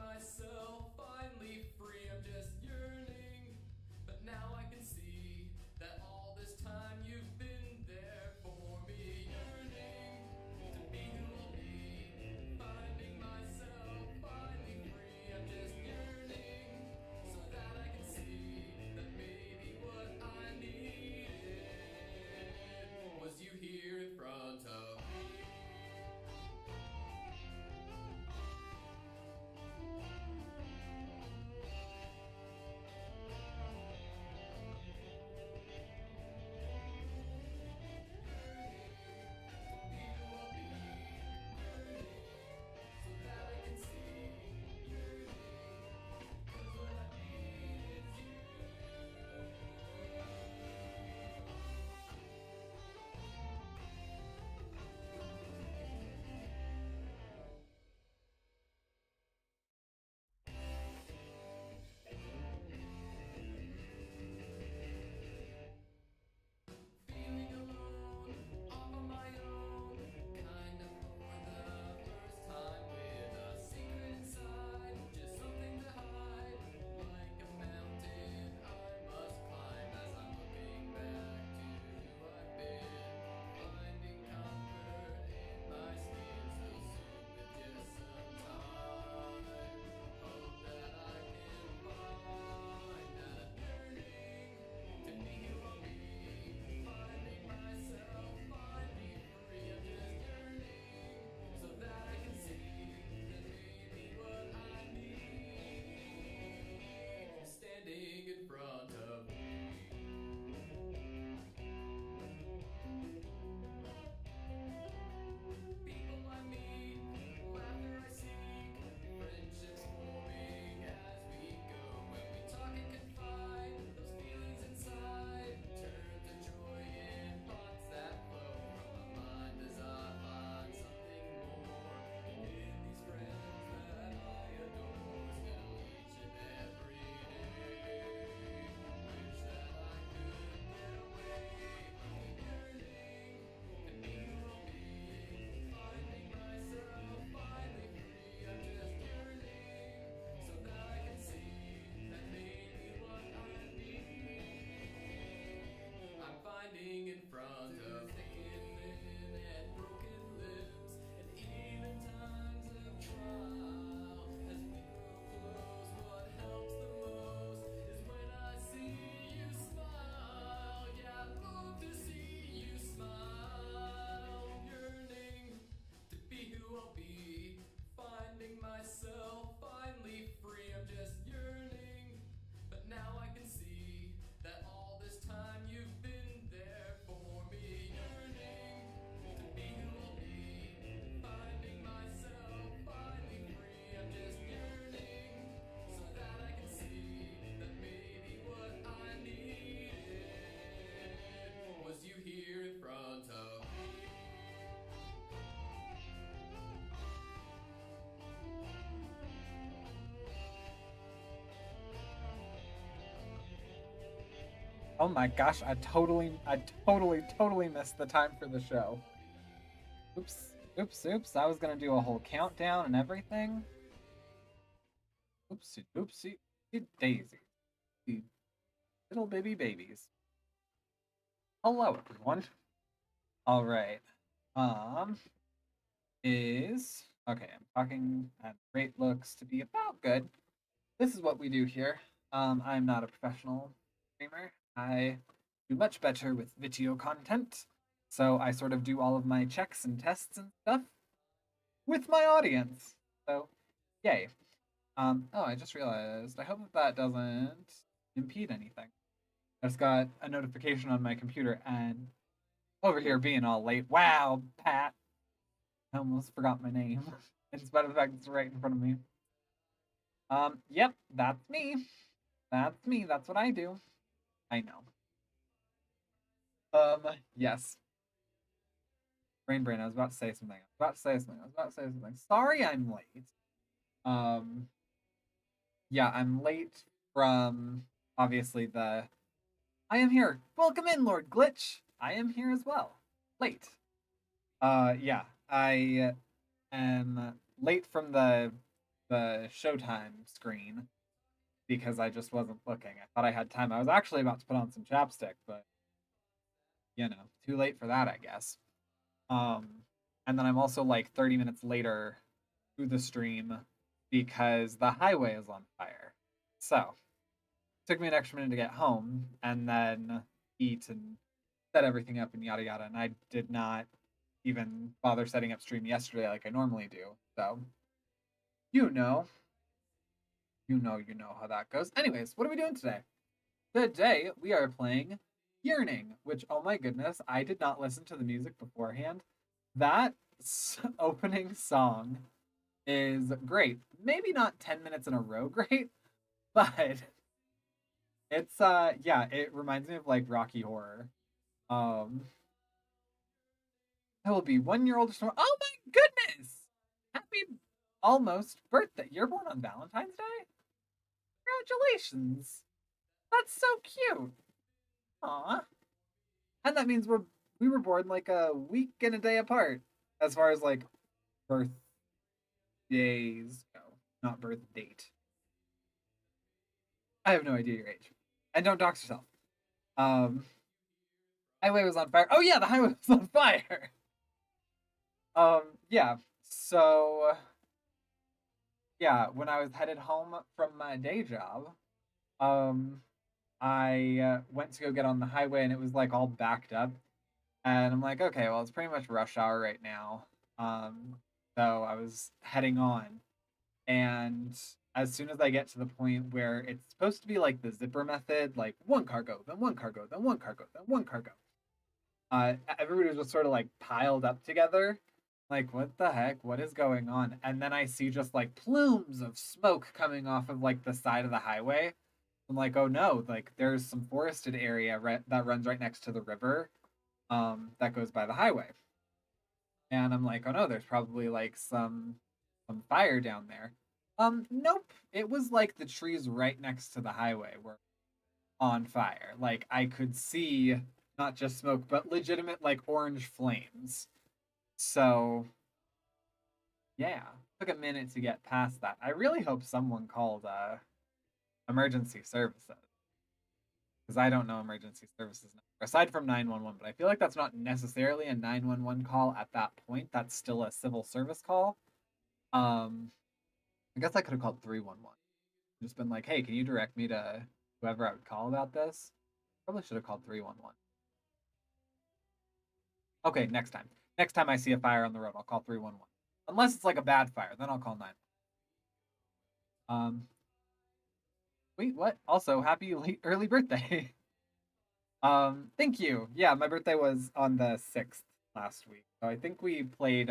myself finally free. I'm just yearning, but now I can see that all this time you've been there for me. Yearning to be who I'll be, finding myself finally free. I'm just yearning so that I can see that maybe what I needed was you here in front of me. Feeling alone, off on my own, kind of for the first time, with a secret inside, just something to hide, like a mountain I must climb as I'm looking back to who I've been, finding comfort in my skin so soon with just some time. Hope that I can find that yearning to be who I'll be. Finding myself finally free. I'm just yearning so that I can see that maybe what I need is standing in front of me. People I meet, laughter I seek, friendships forming as we go. When we talk and confide, those feelings inside turn to joy in thoughts that flow from my mind as I find something more in these friends that I adore still each and every day. Wish that I could get away from the yearning to be who I'll be, finding myself finally free. I'm just yearning so that I can see that maybe what I need I'm finding in front of skin and broken limbs, and even times of trial. As we grow close, what helps the most is when I see you smile. Yeah, I love to see you smile. Yearning to be who I'll be, finding myself finally free. I'm just yearning, but now I can see that all this time you've been there for me. Yearning to be who I'll be, finding myself finally free. I'm just yearning so that I can see that maybe what I needed was you here in front of me. Oh my gosh, I totally missed the time for the show. Oops. I was gonna do a whole countdown and everything. Oopsie, daisy. Little babies. Hello, everyone. All right. Um, okay. I'm talking, and rate looks to be about good. This is what we do here. I'm not a professional streamer. I do much better with video content, so I sort of do all of my checks and tests and stuff with my audience. So, yay. Oh, I just realized. I hope that doesn't impede anything. I just got a notification on my computer and over here being all late. Wow, Pat. I almost forgot my name. In spite of the fact it's right in front of me. Yep, that's me. That's me. That's what I do. I know. Yes. Brain, I was about to say something. Sorry I'm late. Yeah, I'm late from obviously the I am here. Welcome in, Lord Glitch. I am here as well. Late. Yeah, I am late from the the Showtime screen because I just wasn't looking. I thought I had time. I was actually about to put on some chapstick, but too late for that, I guess. Um, and then I'm also like 30 minutes later to the stream because the highway is on fire. So it took me an extra minute to get home and then eat and set everything up and yada yada. And I did not even bother setting up stream yesterday like I normally do. So you know, you know how that goes. Anyways, what are we doing today? Today we are playing Yearning, which oh my goodness, I did not listen to the music beforehand. That opening song is great. Maybe not 10 minutes in a row great, but it's yeah, it reminds me of like Rocky Horror. Um I will be 1 year old tomorrow. Oh my goodness! Happy almost birthday. You're born on Valentine's Day? Congratulations. That's so cute. Aw. And that means we were born like a week and a day apart as far as like birthdays go, not birth date. I have no idea your age. And don't dox yourself. Highway was on fire. Oh yeah, the highway was on fire. Yeah. So yeah, when I was headed home from my day job, um, I went to go get on the highway and it was like all backed up. And I'm like, okay, well, it's pretty much rush hour right now. Um, so I was heading on. And as soon as I get to the point where it's supposed to be like the zipper method, like one cargo, then one cargo, then one cargo, then one cargo, everybody was just sort of like piled up together. Like, what the heck? What is going on? And then I see just like plumes of smoke coming off of like the side of the highway. I'm like, oh no, like there's some forested area that runs right next to the river that goes by the highway. And I'm like, oh no, there's probably like some fire down there. Nope. It was like the trees right next to the highway were on fire. Like I could see not just smoke, but legitimate like orange flames. So yeah, took a minute to get past that. I really hope someone called emergency services because I don't know emergency services number aside from 911. But I feel like that's not necessarily a 911 call at that point. That's still a civil service call. I guess I could have called 311. Just been like, hey, can you direct me to whoever I would call about this? Probably should have called 311. Okay, next time. Next time I see a fire on the road, I'll call 311. Unless it's like a bad fire, then I'll call 9. Wait, what? Also, happy early birthday. Thank you. Yeah, my birthday was on the 6th last week. So I think we played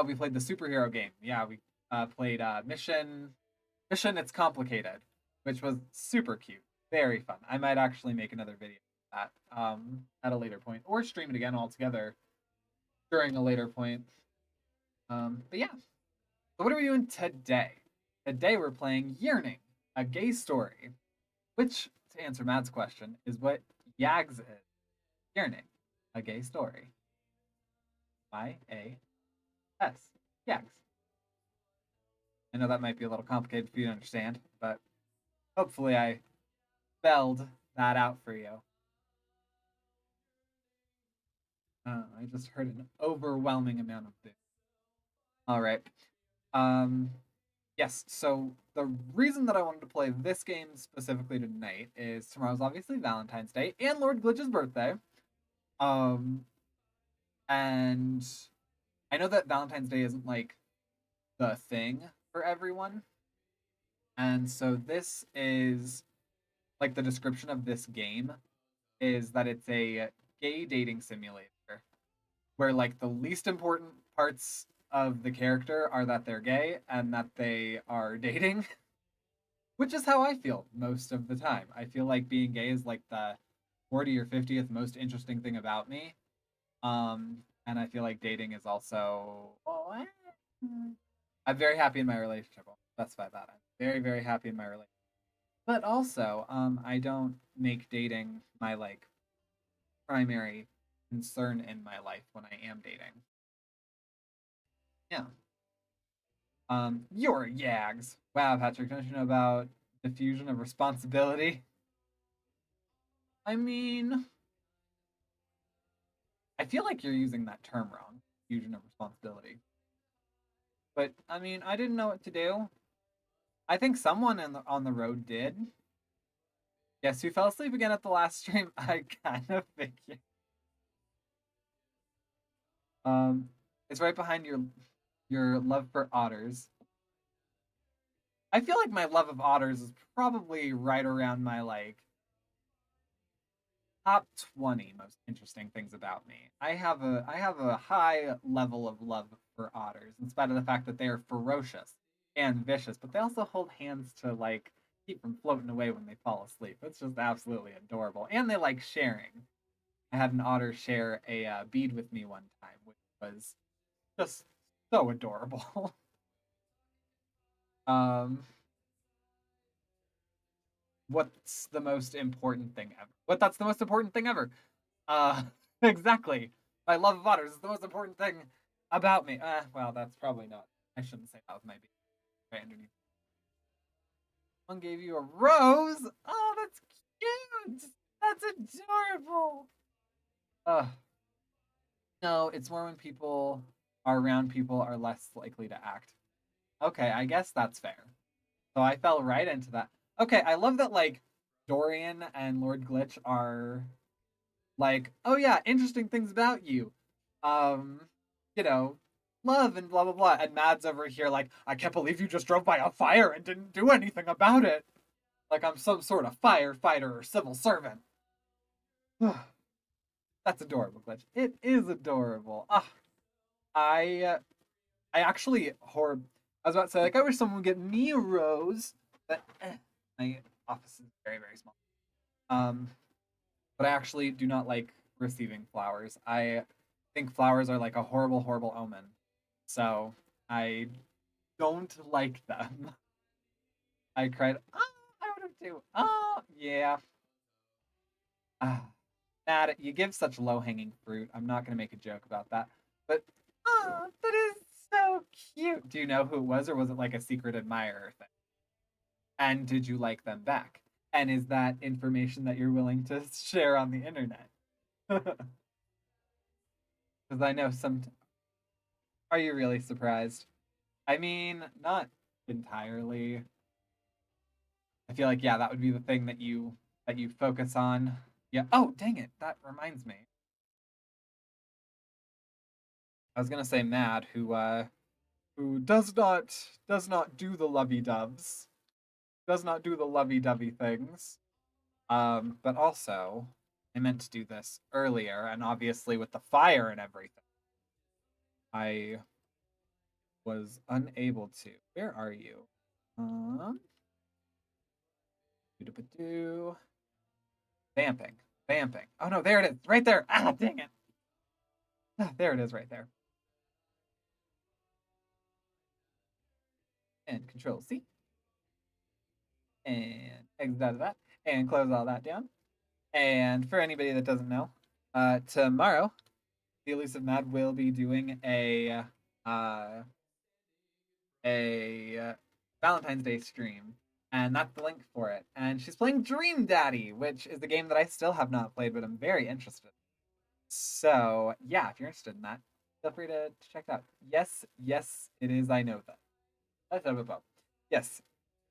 we played the superhero game. Yeah, we played Mission It's Complicated, which was super cute. Very fun. I might actually make another video of that at a later point or stream it again altogether during a later point. But yeah. So what are we doing today? Today we're playing Yearning, a gay story, which, to answer Matt's question, is what YAGS is. Yearning, a gay story. YAS. YAGS. I know that might be a little complicated for you to understand, but hopefully I spelled that out for you. I just heard an overwhelming amount of this. All right. Yes, so the reason that I wanted to play this game specifically tonight is tomorrow's obviously Valentine's Day and Lord Glitch's birthday. And I know that Valentine's Day isn't like the thing for everyone. And so this is like the description of this game is that it's a gay dating simulator where like the least important parts of the character are that they're gay and that they are dating, which is how I feel most of the time. I feel like being gay is like the 40 or 50th most interesting thing about me. And I feel like dating is also I'm very happy in my relationship. I'll specify that. I'm very, very happy in my relationship. But also, I don't make dating my like primary concern in my life when I am dating. Yeah. You're Yags. Wow, Patrick, don't you know about diffusion of responsibility? I mean, I feel like you're using that term wrong. Diffusion of responsibility. But I mean, I didn't know what to do. I think someone on the road did. Yes, who fell asleep again at the last stream? I kind of figured. Um, it's right behind your love for otters. I feel like my love of otters is probably right around my like top 20 most interesting things about me. I have a high level of love for otters, in spite of the fact that they are ferocious and vicious, but they also hold hands to like keep from floating away when they fall asleep. It's just absolutely adorable, and they like sharing. I had an otter share a bead with me one time, which was just so adorable. um, what's the most important thing ever? That's the most important thing ever. Uh, exactly. My love of otters is the most important thing about me. Well, that's probably not. I shouldn't say that with my baby right underneath. One gave you a rose. Oh, that's cute. That's adorable. Uh, no, it's more when people are around people are less likely to act. Okay, I guess that's fair. So I fell right into that. Okay, I love that like Dorian and Lord Glitch are like, oh yeah, interesting things about you. Um, you know, love and blah blah blah. And Mad's over here like, I can't believe you just drove by a fire and didn't do anything about it. Like I'm some sort of firefighter or civil servant. That's adorable, Glitch. It is adorable. I uh, I actually I was about to say like I wish someone would get me a rose, but my office is very very small. Um, but I actually do not like receiving flowers. I think flowers are like a horrible, horrible omen. So I don't like them. I cried. Oh, I would have too. Oh, yeah. Ah, Matt, you give such low hanging fruit. I'm not going to make a joke about that. But, oh, that is so cute. Do you know who it was, or was it like a secret admirer thing? And did you like them back? And is that information that you're willing to share on the internet? Because I know some. Are you really surprised? I mean, not entirely. I feel like yeah, that would be the thing that you focus on. Yeah. Oh, dang it. That reminds me. I was gonna say Mad, who does not do the lovey doves, does not do the lovey dovey things. But also I meant to do this earlier, and obviously with the fire and everything, I was unable to. Where are you? Um, doo Vamping. Vamping. Oh no, there it is. Right there. Ah, dang it. Ah, there it is right there. And control C. And exit out of that. And close all that down. And for anybody that doesn't know, tomorrow, the Elusive Mad will be doing uh a Valentine's Day stream. And that's the link for it. And she's playing Dream Daddy, which is a game that I still have not played, but I'm very interested. So yeah, if you're interested in that, feel free to check it out. Yes, yes, it is. I know that. Yes,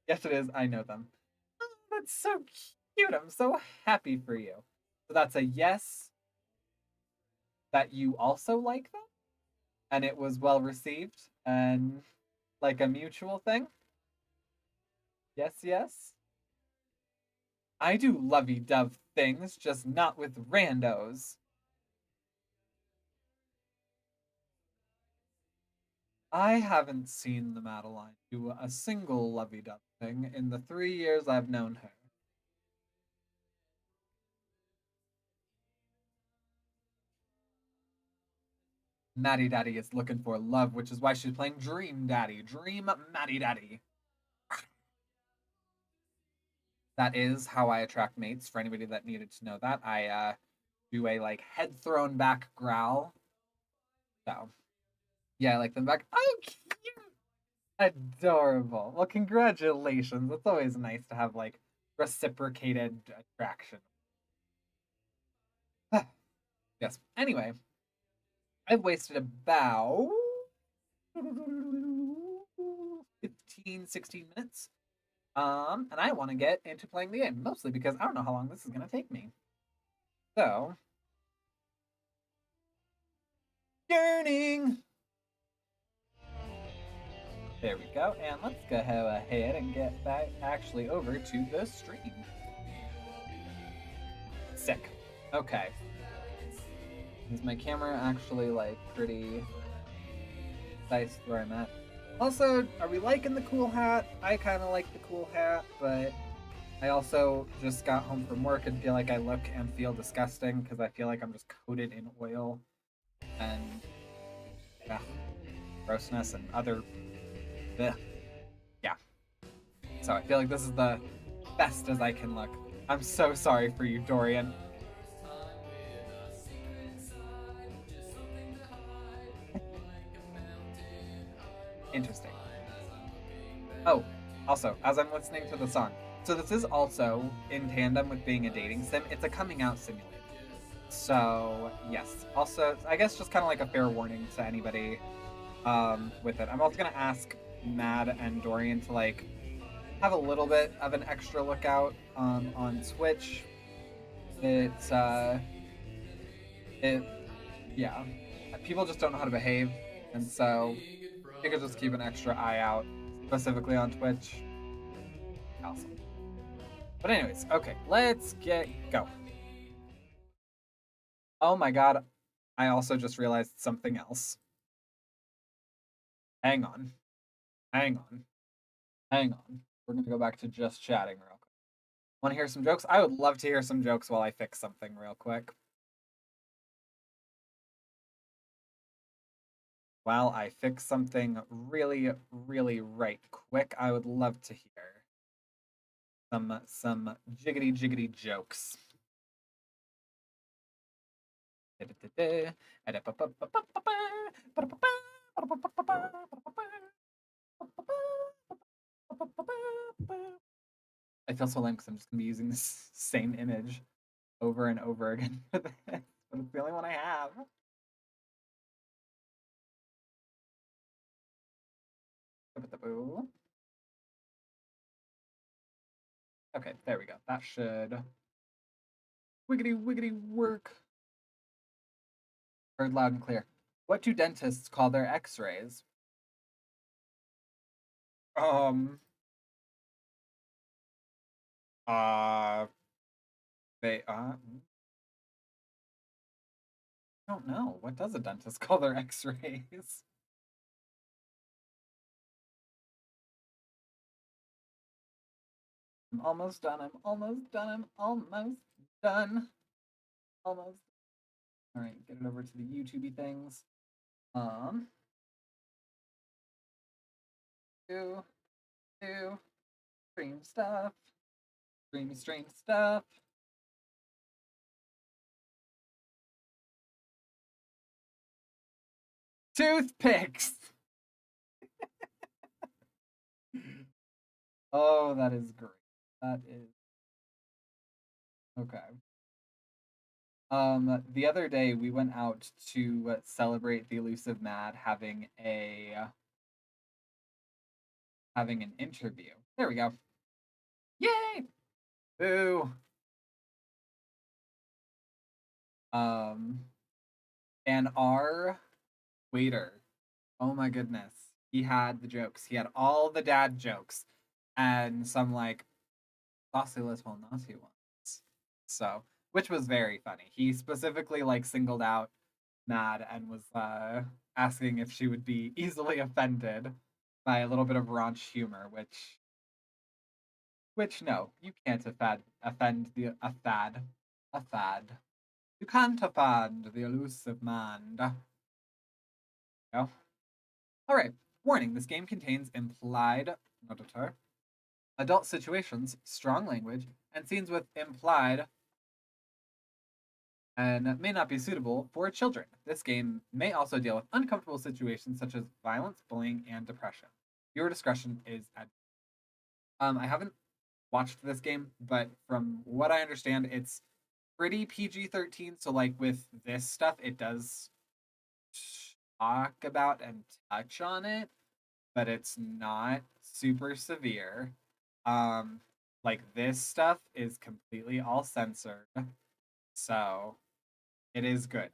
yes, it is. I know them. Oh, that's so cute. I'm so happy for you. So that's a yes that you also like them, and it was well received and like a mutual thing. Yes, yes. I do lovey dove things, just not with randos. I haven't seen the Madeline do a single lovey dove thing in the 3 years I've known her. Maddie Daddy is looking for love, which is why she's playing Dream Daddy. Dream Maddie Daddy. That is how I attract mates. For anybody that needed to know that, I do a like head thrown back growl. So yeah, I like them back. Oh, cute. Adorable. Well, congratulations. It's always nice to have like reciprocated attraction. Yes. Anyway, I've wasted about 15, 16 minutes. And I want to get into playing the game, mostly because I don't know how long this is going to take me. So, Yearning! There we go, and let's go ahead and get back actually over to the stream. Sick. Okay. Is my camera actually like pretty nice where I'm at? Also, are we liking the cool hat? I kind of like the cool hat, but I also just got home from work and feel like I look and feel disgusting because I feel like I'm just coated in oil and grossness and other. Yeah. So I feel like this is the best as I can look. I'm so sorry for you, Dorian. Interesting. Oh, also, as I'm listening to the song, so this is also in tandem with being a dating sim. It's a coming out simulator. So yes. Also, I guess just kind of like a fair warning to anybody with it. I'm also gonna ask Mad and Dorian to like have a little bit of an extra lookout on Twitch. It's yeah, people just don't know how to behave, and so you could just keep an extra eye out, specifically on Twitch. Awesome. But anyways, okay, let's go. Oh my god, I also just realized something else. Hang on. Hang on. Hang on. We're gonna go back to just chatting real quick. Want to hear some jokes? I would love to hear some jokes while I fix something real quick. While I fix something really, really right quick, I would love to hear some jiggity jiggity jokes. I feel so lame because I'm just gonna be using this same image over and over again for this, but it's the only one I have. Okay, there we go. That should wiggity wiggity work. Heard loud and clear. What do dentists call their x-rays? Um uh they I don't know. What does a dentist call their x-rays? I'm almost done. I'm almost done. I'm almost done. Almost. All right, get it over to the YouTubey things. Do stream stuff. Stream stuff. Toothpicks. Oh, that is great. That is okay. The other day we went out to celebrate the elusive Mad having an interview. There we go. Yay! Boo. And our waiter, oh my goodness, he had the jokes. He had all the dad jokes and some like saucy little naughty ones. So, which was very funny. He specifically like singled out Mad and was asking if she would be easily offended by a little bit of raunch humor, which no, you can't offend the a fad. You can't offend the elusive man. No. All right. Warning: this game contains implied adult situations, strong language, and scenes with implied and may not be suitable for children. This game may also deal with uncomfortable situations such as violence, bullying, and depression. Viewer discretion is advised. I haven't watched this game, but from what I understand, it's pretty PG-13. So like with this stuff, it does talk about and touch on it, but it's not super severe. Like this stuff is completely all censored. So it is good.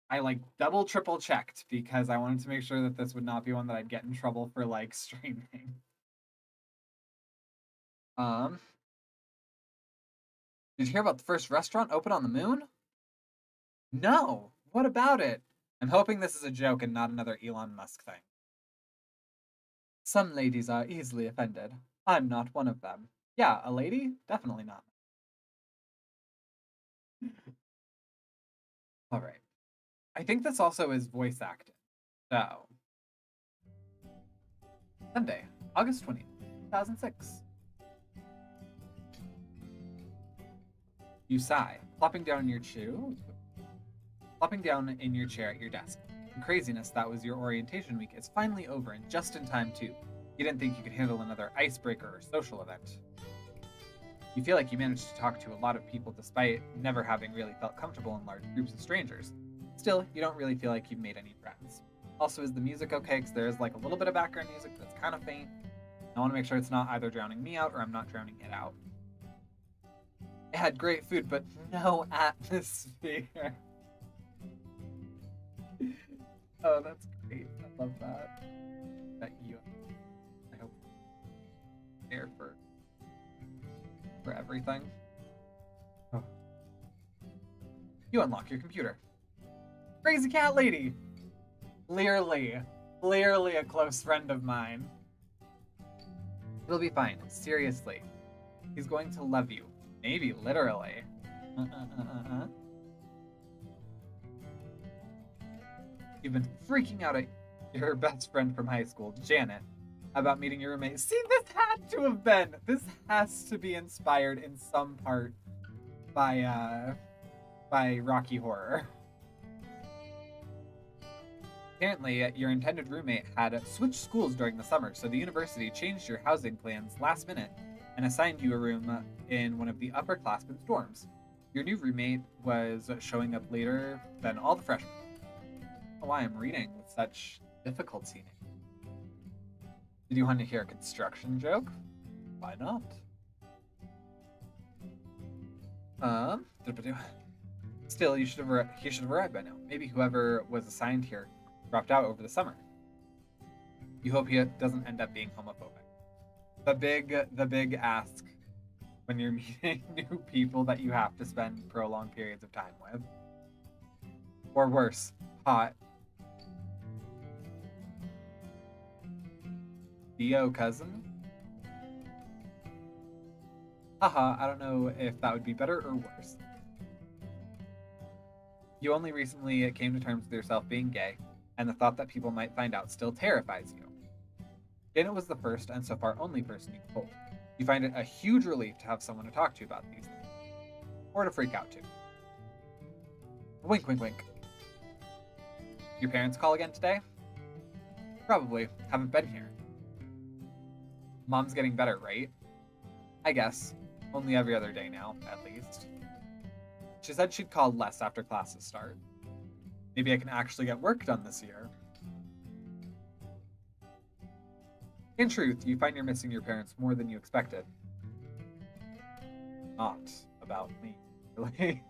I like double triple checked because I wanted to make sure that this would not be one that I'd get in trouble for like streaming. Um did you hear about the first restaurant open on the moon? No. What about it? I'm hoping this is a joke and not another Elon Musk thing. Some ladies are easily offended. I'm not one of them. Yeah, a lady? Definitely not. All right. I think this also is voice acting. So, Sunday, August 20th, 2006. You sigh, plopping down in your chair at your desk. In craziness, that was your orientation week is finally over and just in time too. You didn't think you could handle another icebreaker or social event. You feel like you managed to talk to a lot of people despite never having really felt comfortable in large groups of strangers. Still, you don't really feel like you've made any friends. Also, is the music okay? Because there is like a little bit of background music that's kind of faint. I want to make sure it's not either drowning me out or I'm not drowning it out. It had great food, but no atmosphere. Oh, that's great. I love that. That you, I hope, there for everything. Oh. You unlock your computer. Crazy cat lady! Clearly a close friend of mine. It'll be fine, seriously. He's going to love you. Maybe literally. You've been freaking out at your best friend from high school, Janet, about meeting your roommate. See, this has to be inspired in some part by Rocky Horror. Apparently, your intended roommate had switched schools during the summer, so the university changed your housing plans last minute and assigned you a room in one of the upperclassmen's dorms. Your new roommate was showing up later than all the freshmen. I don't know why I'm reading with such difficulty. Did you want to hear a construction joke? Why not? Still, he should have arrived by now. Maybe whoever was assigned here dropped out over the summer. You hope he doesn't end up being homophobic. The big ask when you're meeting new people that you have to spend prolonged periods of time with. Or worse, hot. Theo cousin? Haha, I don't know if that would be better or worse. You only recently came to terms with yourself being gay, and the thought that people might find out still terrifies you. Janet was the first and so far only person you told. You find it a huge relief to have someone to talk to about these things. Or to freak out to. Wink, wink, wink. Your parents call again today? Probably. Haven't been here. Mom's getting better, right? I guess. Only every other day now, at least. She said she'd call less after classes start. Maybe I can actually get work done this year. In truth, you find you're missing your parents more than you expected. Not about me, really.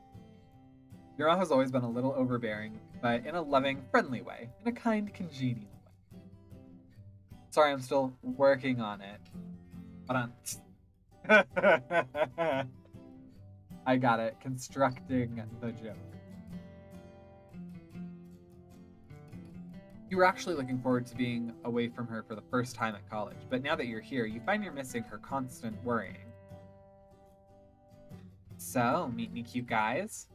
Your mom has always been a little overbearing, but in a loving, friendly way, in a kind, congenial way. Sorry, I'm still working on it. Hold on. I got it. Constructing the joke. You were actually looking forward to being away from her for the first time at college, but now that you're here, you find you're missing her constant worrying. So, meet me cute guys?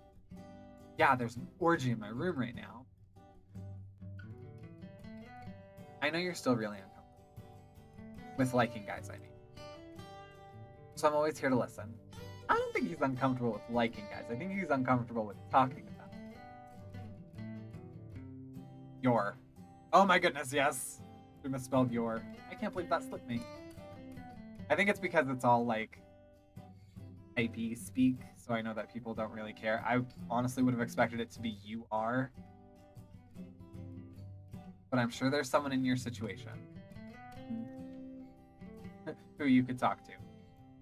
Yeah, there's an orgy in my room right now. I know you're still really uncomfortable. With liking guys, I mean. So I'm always here to listen. I don't think he's uncomfortable with liking guys. I think he's uncomfortable with talking about them. Your. Oh my goodness, yes. We misspelled your. I can't believe that slipped me. I think it's because it's all like IP speak, so I know that people don't really care. I honestly would have expected it to be you are. But I'm sure there's someone in your situation who you could talk to.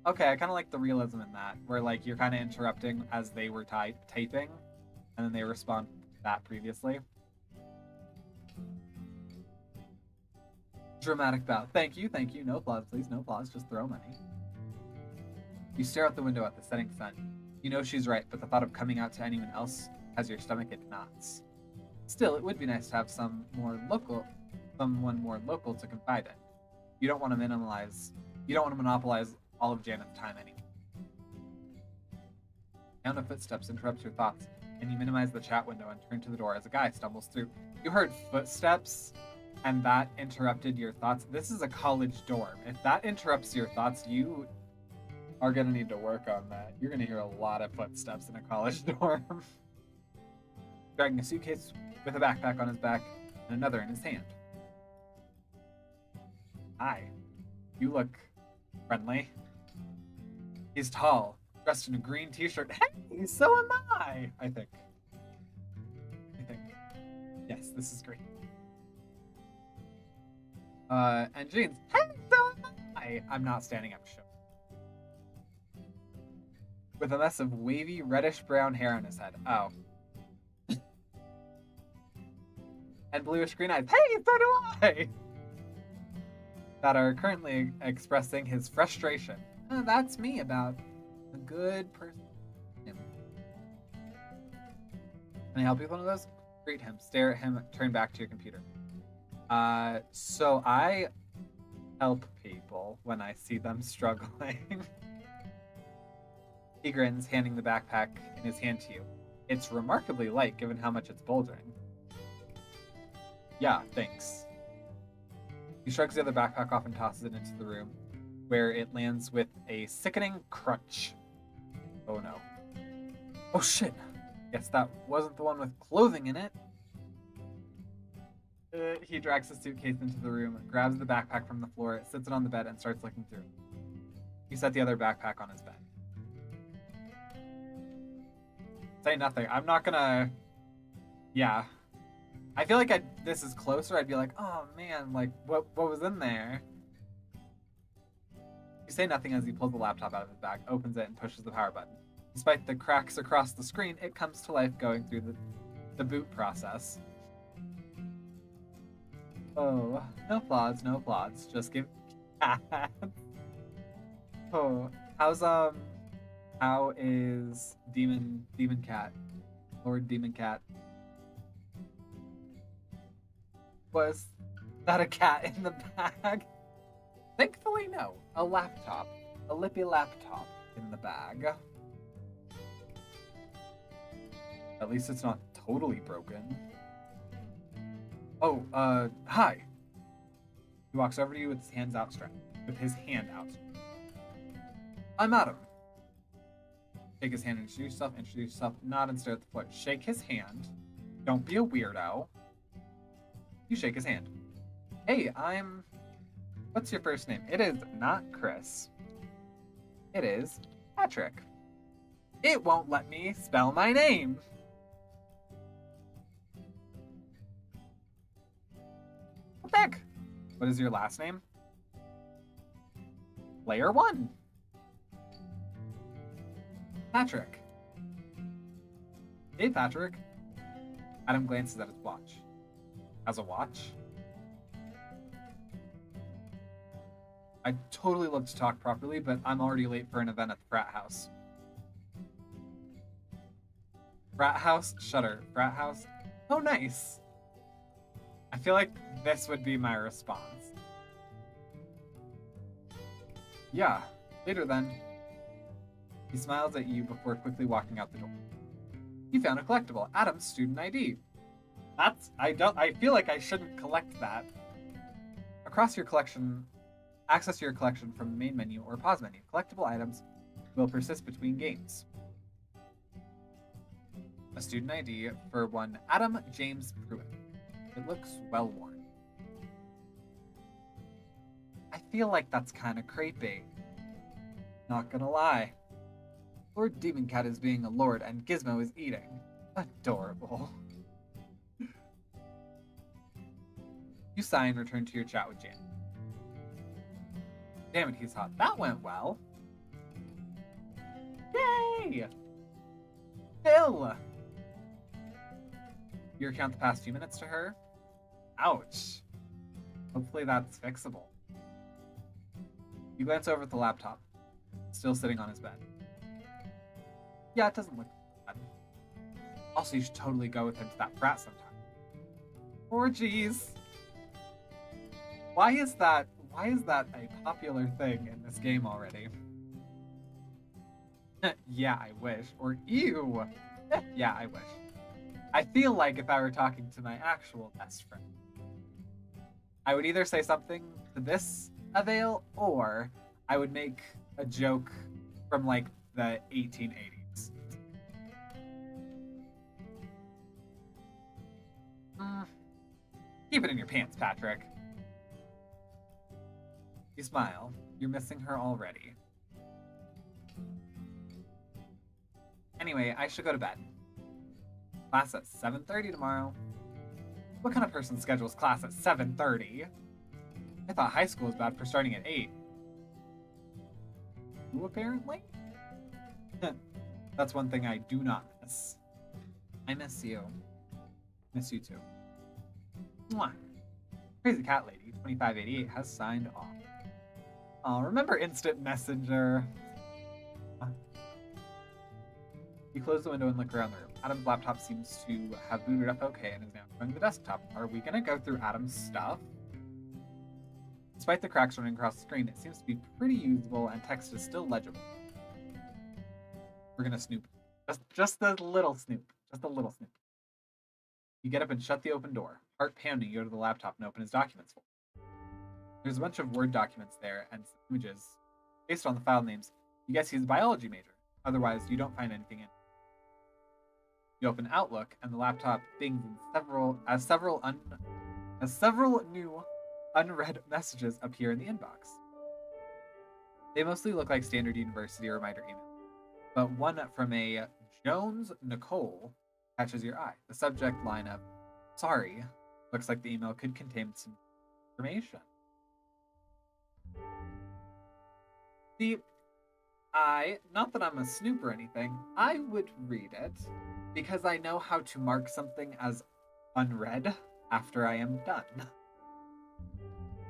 Okay, I kind of like the realism in that, where like you're kind of interrupting as they were typing, and then they respond to that previously. Dramatic bow. Thank you. No applause, please. No applause. Just throw money. You stare out the window at the setting sun. You know she's right, but the thought of coming out to anyone else has your stomach in knots. Still, it would be nice to have someone more local to confide in. You don't want to monopolize all of Janet's time anyway. Sound of footsteps interrupts your thoughts, and you minimize the chat window and turn to the door as a guy stumbles through. You heard footsteps, and that interrupted your thoughts. This is a college dorm. If that interrupts your thoughts, you are going to need to work on that. You're going to hear a lot of footsteps in a college dorm. Dragging a suitcase with a backpack on his back and another in his hand. Hi. You look friendly. He's tall, dressed in a green t-shirt. Hey, so am I think. Yes, this is great. And jeans. Hey, so am I. I'm not standing up to show. With a mess of wavy, reddish-brown hair on his head. Oh. And bluish-green eyes. Hey, so do I! That are currently expressing his frustration. That's me about a good person. Can I help you with one of those? Greet him, stare at him, turn back to your computer. So I help people when I see them struggling. He grins, handing the backpack in his hand to you. It's remarkably light given how much it's bulging. Yeah, thanks. He shrugs the other backpack off and tosses it into the room, where it lands with a sickening crunch. Oh no. Oh shit! Guess that wasn't the one with clothing in it. He drags the suitcase into the room, grabs the backpack from the floor, sits it on the bed, and starts looking through. He set the other backpack on his bed. Say nothing. I'm not gonna... Yeah. I feel like this is closer. I'd be like, oh man, like, what was in there? You say nothing as he pulls the laptop out of his bag, opens it, and pushes the power button. Despite the cracks across the screen, it comes to life going through the boot process. Oh, no applause, no applause. Just give cats. Oh, how is Demon Cat? Lord Demon Cat. Was that a cat in the bag? Thankfully, no. A laptop. A lippy laptop in the bag. At least it's not totally broken. Oh, hi. He walks over to you with his hand outstretched. I'm Adam. Shake his hand, introduce yourself, nod and stare at the floor. Shake his hand. Don't be a weirdo. You shake his hand. Hey, what's your first name? It is not Chris. It is Patrick. It won't let me spell my name. What the heck? What is your last name? Layer 1. Patrick. Hey, Patrick. Adam glances at his watch. Has a watch? I'd totally love to talk properly, but I'm already late for an event at the frat house. Frat house? Shudder. Frat house? Oh, nice. I feel like this would be my response. Yeah, later then. He smiles at you before quickly walking out the door. You found a collectible. Adam's student ID. I feel like I shouldn't collect that. Access your collection from the main menu or pause menu. Collectible items will persist between games. A student ID for one Adam James Pruitt. It looks well worn. feel like that's kind of creepy. Not gonna lie. Lord Demon Cat is being a lord and Gizmo is eating. Adorable. You sigh and return to your chat with Jan. Damn it, he's hot. That went well. Yay! Phil! You recount the past few minutes to her. Ouch. Hopefully that's fixable. You glance over at the laptop, still sitting on his bed. Yeah, it doesn't look bad. Also, you should totally go with him to that frat sometime. Orgies! Why is that a popular thing in this game already? Yeah, I wish. Or ew! Yeah, I wish. I feel like if I were talking to my actual best friend, I would either say something to this avail, or I would make a joke from like the 1880s. Keep it in your pants, Patrick. You smile. You're missing her already. Anyway, I should go to bed. Class at 7:30 tomorrow. What kind of person schedules class at 7:30? I thought high school was bad for starting at 8. You apparently? That's one thing I do not miss. I miss you. Miss you too. Mwah. Crazy Cat Lady 2588 has signed off. Oh, remember Instant Messenger? You close the window and look around the room. Adam's laptop seems to have booted up okay and is now showing the desktop. Are we gonna go through Adam's stuff? Despite the cracks running across the screen, it seems to be pretty usable and text is still legible. We're gonna snoop. Just a little snoop. Just a little snoop. You get up and shut the open door. Heart pounding, you go to the laptop and open his documents folder. There's a bunch of Word documents there and some images. Based on the file names, you guess he's a biology major. Otherwise, you don't find anything in it. You open Outlook, and the laptop bings in several new unread messages appear in the inbox. They mostly look like standard university reminder emails, but one from a Jones Nicole catches your eye. The subject line of "Sorry" looks like the email could contain some information. See, not that I'm a snoop or anything, I would read it because I know how to mark something as unread after I am done.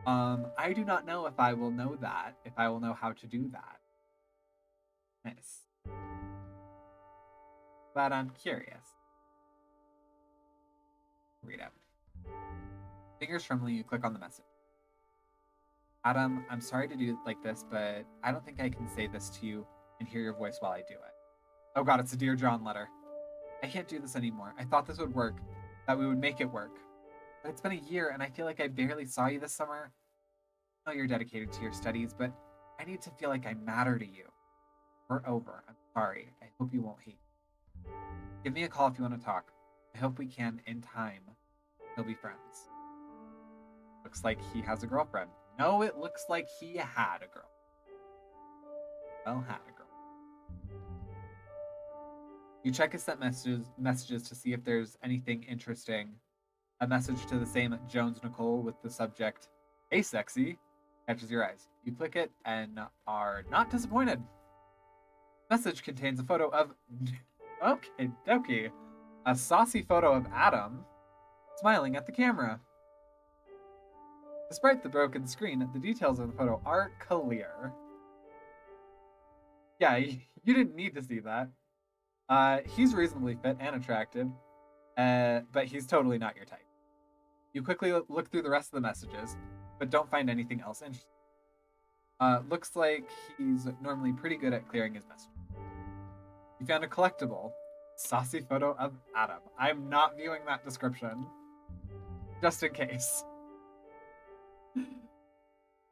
I do not know if I will know that, if I will know how to do that. Nice. But I'm curious. Read it. Fingers firmly, you click on the message. Adam, I'm sorry to do it like this, but I don't think I can say this to you and hear your voice while I do it. Oh god, it's a Dear John letter. I can't do this anymore. I thought this would work, that we would make it work. But it's been a year and I feel like I barely saw you this summer. I know you're dedicated to your studies, but I need to feel like I matter to you. We're over. I'm sorry. I hope you won't hate me. Give me a call if you want to talk. I hope we can, in time, he'll be friends. Looks like he has a girlfriend. No, it looks like he had a girl. Well, had a girl. You check his sent messages to see if there's anything interesting. A message to the same Jones Nicole with the subject, "Hey sexy," catches your eyes. You click it and are not disappointed. Message contains a photo of okay, dokie. A saucy photo of Adam smiling at the camera. Despite the broken screen, the details of the photo are clear. Yeah, you didn't need to see that. He's reasonably fit and attractive, but he's totally not your type. You quickly look through the rest of the messages, but don't find anything else interesting. Looks like he's normally pretty good at clearing his messages. You found a collectible, saucy photo of Adam. I'm not viewing that description, just in case.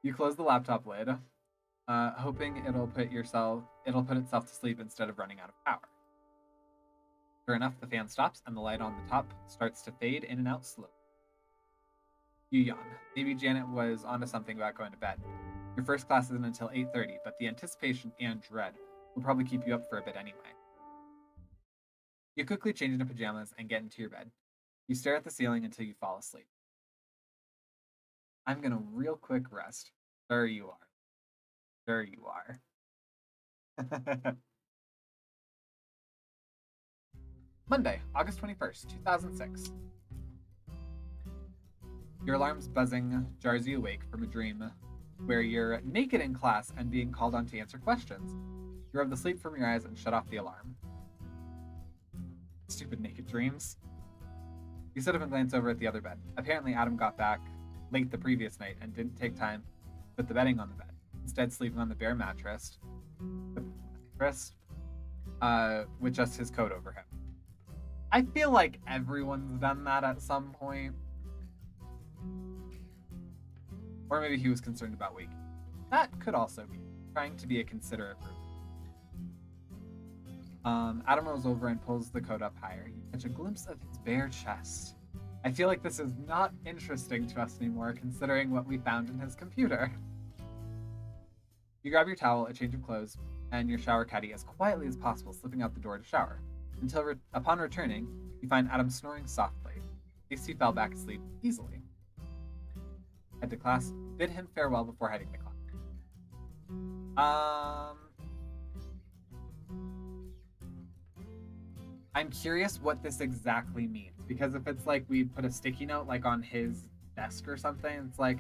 You close the laptop lid, hoping it'll put itself to sleep instead of running out of power. Sure enough, the fan stops and the light on the top starts to fade in and out slowly. You yawn. Maybe Janet was onto something about going to bed. Your first class isn't until 8:30, but the anticipation and dread will probably keep you up for a bit anyway. You quickly change into pajamas and get into your bed. You stare at the ceiling until you fall asleep. I'm gonna real quick rest. There you are. There you are. Monday, August 21st, 2006. Your alarm's buzzing jars you awake from a dream where you're naked in class and being called on to answer questions. You rub the sleep from your eyes and shut off the alarm. Stupid naked dreams. You sit up and glance over at the other bed. Apparently, Adam got back late the previous night and didn't take time to put the bedding on the bed, instead sleeping on the bare mattress with just his coat over him. I feel like everyone's done that at some point. Or maybe he was concerned about waking. That could also be trying to be a considerate roommate. Adam rolls over and pulls the coat up higher. You catch a glimpse of his bare chest. I feel like this is not interesting to us anymore, considering what we found in his computer. You grab your towel, a change of clothes, and your shower caddy as quietly as possible, slipping out the door to shower. Until upon returning, you find Adam snoring softly. At least he fell back asleep easily. Head to class, bid him farewell before heading to class. I'm curious what this exactly means, because if it's like we put a sticky note like on his desk or something, it's like,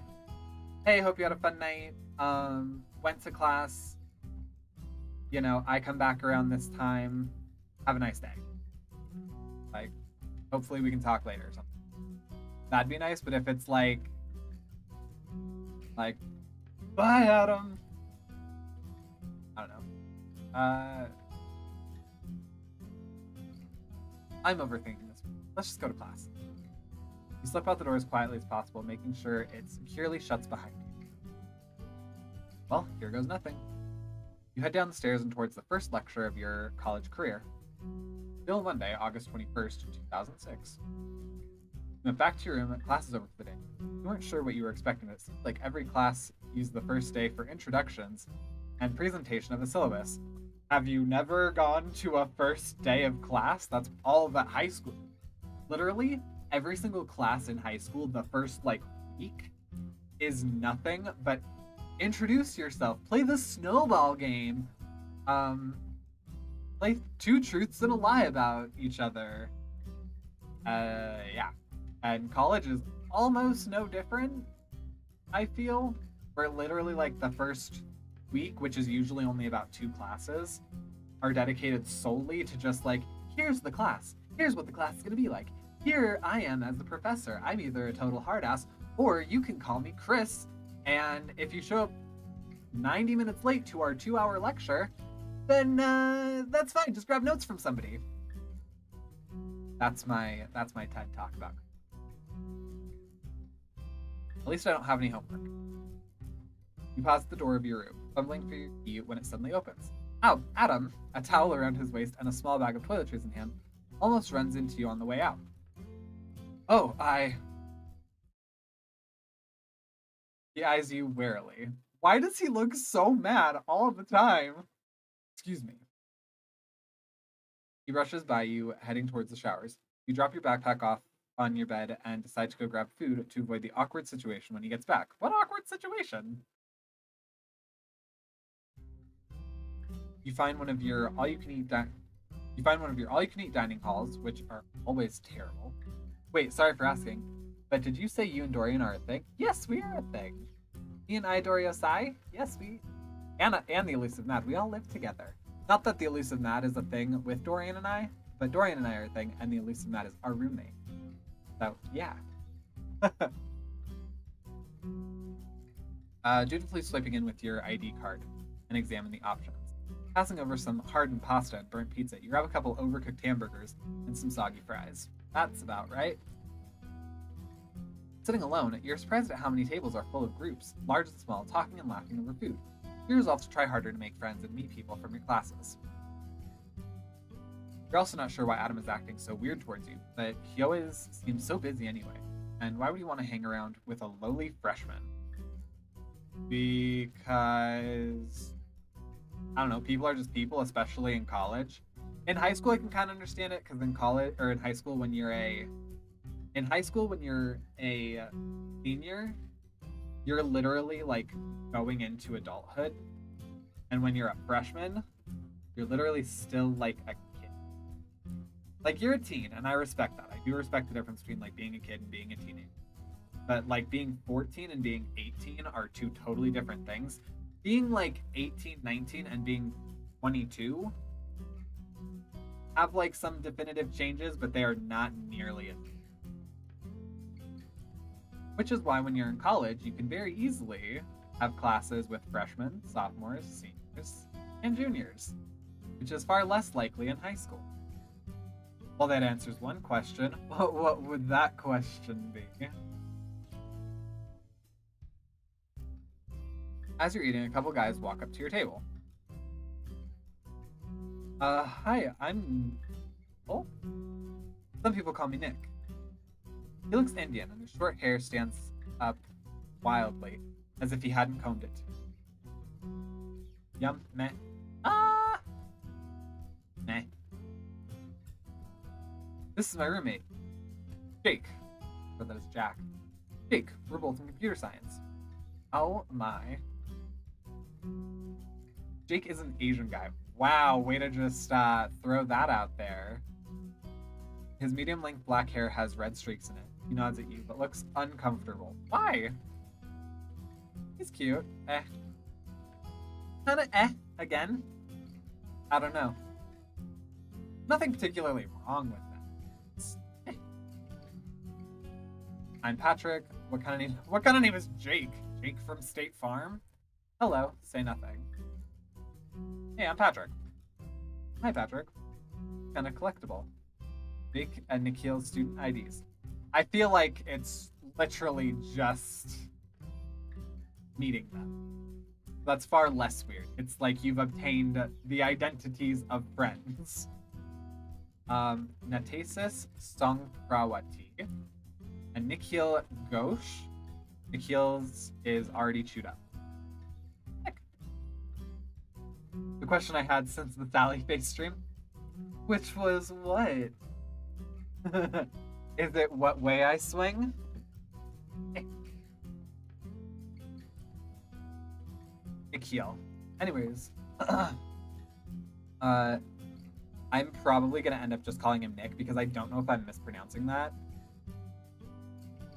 hey, hope you had a fun night, went to class, you know, I come back around this time, have a nice day. Like, hopefully we can talk later or something. That'd be nice, but if it's like, bye, Adam. I don't know. I'm overthinking this. Let's just go to class. You slip out the door as quietly as possible, making sure it securely shuts behind you. Well, here goes nothing. You head down the stairs and towards the first lecture of your college career. Still Monday, August 21st, 2006. You went back to your room. Class is over for the day. You weren't sure what you were expecting, but it seemed like every class used the first day for introductions and presentation of the syllabus. Have you never gone to a first day of class? That's all of that high school. Literally, every single class in high school, the first week, is nothing but introduce yourself, play the snowball game, play two truths and a lie about each other. Yeah. And college is almost no different, I feel. Where literally the first week, which is usually only about 2 classes, are dedicated solely to just here's the class. Here's what the class is going to be like. Here I am as the professor. I'm either a total hard ass, or you can call me Chris. And if you show up 90 minutes late to our 2-hour lecture, then that's fine. Just grab notes from somebody. That's my TED talk about. At least I don't have any homework. You pause at the door of your room, fumbling for your key when it suddenly opens. Oh, Adam, a towel around his waist and a small bag of toiletries in hand, almost runs into you on the way out. Oh, He eyes you warily. Why does he look so mad all the time? Excuse me. He rushes by you, heading towards the showers. You drop your backpack off on your bed and decide to go grab food to avoid the awkward situation when he gets back. What awkward situation? You find one of your all-you-can-eat dining halls, which are always terrible. Wait, sorry for asking, but did you say you and Dorian are a thing? Yes, we are a thing. Me and I, Doriosai? Yes, we... And the Elusive Mad, we all live together. Not that the Elusive Mad is a thing with Dorian and I, but Dorian and I are a thing, and the Elusive Mad is our roommate. So, yeah. Dutifully swiping in with your ID card and examine the options. Passing over some hardened pasta and burnt pizza, you grab a couple overcooked hamburgers and some soggy fries. That's about right. Sitting alone, you're surprised at how many tables are full of groups, large and small, talking and laughing over food. You resolve to try harder to make friends and meet people from your classes. You're also not sure why Adam is acting so weird towards you, but he always seems so busy anyway. And why would you want to hang around with a lowly freshman? Because I don't know, people are just people, especially in college. In high school, I can kind of understand it because in college or in high school, when you're a senior, you're literally like going into adulthood, and when you're a freshman, you're literally still like a kid. Like you're a teen, and I respect that. I do respect the difference between like being a kid and being a teenager. But like being 14 and being 18 are two totally different things. Being like 18, 19 and being 22 have like some definitive changes, but they are not nearly as big. Which is why when you're in college, you can very easily have classes with freshmen, sophomores, seniors, and juniors, which is far less likely in high school. Well, that answers one question. What would that question be? As you're eating, a couple guys walk up to your table. Hi, I'm... Oh? Some people call me Nick. He looks Indian, and his short hair stands up wildly, as if he hadn't combed it. Yum, meh. Ah! Meh. This is my roommate, Jake. Or that is Jack. Jake, we're both in computer science. Oh my. Jake is an Asian guy. Wow, way to just throw that out there. His medium-length black hair has red streaks in it. He nods at you, but looks uncomfortable. Why? He's cute. Kinda again. I don't know. Nothing particularly wrong with that. I'm Patrick. What kind of name is Jake? Jake from State Farm? Hello, say nothing. Hey, I'm Patrick. Hi, Patrick. Kinda collectible. Jake and Nikhil's student IDs. I feel like it's literally just meeting them. That's far less weird. It's like you've obtained the identities of friends. Natasis Songprawati and Nikhil Ghosh. Nikhil's is already chewed up. Heck. The question I had since the Sally Face stream, which was what? Is it what way I swing? Nikhil. Anyways, I'm probably gonna end up just calling him Nick because I don't know if I'm mispronouncing that.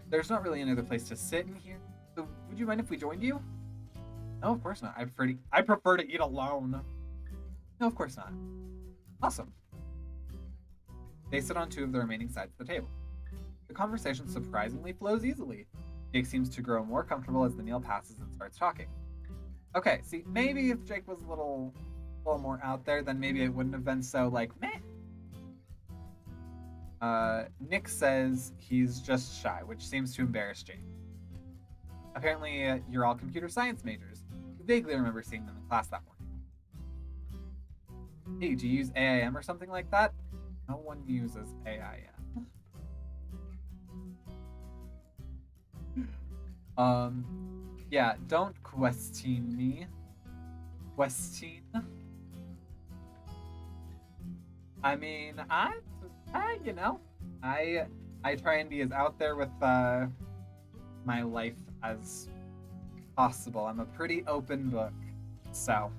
There's not really another place to sit in here, so would you mind if we joined you? No, of course not. I prefer to eat alone. No, of course not. Awesome. They sit on two of the remaining sides of the table. The conversation surprisingly flows easily. Jake seems to grow more comfortable as the meal passes and starts talking. Okay, see, maybe if Jake was a little more out there, then maybe it wouldn't have been so, like, meh. Nick says he's just shy, which seems to embarrass Jake. Apparently, you're all computer science majors. You vaguely remember seeing them in class that morning. Hey, do you use AIM or something like that? No one uses AIM. Yeah, don't question me. Question? I mean, I try and be as out there with my life as possible. I'm a pretty open book, so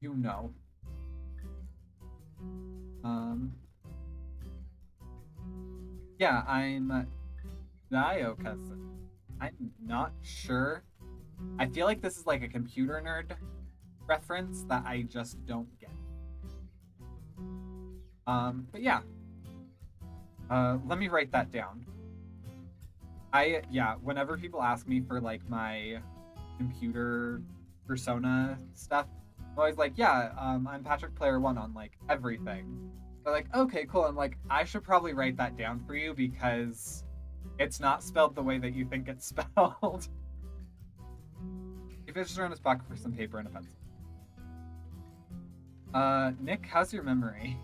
you know. Yeah, I'm Diocusin. I'm not sure. I feel like this is like a computer nerd reference that I just don't get. But yeah. Let me write that down. Whenever people ask me for like my computer persona stuff, I'm always like, I'm Patrick Player One on like everything. They're like, okay, cool. I'm like, I should probably write that down for you because it's not spelled the way that you think it's spelled. He fishes around his pocket for some paper and a pencil. Nick, how's your memory?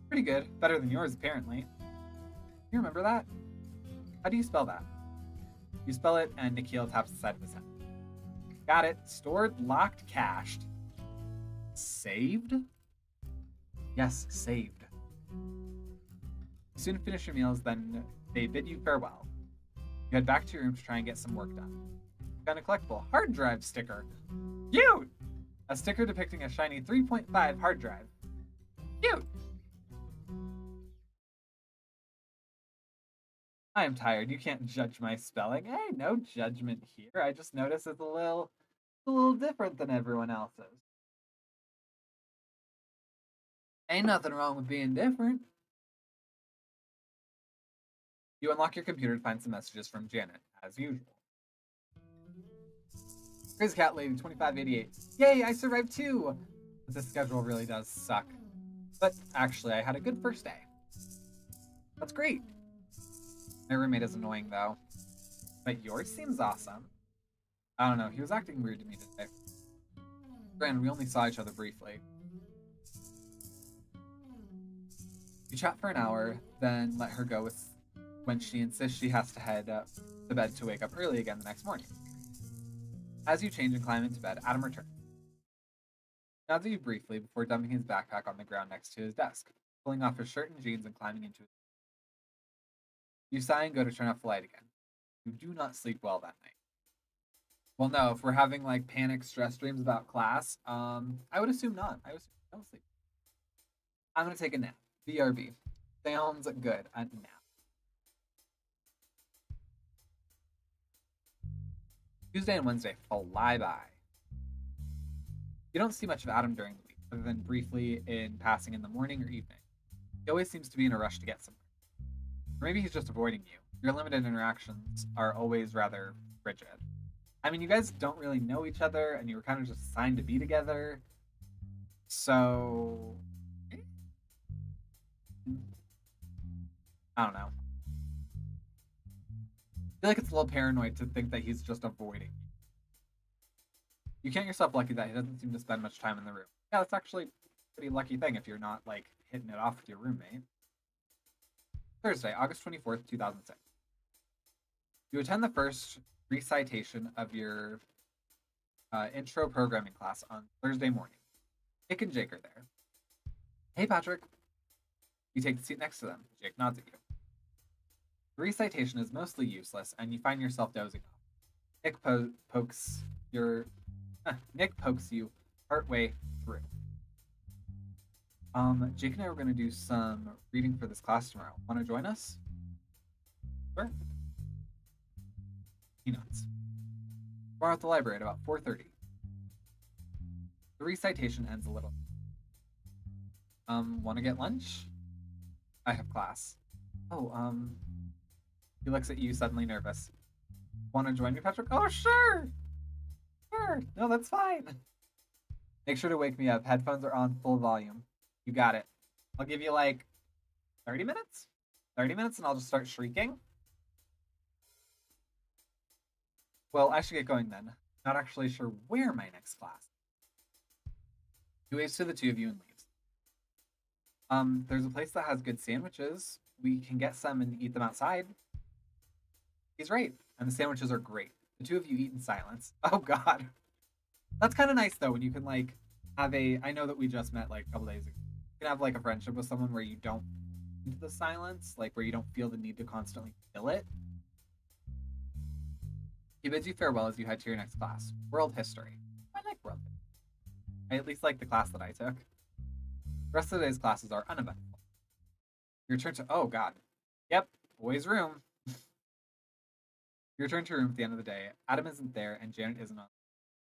Pretty good. Better than yours, apparently. You remember that? How do you spell that? You spell it, and Nikhil taps the side of his head. Got it. Stored, locked, cached. Saved? Yes, saved. You soon finish your meals, then they bid you farewell. You head back to your room to try and get some work done. You found a collectible hard drive sticker. Cute! A sticker depicting a shiny 3.5 hard drive. Cute! I am tired. You can't judge my spelling. Hey, no judgment here. I just noticed it's a little different than everyone else's. Ain't nothing wrong with being different. You unlock your computer to find some messages from Janet, as usual. Crazy Cat Lady 2588. Yay, I survived too! This schedule really does suck. But actually, I had a good first day. That's great. My roommate is annoying though. But yours seems awesome. I don't know, he was acting weird to me today. Granted, we only saw each other briefly. You chat for an hour, then let her go with when she insists she has to head to bed to wake up early again the next morning. As you change and climb into bed, Adam returns. He nods at you briefly before dumping his backpack on the ground next to his desk, pulling off his shirt and jeans and climbing into it. You sigh and go to turn off the light again. You do not sleep well that night. Well, no, if we're having like panic stress dreams about class, I would assume not. I would assume don't sleep. I'm gonna take a nap. BRB. Sounds good. A nap. Tuesday and Wednesday fly by. You don't see much of Adam during the week, other than briefly in passing in the morning or evening. He always seems to be in a rush to get somewhere. Or maybe he's just avoiding you. Your limited interactions are always rather rigid. I mean, you guys don't really know each other, and you were kind of just assigned to be together. So... I don't know. I feel like it's a little paranoid to think that he's just avoiding you. You count yourself lucky that he doesn't seem to spend much time in the room. Yeah, that's actually a pretty lucky thing if you're not, like, hitting it off with your roommate. Thursday, August 24th, 2006. You attend the first recitation of your intro programming class on Thursday morning. Nick and Jake are there. Hey, Patrick. You take the seat next to them. Jake nods at you. The recitation is mostly useless, and you find yourself dozing off. Nick pokes you partway through. Jake and I were going to do some reading for this class tomorrow. Want to join us? Sure. He nods. Tomorrow at the library at about 4:30. The recitation ends a little. Want to get lunch? I have class. Oh, he looks at you, suddenly nervous. Want to join me, Patrick? Oh, sure! Sure! No, that's fine. Make sure to wake me up. Headphones are on full volume. You got it. I'll give you like 30 minutes? 30 minutes and I'll just start shrieking? Well, I should get going then. Not actually sure where my next class. He waves to the two of you and leaves. There's a place that has good sandwiches. We can get some and eat them outside. He's right, and the sandwiches are great. The two of you eat in silence. Oh god. That's kind of nice though, when you can like have I know that we just met like a couple days ago. You can have like a friendship with someone where you don't into the silence, like where you don't feel the need to constantly fill it. He bids you farewell as you head to your next class, World History. I like World History. I at least like the class that I took. The rest of today's classes are uneventful. Your turn to oh god. Yep, boys' room. You return to your room at the end of the day. Adam isn't there, and Janet isn't on.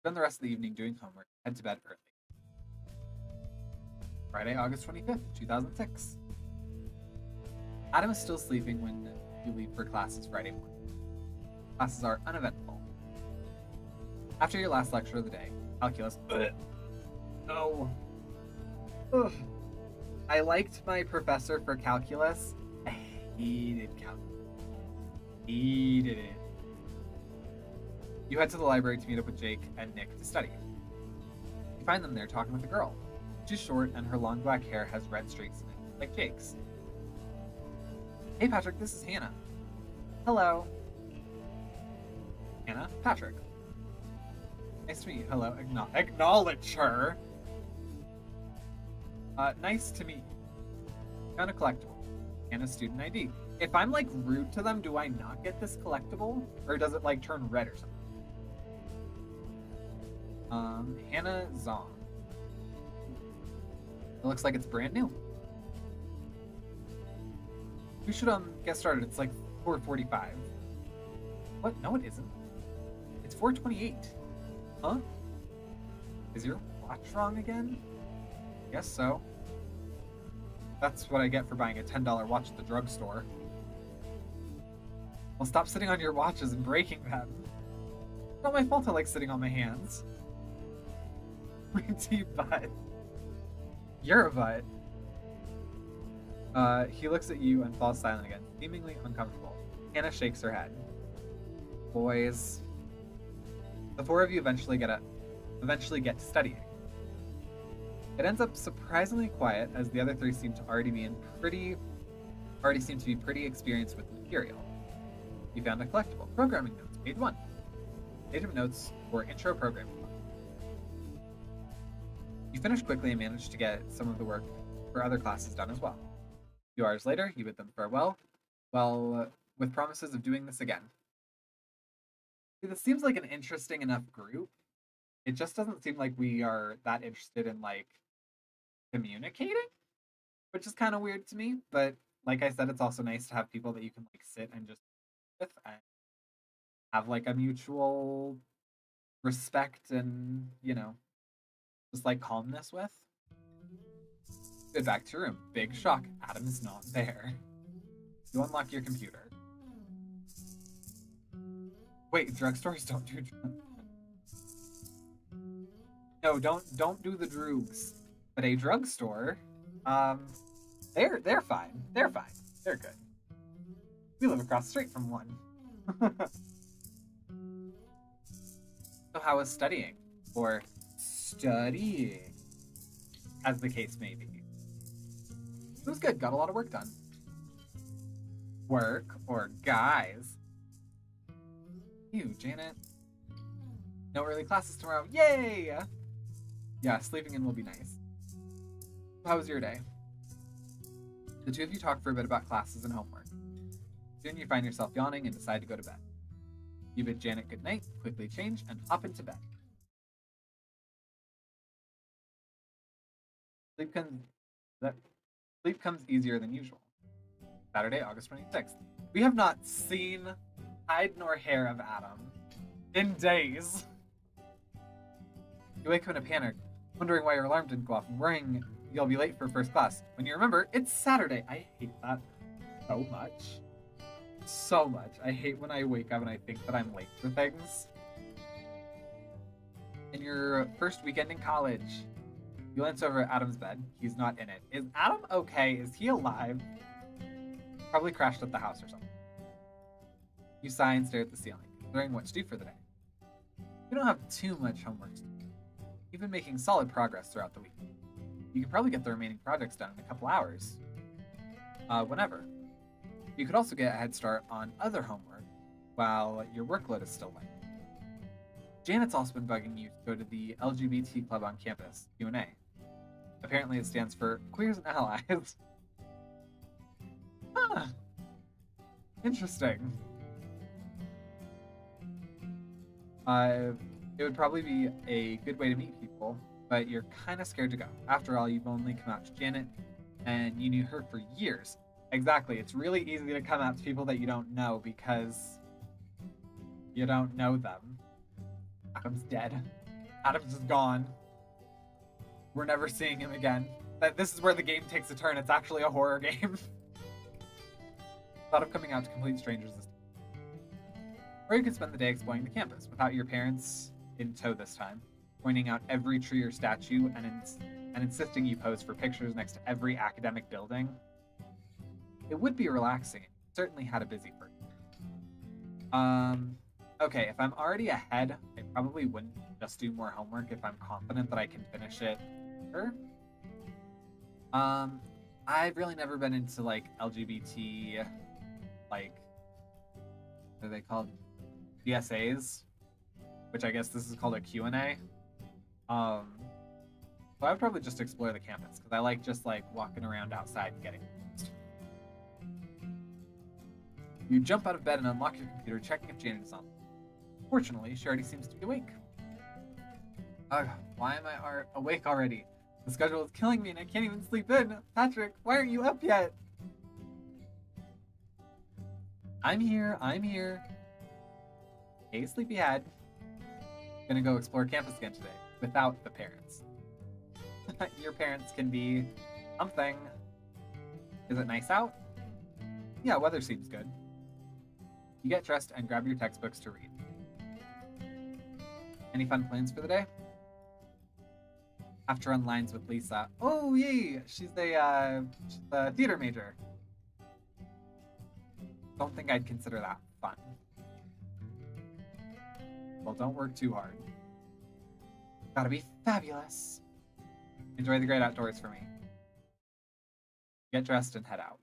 Spend the rest of the evening doing homework. Head to bed early. Friday, August 25th, 2006. Adam is still sleeping when you leave for classes Friday morning. Classes are uneventful. After your last lecture of the day, calculus. No. Ugh. I liked my professor for calculus. I hated calculus. Hated it. You head to the library to meet up with Jake and Nick to study. You find them there talking with a girl. She's short and her long black hair has red streaks in it, like Jake's. Hey Patrick, this is Hannah. Hello. Hannah, Patrick. Nice to meet you. Hello. Acknowledge her. Nice to meet you. Found a collectible. Hannah's student ID. If I'm like rude to them, do I not get this collectible? Or does it like turn red or something? Hannah Zong. It looks like it's brand new. We should get started. It's like 4:45. What? No, it isn't. It's 4:28. Huh? Is your watch wrong again? Guess so. That's what I get for buying a $10 watch at the drugstore. Well, stop sitting on your watches and breaking them. It's not my fault I like sitting on my hands. Pointy butt. You're a butt. He looks at you and falls silent again, seemingly uncomfortable. Hannah shakes her head. Boys. The four of you eventually get to studying. It ends up surprisingly quiet, as the other three seem to already be pretty experienced with the material. You found a collectible. Programming notes, page 1. Page of notes for intro programming. You finish quickly and manage to get some of the work for other classes done as well. A few hours later, you bid them farewell, with promises of doing this again. See, this seems like an interesting enough group. It just doesn't seem like we are that interested in like communicating, which is kind of weird to me. But like I said, it's also nice to have people that you can like sit and just with and have like a mutual respect and, you know, just like calmness with. Good, back to your room. Big shock. Adam is not there. You unlock your computer. Wait, drugstores don't do drugs. No, don't do the drugs. But a drugstore, they're fine. They're fine. They're good. We live across the street from one. So how was studying? Or studying, as the case may be. It was good. Got a lot of work done. Work or guys? You, Janet. No early classes tomorrow. Yay! Yeah, sleeping in will be nice. How was your day? The two of you talk for a bit about classes and homework. Soon you find yourself yawning and decide to go to bed. You bid Janet good night, quickly change, and hop into bed. Sleep comes easier than usual. Saturday, August 26th. We have not seen hide nor hair of Adam in days. You wake up in a panic, wondering why your alarm didn't go off and worrying you'll be late for first class. When you remember, it's Saturday. I hate that so much. So much. I hate when I wake up and I think that I'm late for things. In your first weekend in college, you glance over at Adam's bed. He's not in it. Is Adam okay? Is he alive? Probably crashed at the house or something. You sigh and stare at the ceiling, considering what to do for the day. You don't have too much homework to do. You've been making solid progress throughout the week. You can probably get the remaining projects done in a couple hours. Whenever. You could also get a head start on other homework while your workload is still light. Janet's also been bugging you to go to the LGBT club on campus, Q&A. Apparently it stands for Queers and Allies. Huh. Interesting. It would probably be a good way to meet people, but you're kind of scared to go. After all, you've only come out to Janet, and you knew her for years. Exactly, it's really easy to come out to people that you don't know because you don't know them. Adam's dead. Adam's just gone. We're never seeing him again. This is where the game takes a turn. It's actually a horror game. Thought of coming out to complete strangers this time. Or you could spend the day exploring the campus without your parents in tow this time, pointing out every tree or statue and insisting you pose for pictures next to every academic building. It would be relaxing. It certainly had a busy first. Okay, if I'm already ahead, I probably wouldn't just do more homework if I'm confident that I can finish it quicker. I've really never been into like LGBT, like what are they called? DSAs, which I guess this is called a Q&A. So I would probably just explore the campus because I like just like walking around outside and getting lost. You jump out of bed and unlock your computer, checking if Janet is on. Fortunately, she already seems to be awake. Ugh, why am I awake already? The schedule is killing me and I can't even sleep in. Patrick, why aren't you up yet? I'm here. Hey, sleepyhead. Gonna go explore campus again today, without the parents. Your parents can be something. Is it nice out? Yeah, weather seems good. You get dressed and grab your textbooks to read. Any fun plans for the day? Have to run lines with Lisa. Oh, yay! She's a theater major. Don't think I'd consider that fun. Well, don't work too hard. Gotta be fabulous. Enjoy the great outdoors for me. Get dressed and head out.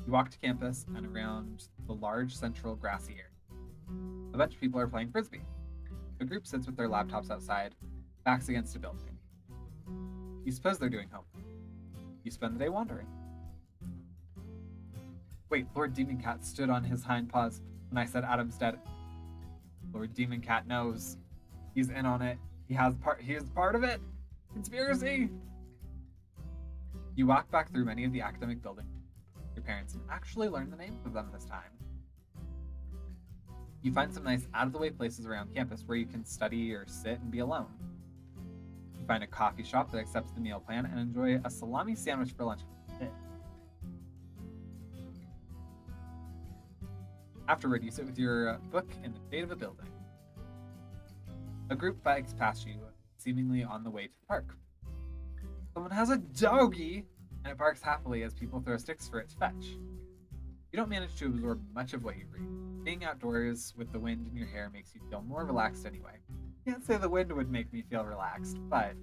You walk to campus and around the large central grassy area. A bunch of people are playing frisbee. A group sits with their laptops outside, backs against a building. You suppose they're doing homework. You spend the day wandering. Wait, Lord Demon Cat stood on his hind paws when I said Adam's dead. Lord Demon Cat knows. He's in on it. He is part of it. Conspiracy! You walk back through many of the academic buildings with your parents and actually learn the names of them this time. You find some nice out-of-the-way places around campus where you can study or sit and be alone. You find a coffee shop that accepts the meal plan and enjoy a salami sandwich for lunch. Afterward, you sit with your book in the shade of a building. A group bikes past you, seemingly on the way to the park. Someone has a doggy, and it barks happily as people throw sticks for it to fetch. You don't manage to absorb much of what you read. Being outdoors with the wind in your hair makes you feel more relaxed anyway. Can't say the wind would make me feel relaxed, but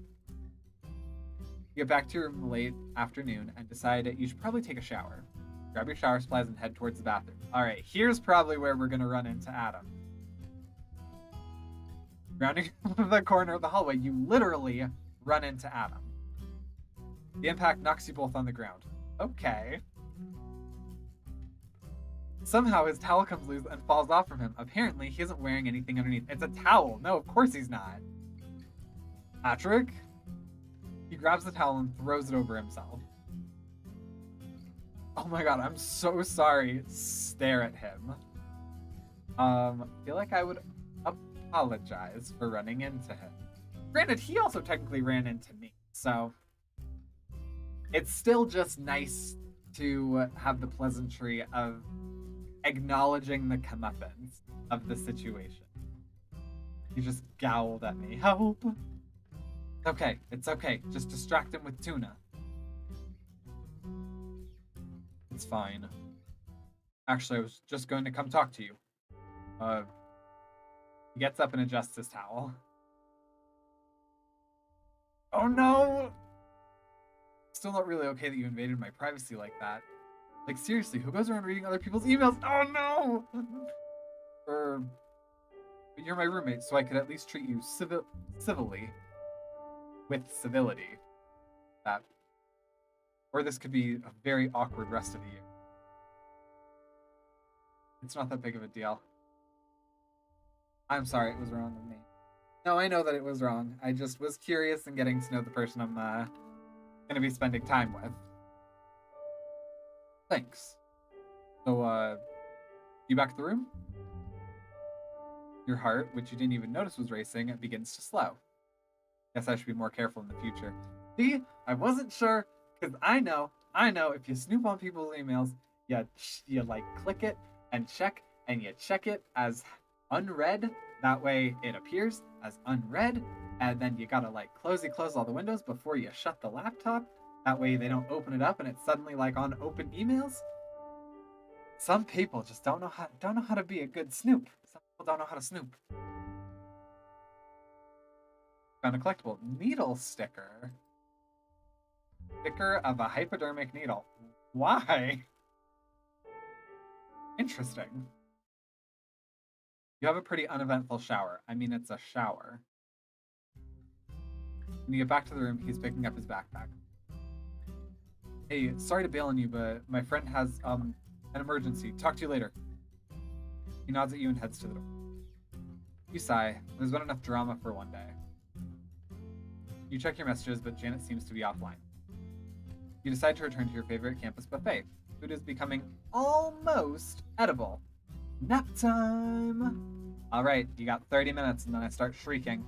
you get back to your room late afternoon and decide that you should probably take a shower. Grab your shower supplies and head towards the bathroom. Alright, here's probably where we're gonna run into Adam. Rounding the corner of the hallway, you literally run into Adam. The impact knocks you both on the ground. Okay. Somehow his towel comes loose and falls off from him. Apparently, he isn't wearing anything underneath. It's a towel. No, of course he's not. Patrick? He grabs the towel and throws it over himself. Oh my god, I'm so sorry. Stare at him. I feel like I would apologize for running into him. Granted, he also technically ran into me, so it's still just nice to have the pleasantry of acknowledging the comeuppance of the situation. He just growled at me. Help! Okay, it's okay. Just distract him with tuna. It's fine. Actually, I was just going to come talk to you. He gets up and adjusts his towel. Oh no! Still not really okay that you invaded my privacy like that. Like, seriously, who goes around reading other people's emails? Oh no! But you're my roommate, so I could at least treat you civilly. With civility. Or this could be a very awkward rest of the year. It's not that big of a deal. I'm sorry, it was wrong of me. No, I know that it was wrong. I just was curious and getting to know the person I'm gonna be spending time with. Thanks. So, you back at the room? Your heart, which you didn't even notice was racing, begins to slow. Guess I should be more careful in the future. See, I wasn't sure, because I know, if you snoop on people's emails, you like click it and you check it as unread. That way it appears as unread, and then you gotta like close all the windows before you shut the laptop. That way they don't open it up and it's suddenly like on open emails. Some people just don't know how to be a good snoop. Some people don't know how to snoop. Found a collectible needle sticker. Sticker of a hypodermic needle. Why? Interesting. You have a pretty uneventful shower. I mean, it's a shower. When you get back to the room, he's picking up his backpack. Hey, sorry to bail on you, but my friend has, an emergency. Talk to you later. He nods at you and heads to the door. You sigh. There's been enough drama for one day. You check your messages, but Janet seems to be offline. You decide to return to your favorite campus buffet. Food is becoming almost edible. Nap time! Alright, you got 30 minutes and then I start shrieking.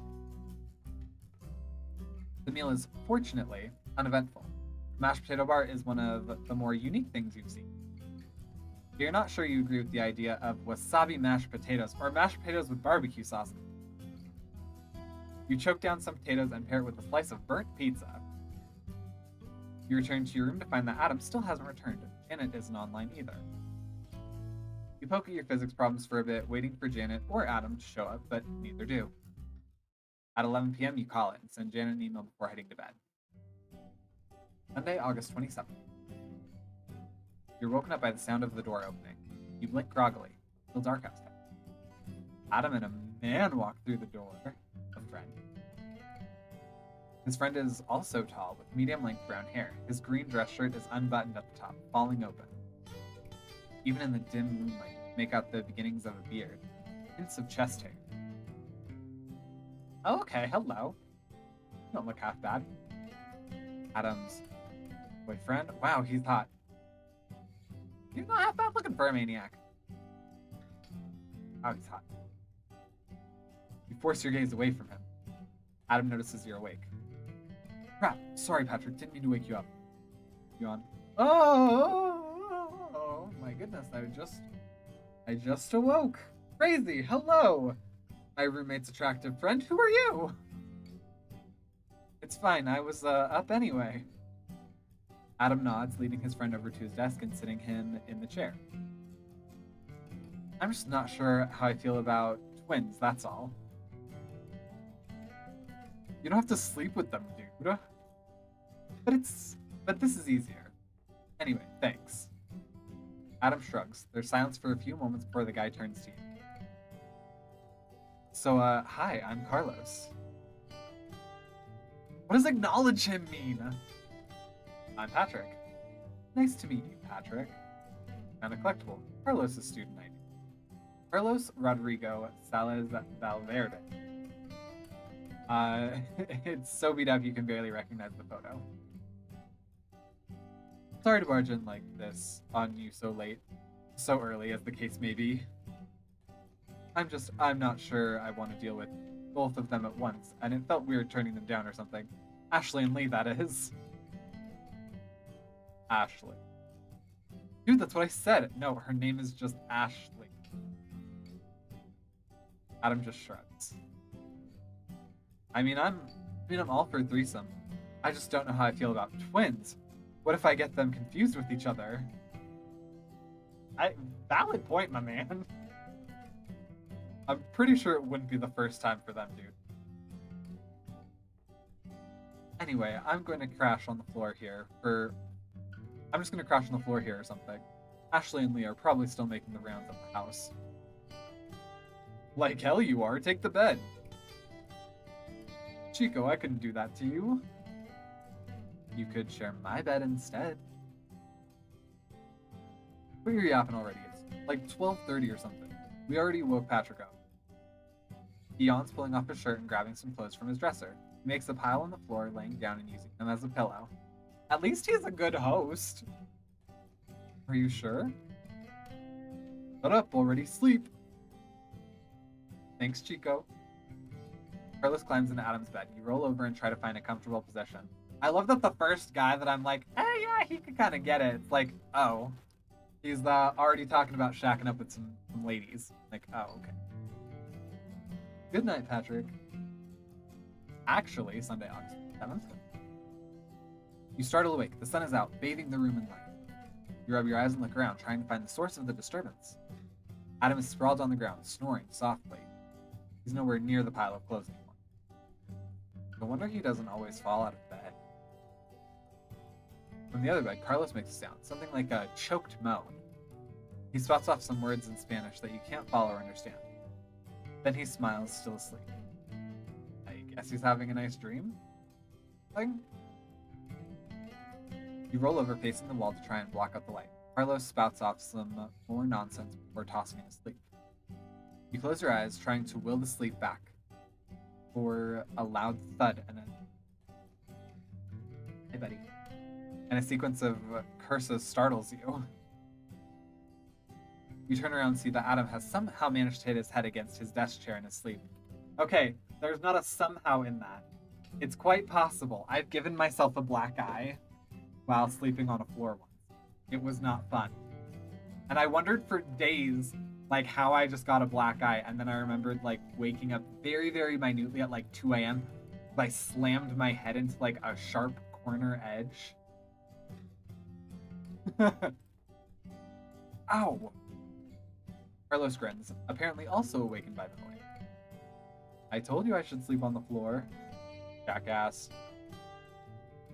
The meal is, fortunately, uneventful. The mashed potato bar is one of the more unique things you've seen. You're not sure you agree with the idea of wasabi mashed potatoes, or mashed potatoes with barbecue sauce. You choke down some potatoes and pair it with a slice of burnt pizza. You return to your room to find that Adam still hasn't returned, and it isn't online either. You poke at your physics problems for a bit, waiting for Janet or Adam to show up, but neither do. At 11 p.m., you call it and send Janet an email before heading to bed. Monday, August 27th. You're woken up by the sound of the door opening. You blink groggily. It's still dark outside. Adam and a man walk through the door. A friend. His friend is also tall, with medium-length brown hair. His green dress shirt is unbuttoned at the top, falling open. Even in the dim moonlight, you make out the beginnings of a beard. Hints of chest hair. Oh, okay, hello. You don't look half bad. Adam's boyfriend? Wow, he's hot. He's not half bad looking for a maniac. Wow, he's hot. You force your gaze away from him. Adam notices you're awake. Crap, sorry Patrick, didn't mean to wake you up. You on? Oh my goodness, I just awoke. Crazy, hello. My roommate's attractive friend, who are you? It's fine, I was up anyway. Adam nods, leading his friend over to his desk and sitting him in the chair. I'm just not sure how I feel about twins, that's all. You don't have to sleep with them, dude. But this is easier. Anyway, thanks. Adam shrugs. There's silence for a few moments before the guy turns to you. So, hi, I'm Carlos. What does acknowledge him mean? I'm Patrick. Nice to meet you, Patrick. And a collectible. Carlos is student ID. Carlos Rodrigo Salas Valverde. It's so beat up you can barely recognize the photo. Sorry to barge in like this on you so late, so early as the case may be. I'm not sure I want to deal with both of them at once, and it felt weird turning them down or something. Ashley and Lee, that is. Ashley. Dude, that's what I said. No, her name is just Ashley. Adam just shrugs. I mean, I'm all for a threesome. I just don't know how I feel about twins. What if I get them confused with each other? Valid point, my man. I'm pretty sure it wouldn't be the first time for them, dude. Anyway, I'm going to crash on the floor here I'm just going to crash on the floor here or something. Ashley and Lee are probably still making the rounds of the house. Like hell you are. Take the bed. Chico, I couldn't do that to you. You could share my bed instead. But you're yapping already. It's like 12:30 or something. We already woke Patrick up. He yawns, pulling off his shirt and grabbing some clothes from his dresser. He makes a pile on the floor, laying down and using them as a pillow. At least he's a good host. Are you sure? Shut up, already sleep. Thanks, Chico. Carlos climbs into Adam's bed. You roll over and try to find a comfortable position. I love that the first guy that I'm like, hey, yeah, he could kind of get it. It's like, oh, he's already talking about shacking up with some ladies. Like, oh, okay. Good night, Patrick. Actually, Sunday, August 7th. You startle awake. The sun is out, bathing the room in light. You rub your eyes and look around, trying to find the source of the disturbance. Adam is sprawled on the ground, snoring softly. He's nowhere near the pile of clothes anymore. No wonder he doesn't always fall out of bed. From the other bed, Carlos makes a sound, something like a choked moan. He spouts off some words in Spanish that you can't follow or understand. Then he smiles, still asleep. I guess he's having a nice dream? Thing? You roll over facing the wall to try and block out the light. Carlos spouts off some more nonsense before tossing in asleep. You close your eyes, trying to will the sleep back, for a loud thud and hey buddy. And a sequence of curses startles you. You turn around and see that Adam has somehow managed to hit his head against his desk chair in his sleep. Okay, there's not a somehow in that. It's quite possible. I've given myself a black eye while sleeping on a floor once. It was not fun. And I wondered for days, like, how I just got a black eye, and then I remembered, like, waking up very, very minutely at, like, 2 a.m. I slammed my head into, like, a sharp corner edge. Ow! Carlos grins, apparently also awakened by the noise. I told you I should sleep on the floor. Jackass.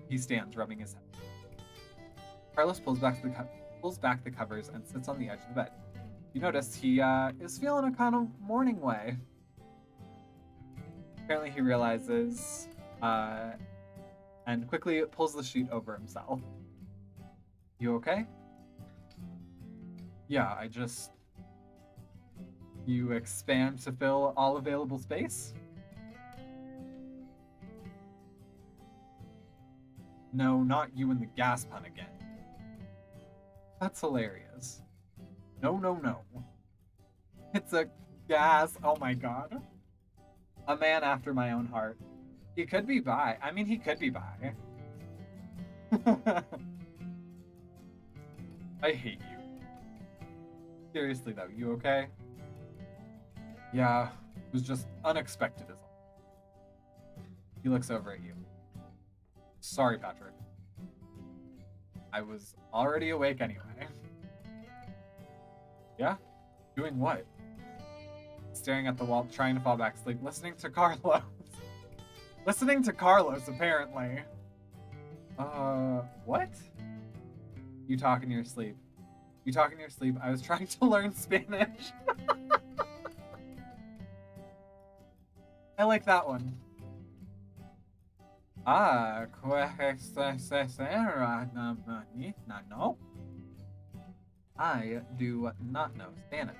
He stands, rubbing his head. Carlos pulls back the covers and sits on the edge of the bed. You notice he is feeling a kind of morning way. Apparently he realizes and quickly pulls the sheet over himself. You okay? Yeah, you expand to fill all available space? No, not you and the gas pun again. That's hilarious. No. It's a gas. Oh my god. A man after my own heart. He could be bi. I mean, he could be bi. I hate you. Seriously though, you okay? Yeah, it was just unexpected is all. He looks over at you. Sorry, Patrick. I was already awake anyway. Yeah? Doing what? Staring at the wall, trying to fall back asleep, listening to Carlos. Listening to Carlos, apparently. What? You talk in your sleep. You talk in your sleep. I was trying to learn Spanish. I like that one. No. I do not know Spanish.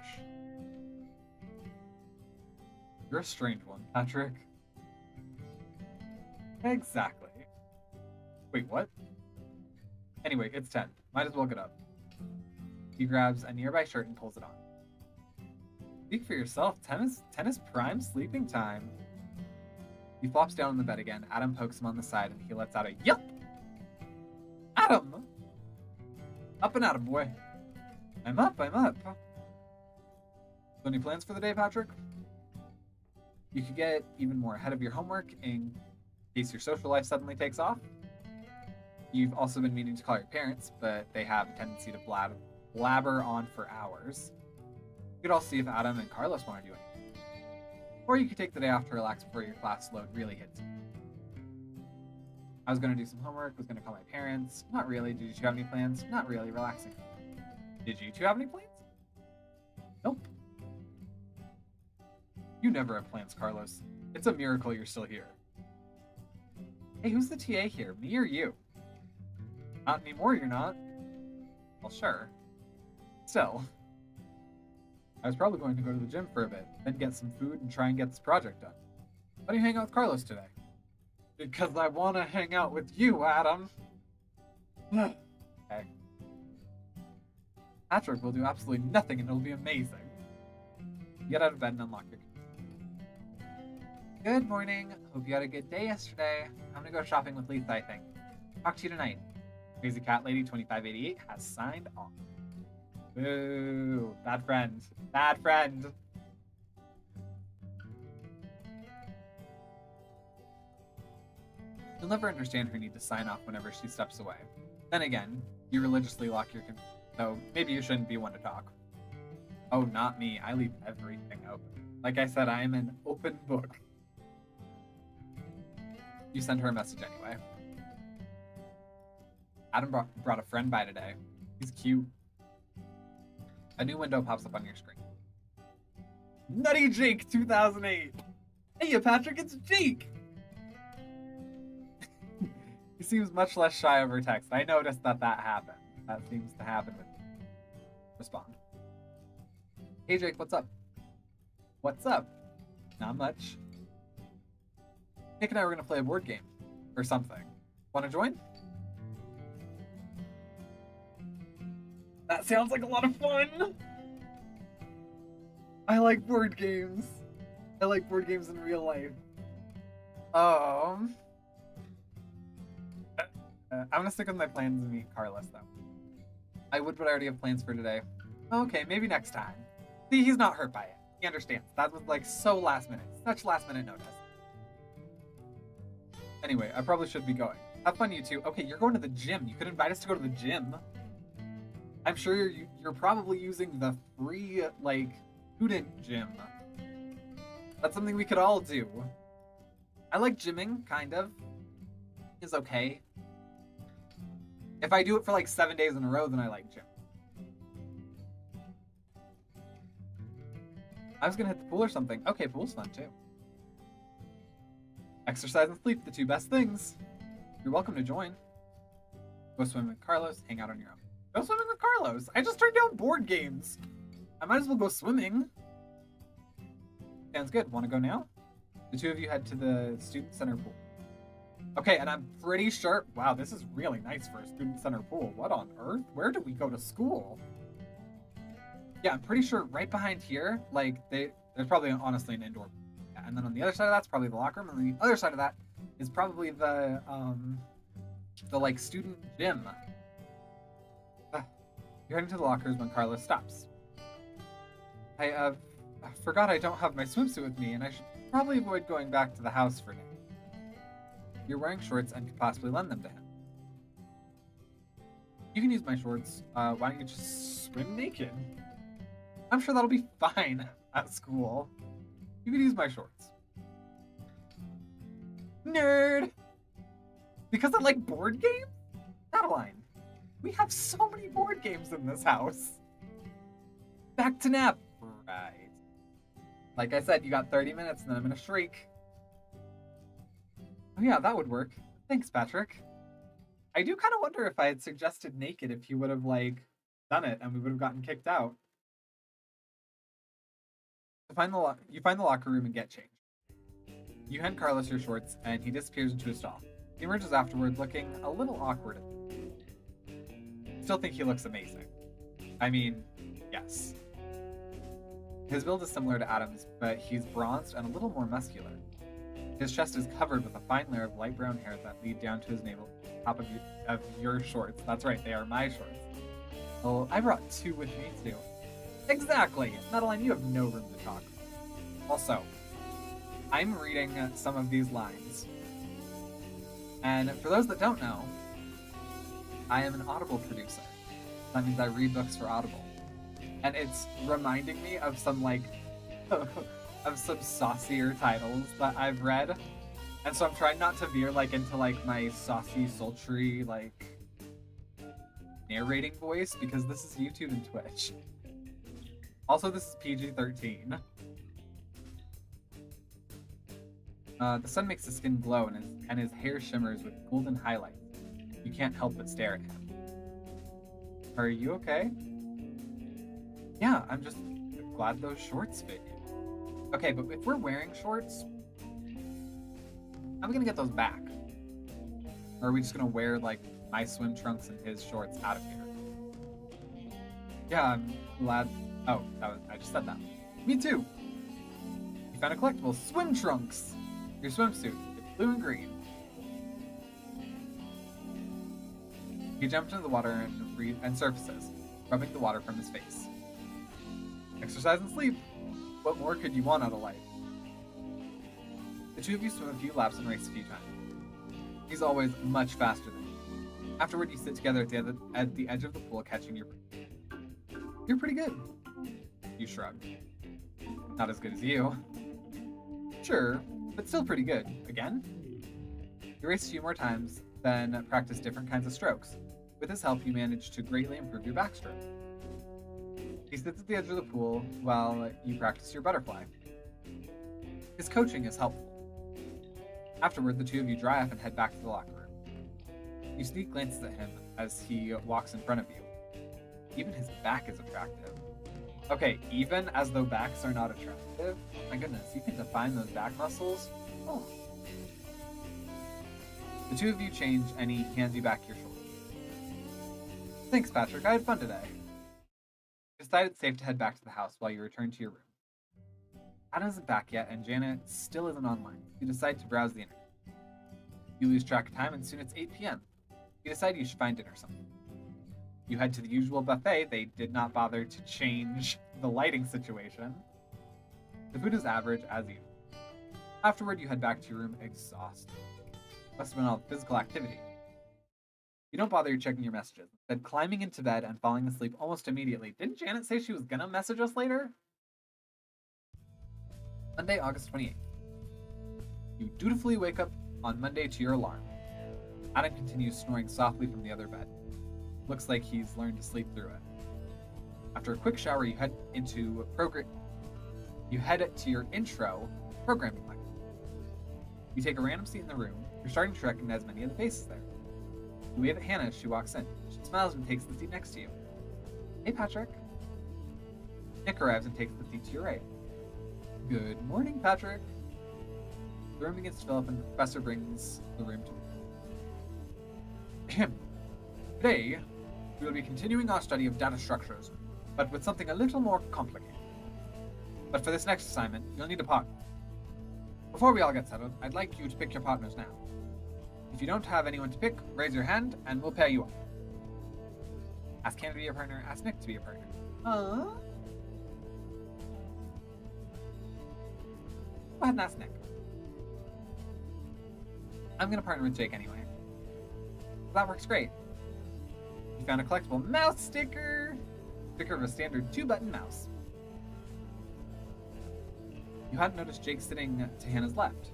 You're a strange one, Patrick. Exactly. Wait, what? Anyway, it's 10. Might as well get up. He grabs a nearby shirt and pulls it on. Speak for yourself. 10 is prime sleeping time. He flops down on the bed again. Adam pokes him on the side and he lets out a yelp. Adam! Up and at 'em, boy. I'm up. So any plans for the day, Patrick? You could get even more ahead of your homework in case your social life suddenly takes off. You've also been meaning to call your parents, but they have a tendency to blabber on for hours. You could also see if Adam and Carlos want to do anything. Or you could take the day off to relax before your class load really hits you. I was going to do some homework, was going to call my parents. Not really. Did you two have any plans? Not really. Relaxing. Did you two have any plans? Nope. You never have plans, Carlos. It's a miracle you're still here. Hey, who's the TA here? Me or you? Not anymore, you're not. Well, sure. Still. I was probably going to go to the gym for a bit, then get some food and try and get this project done. Why do you hang out with Carlos today? Because I want to hang out with you, Adam. Okay. Patrick will do absolutely nothing and it'll be amazing. Get out of bed and unlock your computer. Good morning. Hope you had a good day yesterday. I'm gonna go shopping with Lisa, I think. Talk to you tonight. Crazy Cat Lady 2588 has signed on. Boo. Bad friend. Bad friend. You'll never understand her need to sign off whenever she steps away. Then again, you religiously lock your computer, so maybe you shouldn't be one to talk. Oh, not me. I leave everything open. Like I said, I am an open book. You send her a message anyway. Adam brought a friend by today. He's cute. A new window pops up on your screen. Nutty Jake 2008. Hey, Patrick, it's Jake. He seems much less shy over text. I noticed that happened. That seems to happen with respond. Hey, Jake, what's up? What's up? Not much. Nick and I were going to play a board game. Or something. Want to join? That sounds like a lot of fun! I like board games. I like board games in real life. I'm gonna stick with my plans and meet Carlos, though. I would, but I already have plans for today. Okay, maybe next time. See, he's not hurt by it. He understands. That was like so last minute. Such last minute notice. Anyway, I probably should be going. Have fun, you two. Okay, you're going to the gym. You could invite us to go to the gym. I'm sure you're probably using the free, like, student gym. That's something we could all do. I like gymming, kind of. It's okay. If I do it for like 7 days in a row, then I like gym. I was gonna hit the pool or something. Okay, pool's fun too. Exercise and sleep, the two best things. You're welcome to join. Go swimming with Carlos, hang out on your own. Go swimming with Carlos. I just turned down board games. I might as well go swimming. Sounds good. Want to go now? The two of you head to the student center pool. Okay, and I'm pretty sure... Wow, this is really nice for a student center pool. What on earth? Where do we go to school? Yeah, I'm pretty sure right behind here, like, there's probably honestly an indoor pool. Yeah, and then on the other side of that's probably the locker room, and on the other side of that is probably the like, student gym. You're heading to the lockers when Carlos stops. I forgot I don't have my swimsuit with me, and I should probably avoid going back to the house for now. You're wearing shorts and could possibly lend them to him. You can use my shorts. Why don't you just swim naked? I'm sure that'll be fine at school. You can use my shorts. Nerd! Because I like board games? Adeline, we have so many board games in this house. Back to nap. Right. Like I said, you got 30 minutes and then I'm gonna shriek. Oh yeah, that would work. Thanks, Patrick. I do kind of wonder if I had suggested naked if he would have, like, done it and we would have gotten kicked out. You find the locker room and get changed. You hand Carlos your shorts and he disappears into a stall. He emerges afterward looking a little awkward. Still think he looks amazing. I mean, yes. His build is similar to Adam's, but he's bronzed and a little more muscular. His chest is covered with a fine layer of light brown hair that lead down to his navel, top of your shorts. That's right, they are my shorts. Oh, I brought two with me too. Exactly! Madeline, you have no room to talk. Also, I'm reading some of these lines. And for those that don't know, I am an Audible producer. That means I read books for Audible. And it's reminding me of some, like, of some saucier titles that I've read. And so I'm trying not to veer, like, into, like, my saucy, sultry, like, narrating voice, because this is YouTube and Twitch. Also, this is PG-13. The sun makes his skin glow and his hair shimmers with golden highlights. You can't help but stare at him. Are you okay? Yeah, I'm just glad those shorts fit you. Okay, but if we're wearing shorts, how are we gonna get those back? Or are we just gonna wear, like, my swim trunks and his shorts out of here? Yeah, I'm glad... Oh, I just said that. Me too! You found a collectible. Swim trunks! Your swimsuit. It's blue and green. He jumped into the water and surfaces, rubbing the water from his face. Exercise and sleep. What more could you want out of life? The two of you swim a few laps and race a few times. He's always much faster than you. Afterward, you sit together at the edge of the pool, catching your breath. You're pretty good. You shrug. Not as good as you. Sure, but still pretty good. Again? You race a few more times, then practice different kinds of strokes. With his help, you manage to greatly improve your backstroke. He sits at the edge of the pool while you practice your butterfly. His coaching is helpful. Afterward, the two of you dry off and head back to the locker room. You sneak glances at him as he walks in front of you. Even his back is attractive. Okay, even as though backs are not attractive? My goodness, you can define those back muscles? Oh. The two of you change and he hands you back your shoulder. Thanks, Patrick. I had fun today. You decide it's safe to head back to the house while you return to your room. Adam isn't back yet, and Janet still isn't online. You decide to browse the internet. You lose track of time, and soon it's 8 p.m. You decide you should find dinner somewhere. You head to the usual buffet. They did not bother to change the lighting situation. The food is average as usual. Afterward, you head back to your room exhausted. Must have been all the physical activity. You don't bother checking your messages, instead climbing into bed and falling asleep almost immediately. Didn't Janet say she was gonna message us later? Monday, August 28th. You dutifully wake up on Monday to your alarm. Adam continues snoring softly from the other bed. Looks like he's learned to sleep through it. After a quick shower, you head to your intro programming lecture. You take a random seat in the room. You're starting to recognize many of the faces there. You wave at Hannah as she walks in. She smiles and takes the seat next to you. Hey, Patrick. Nick arrives and takes the seat to your right. Good morning, Patrick. The room begins to fill up and the professor brings the room to him. Today, we will be continuing our study of data structures, but with something a little more complicated. But for this next assignment, you'll need a partner. Before we all get settled, I'd like you to pick your partners now. If you don't have anyone to pick, raise your hand and we'll pair you up. Ask Hannah to be your partner, ask Nick to be your partner. Go ahead and ask Nick. I'm gonna partner with Jake anyway. That works great. You found a collectible mouse sticker. Sticker of a standard 2-button mouse. You hadn't noticed Jake sitting to Hannah's left.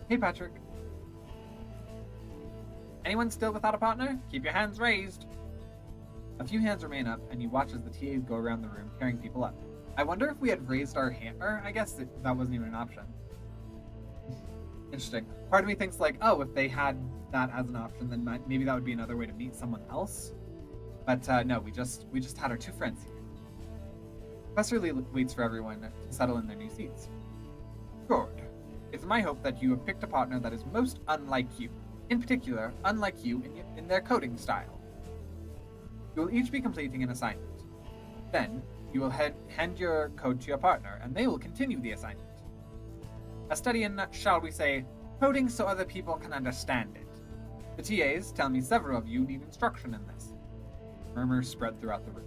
Hey, Patrick. Anyone still without a partner? Keep your hands raised. A few hands remain up, and you watch as the TAs go around the room carrying people up. I wonder if we had raised our hand, or I guess that wasn't even an option. Interesting. Part of me thinks like, oh, if they had that as an option, then maybe that would be another way to meet someone else. But no, we just had our two friends here. Professor Lee waits for everyone to settle in their new seats. Good. It's my hope that you have picked a partner that is most unlike you. In particular, unlike you in their coding style. You will each be completing an assignment. Then, you will hand your code to your partner, and they will continue the assignment. A study in, shall we say, coding so other people can understand it. The TAs tell me several of you need instruction in this. Murmurs spread throughout the room.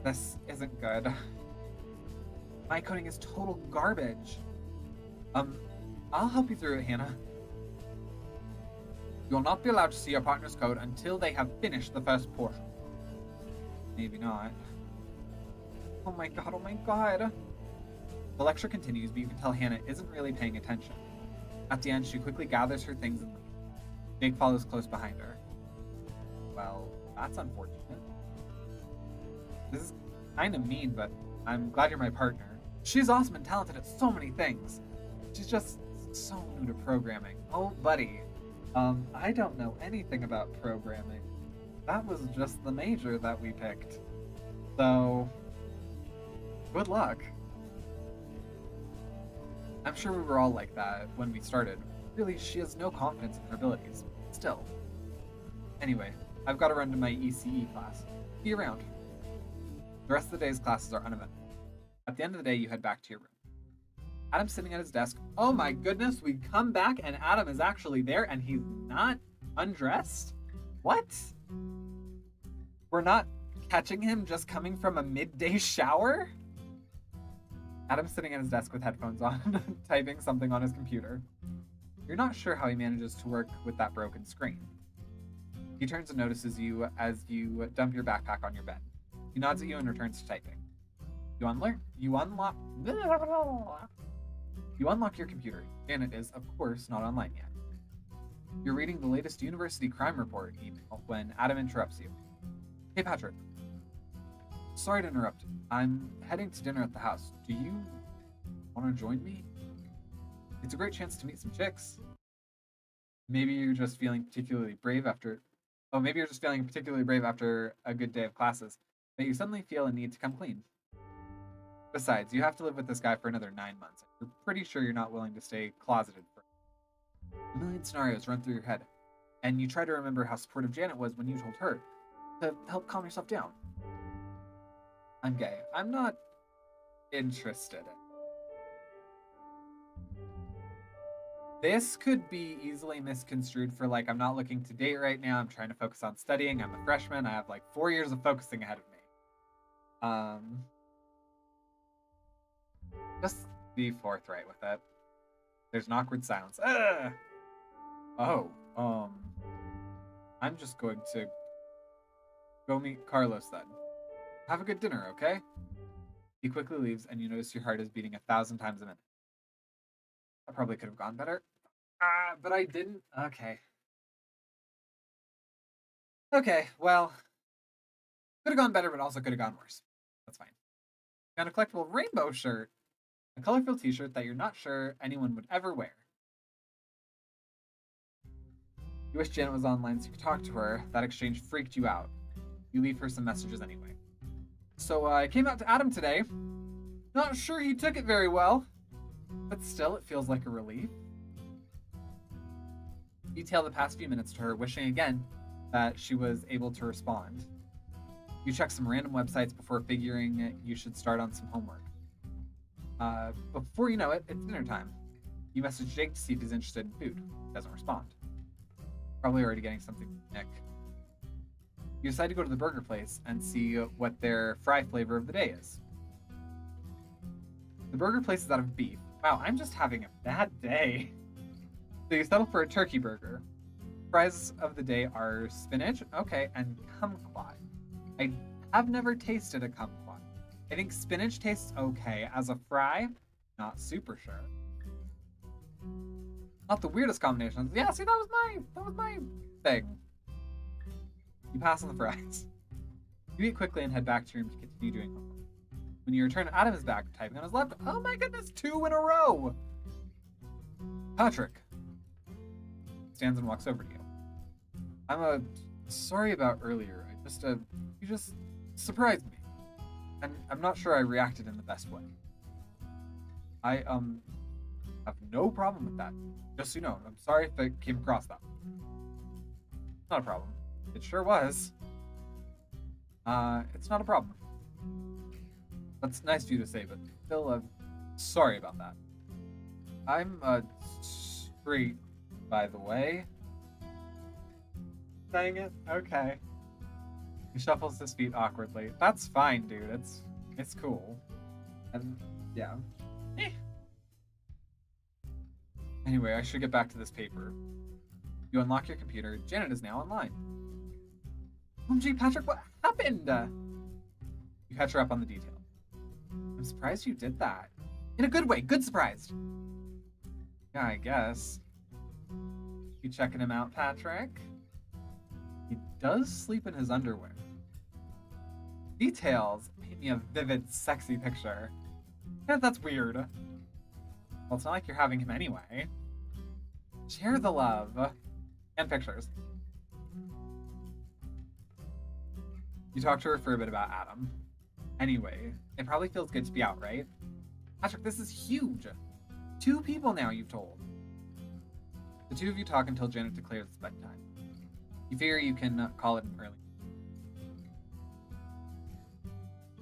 This isn't good. My coding is total garbage. I'll help you through it, Hannah. You will not be allowed to see your partner's code until they have finished the first portion. Maybe not. Oh my god, oh my god. The lecture continues, but you can tell Hannah isn't really paying attention. At the end, she quickly gathers her things and leaves. Jake follows close behind her. Well, that's unfortunate. This is kind of mean, but I'm glad you're my partner. She's awesome and talented at so many things. She's just so new to programming. Oh, buddy. I don't know anything about programming. That was just the major that we picked. So, good luck. I'm sure we were all like that when we started. Really, she has no confidence in her abilities. Still. Anyway, I've got to run to my ECE class. See you around. The rest of the day's classes are uneventful. At the end of the day, you head back to your room. Adam's sitting at his desk. Oh my goodness, we come back and Adam is actually there and he's not undressed? What? We're not catching him just coming from a midday shower? Adam's sitting at his desk with headphones on, typing something on his computer. You're not sure how he manages to work with that broken screen. He turns and notices you as you dump your backpack on your bed. He nods at you and returns to typing. You unlock your computer. Janet is, of course, not online yet. You're reading the latest university crime report email when Adam interrupts you. Hey, Patrick. Sorry to interrupt. I'm heading to dinner at the house. Do you want to join me? It's a great chance to meet some chicks. Maybe you're just feeling particularly brave after. Oh, maybe you're just feeling particularly brave after a good day of classes, but you suddenly feel a need to come clean. Besides, you have to live with this guy for another 9 months. You're pretty sure you're not willing to stay closeted for. A million scenarios run through your head, and you try to remember how supportive Janet was when you told her to help calm yourself down. I'm gay. I'm not interested. This could be easily misconstrued for like, I'm not looking to date right now. I'm trying to focus on studying. I'm a freshman. I have like 4 years of focusing ahead of me. Just be forthright with it. There's an awkward silence. Ugh! Oh, I'm just going to go meet Carlos then. Have a good dinner, okay? He quickly leaves, and you notice your heart is beating 1,000 times a minute. I probably could have gone better. But I didn't. Okay. Okay, well, could have gone better, but also could have gone worse. That's fine. Got a collectible rainbow shirt. A colorful t-shirt that you're not sure anyone would ever wear. You wish Janet was online so you could talk to her. That exchange freaked you out. You leave her some messages anyway. So I came out to Adam today. Not sure he took it very well, but still it feels like a relief. Detail the past few minutes to her, wishing again that she was able to respond. You check some random websites before figuring you should start on some homework. Before you know it, it's dinner time. You message Jake to see if he's interested in food. Doesn't respond. Probably already getting something from Nick. You decide to go to the burger place and see what their fry flavor of the day is. The burger place is out of beef. Wow, I'm just having a bad day. So you settle for a turkey burger. Fries of the day are spinach, okay, and kumquat. I have never tasted a kumquat. I think spinach tastes okay. As a fry, not super sure. Not the weirdest combinations. Yeah, see, that was my thing. You pass on the fries. You eat quickly and head back to your room to continue doing homework. When you return, Adam is back, typing on his laptop. Oh my goodness, 2 in a row! Patrick stands and walks over to you. I'm sorry about earlier. You just surprised me. And I'm not sure I reacted in the best way. I have no problem with that. Just so you know, I'm sorry if it came across that way. Not a problem. It sure was. It's not a problem. That's nice of you to say, but still, sorry about that. I'm straight, by the way. Dang it. Okay. He shuffles his feet awkwardly. That's fine, dude. It's cool. And yeah. Anyway, I should get back to this paper. You unlock your computer. Janet is now online. OMG, Patrick, what happened? You catch her up on the detail. I'm surprised you did that. In a good way. Good surprised. Yeah, I guess. You checking him out, Patrick? He does sleep in his underwear. Details paint me a vivid, sexy picture. Yeah, that's weird. Well, it's not like you're having him anyway. Share the love. And pictures. You talk to her for a bit about Adam. Anyway, it probably feels good to be out, right? Patrick, this is huge. 2 people now you've told. The 2 of you talk until Janet declares it's bedtime. You figure you can call it an early.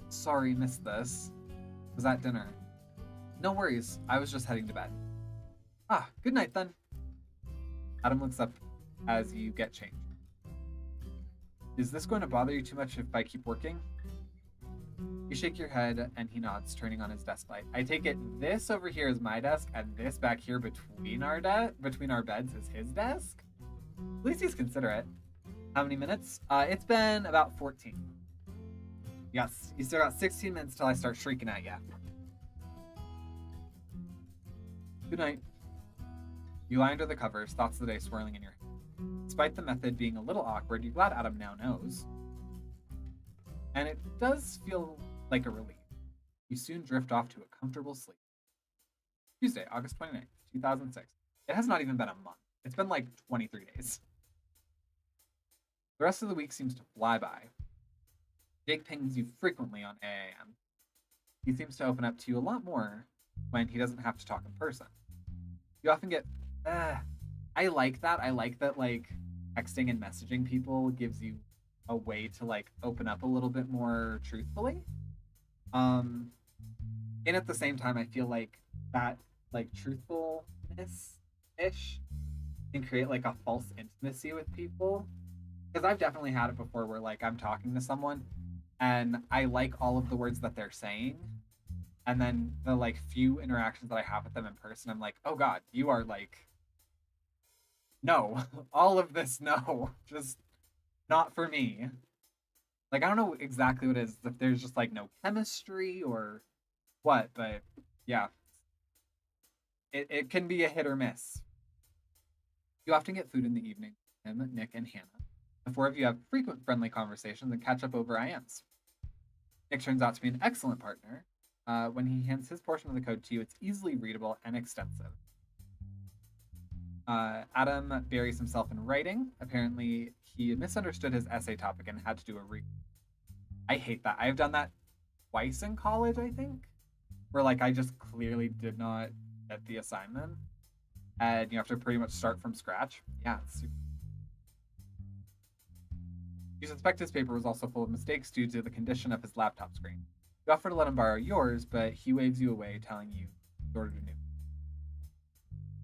Sorry, missed this. Was at dinner. No worries, I was just heading to bed. Ah, good night then. Adam looks up as you get changed. Is this going to bother you too much if I keep working? You shake your head and he nods, turning on his desk light. I take it this over here is my desk and this back here between our beds is his desk? At least he's considerate. How many minutes? It's been about 14. Yes, you still got 16 minutes till I start shrieking at you. Good night. You lie under the covers, thoughts of the day swirling in your head. Despite the method being a little awkward, you're glad Adam now knows. and it does feel like a relief. You soon drift off to a comfortable sleep. Tuesday, August 29th, 2006. It has not even been a month. It's been like 23 days. The rest of the week seems to fly by. Jake pings you frequently on AAM. He seems to open up to you a lot more when he doesn't have to talk in person. You often get, I like that. I like that, like, texting and messaging people gives you a way to, like, open up a little bit more truthfully. And at the same time, I feel like that, like, truthfulness-ish can create, like, a false intimacy with people. Because I've definitely had it before where, like, I'm talking to someone and I like all of the words that they're saying, and then the like few interactions that I have with them in person, I'm like, oh god, you are like, no, all of this, no, just not for me. Like, I don't know exactly what it is, if there's just like no chemistry or what, but yeah, it can be a hit or miss. You often get food in the evening, him, Nick, and Hannah. The four of you have frequent friendly conversations and catch up over IMs. Nick turns out to be an excellent partner. When he hands his portion of the code to you, it's easily readable and extensive. Adam buries himself in writing. Apparently, he misunderstood his essay topic and had to do a read. I hate that. I've done that twice in college, I think, where like I just clearly did not get the assignment, and you have to pretty much start from scratch. Yeah, it's super. You suspect his paper was also full of mistakes due to the condition of his laptop screen. You offer to let him borrow yours, but he waves you away, telling you he ordered a new.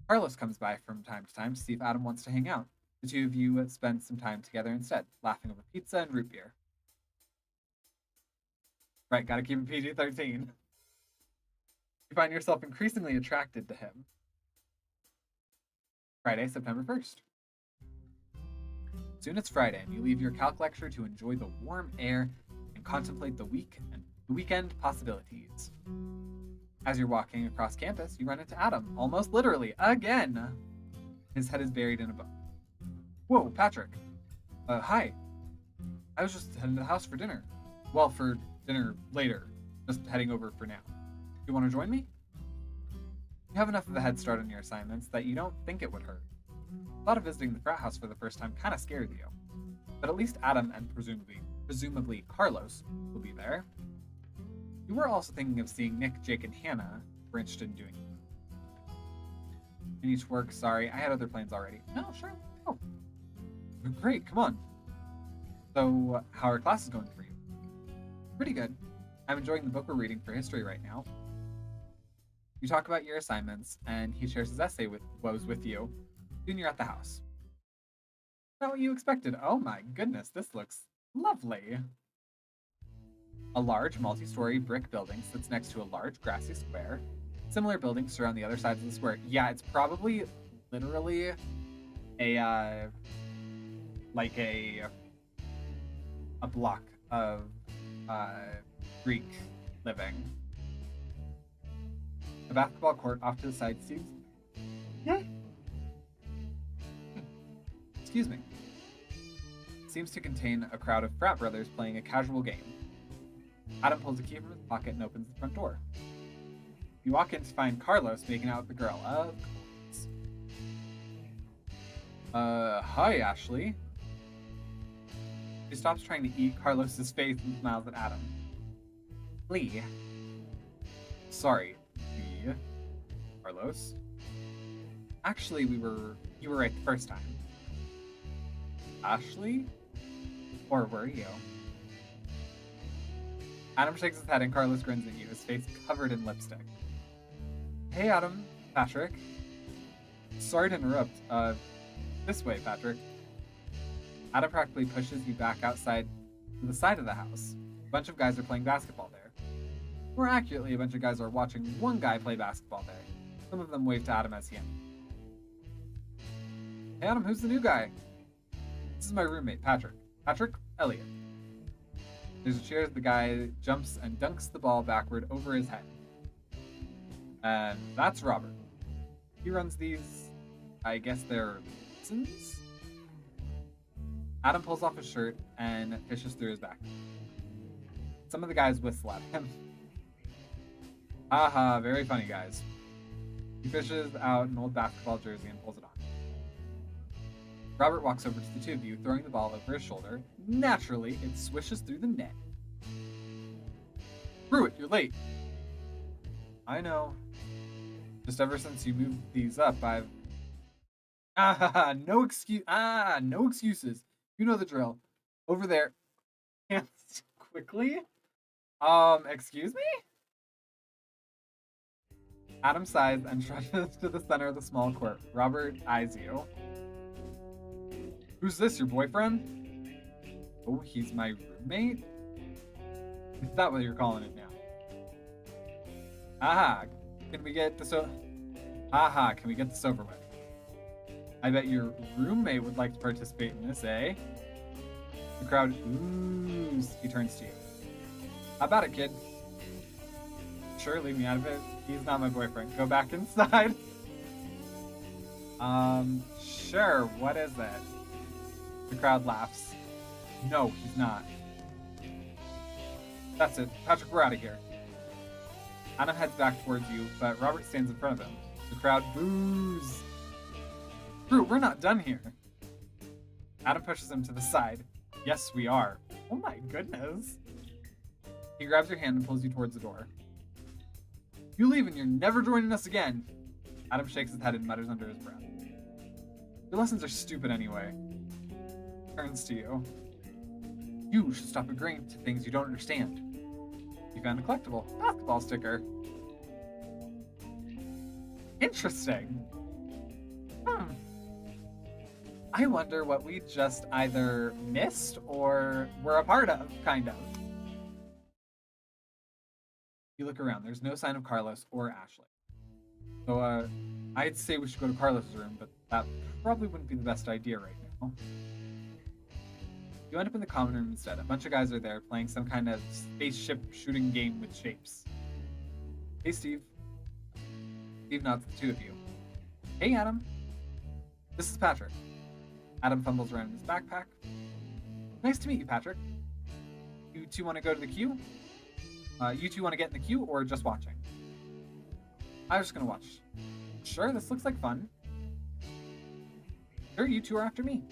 Carlos comes by from time to time to see if Adam wants to hang out. The two of you spend some time together instead, laughing over pizza and root beer. Right, gotta keep it PG-13. You find yourself increasingly attracted to him. Friday, September 1st. Soon it's Friday, and you leave your calc lecture to enjoy the warm air and contemplate the weekend possibilities. As you're walking across campus, you run into Adam, almost literally, again. His head is buried in a book. Whoa, Patrick. Hi. I was just heading to the house for dinner. Well, for dinner later. Just heading over for now. You want to join me? You have enough of a head start on your assignments that you don't think it would hurt. The thought of visiting the frat house for the first time kind of scared you. But at least Adam and presumably Carlos will be there. You were also thinking of seeing Nick, Jake, and Hannah. We're interested in doing it. I need to work, sorry. I had other plans already. No, sure. Oh. Great, come on. So, how are classes going for you? Pretty good. I'm enjoying the book we're reading for history right now. You talk about your assignments, and he shares his essay woes with you. Soon you're at the house. Not what you expected. Oh my goodness, this looks lovely. A large, multi-story brick building sits next to a large, grassy square. Similar buildings surround the other sides of the square. Yeah, it's probably literally a block of Greek living. A basketball court off to the side seems... Yeah. Excuse me. Seems to contain a crowd of frat brothers playing a casual game. Adam pulls a key from his pocket and opens the front door. You walk in to find Carlos making out with the girl. Of course. Hi, Ashley. She stops trying to eat Carlos's face and smiles at Adam. Lee. Sorry, Lee. Carlos. Actually, you were right the first time. Ashley? Or were you? Adam shakes his head and Carlos grins at you, his face covered in lipstick. Hey, Adam. Patrick. Sorry to interrupt. This way, Patrick. Adam practically pushes you back outside to the side of the house. A bunch of guys are playing basketball there. More accurately, a bunch of guys are watching one guy play basketball there. Some of them wave to Adam as he enters. Hey, Adam, who's the new guy? This is my roommate, Patrick. Patrick Elliott. There's a cheer as the guy jumps and dunks the ball backward over his head. And that's Robert. He runs these, I guess they're lessons? Adam pulls off his shirt and fishes through his back. Some of the guys whistle at him. Haha, very funny, guys. He fishes out an old basketball jersey and pulls it on. Robert walks over to the two of you, throwing the ball over his shoulder. Naturally, it swishes through the net. Screw it, you're late. I know. Just ever since you moved these up, I've... no excuses. You know the drill. Over there. Hands quickly. Excuse me? Adam sighs and trudges to the center of the small court. Robert eyes you. Who's this, your boyfriend? Oh, he's my roommate? Is that what you're calling it now? Can we get this over with? I bet your roommate would like to participate in this, eh? The crowd oohs. He turns to you. How about it, kid? Sure, leave me out of it. He's not my boyfriend. Go back inside. Sure, what is it? The crowd laughs. No, he's not. That's it. Patrick, we're out of here. Adam heads back towards you, but Robert stands in front of him. The crowd boos. Drew, we're not done here. Adam pushes him to the side. Yes, we are. Oh my goodness. He grabs your hand and pulls you towards the door. You leave and you're never joining us again. Adam shakes his head and mutters under his breath. Your lessons are stupid anyway. Turns to you. You should stop agreeing to things you don't understand. You found a collectible basketball sticker. Interesting. I wonder what we just either missed or were a part of, kind of. You look around. There's no sign of Carlos or Ashley. So, I'd say we should go to Carlos's room, but that probably wouldn't be the best idea right now. You end up in the common room instead. A bunch of guys are there playing some kind of spaceship shooting game with shapes. Hey, Steve. Steve nods at the two of you. Hey, Adam. This is Patrick. Adam fumbles around in his backpack. Nice to meet you, Patrick. You two want to go to the queue? You two want to get in the queue or just watching? I was just going to watch. Sure, this looks like fun. Sure, you two are after me.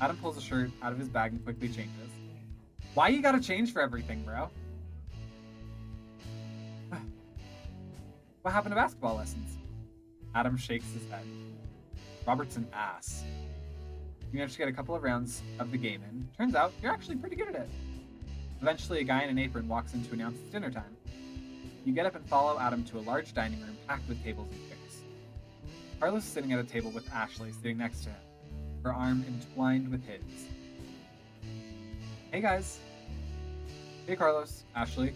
Adam pulls a shirt out of his bag and quickly changes. Why you gotta change for everything, bro? What happened to basketball lessons? Adam shakes his head. Robert's an ass. You manage to get a couple of rounds of the game in. Turns out, you're actually pretty good at it. Eventually, a guy in an apron walks in to announce it's dinner time. You get up and follow Adam to a large dining room packed with tables and chairs. Carlos is sitting at a table with Ashley sitting next to him, her arm entwined with his. Hey guys. Hey Carlos, Ashley.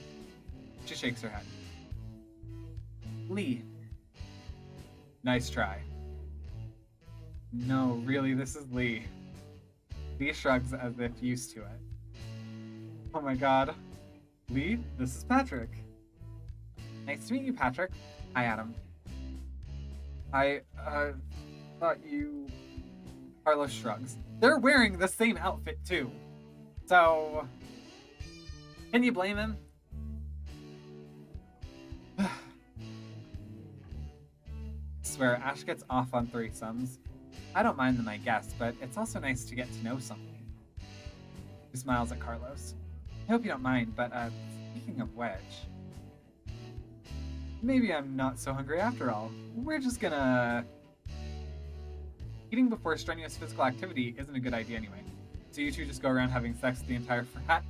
She shakes her head. Lee. Nice try. No, really, this is Lee. Lee shrugs as if used to it. Oh my god. Lee, this is Patrick. Nice to meet you, Patrick. Hi, Adam. I, thought you... Carlos shrugs. They're wearing the same outfit, too. So... Can you blame him? I swear, Ash gets off on threesomes. I don't mind them, I guess, but it's also nice to get to know someone. He smiles at Carlos. I hope you don't mind, but, speaking of which... Maybe I'm not so hungry after all. We're just gonna... Eating before strenuous physical activity isn't a good idea anyway. So you two just go around having sex with the entire frat?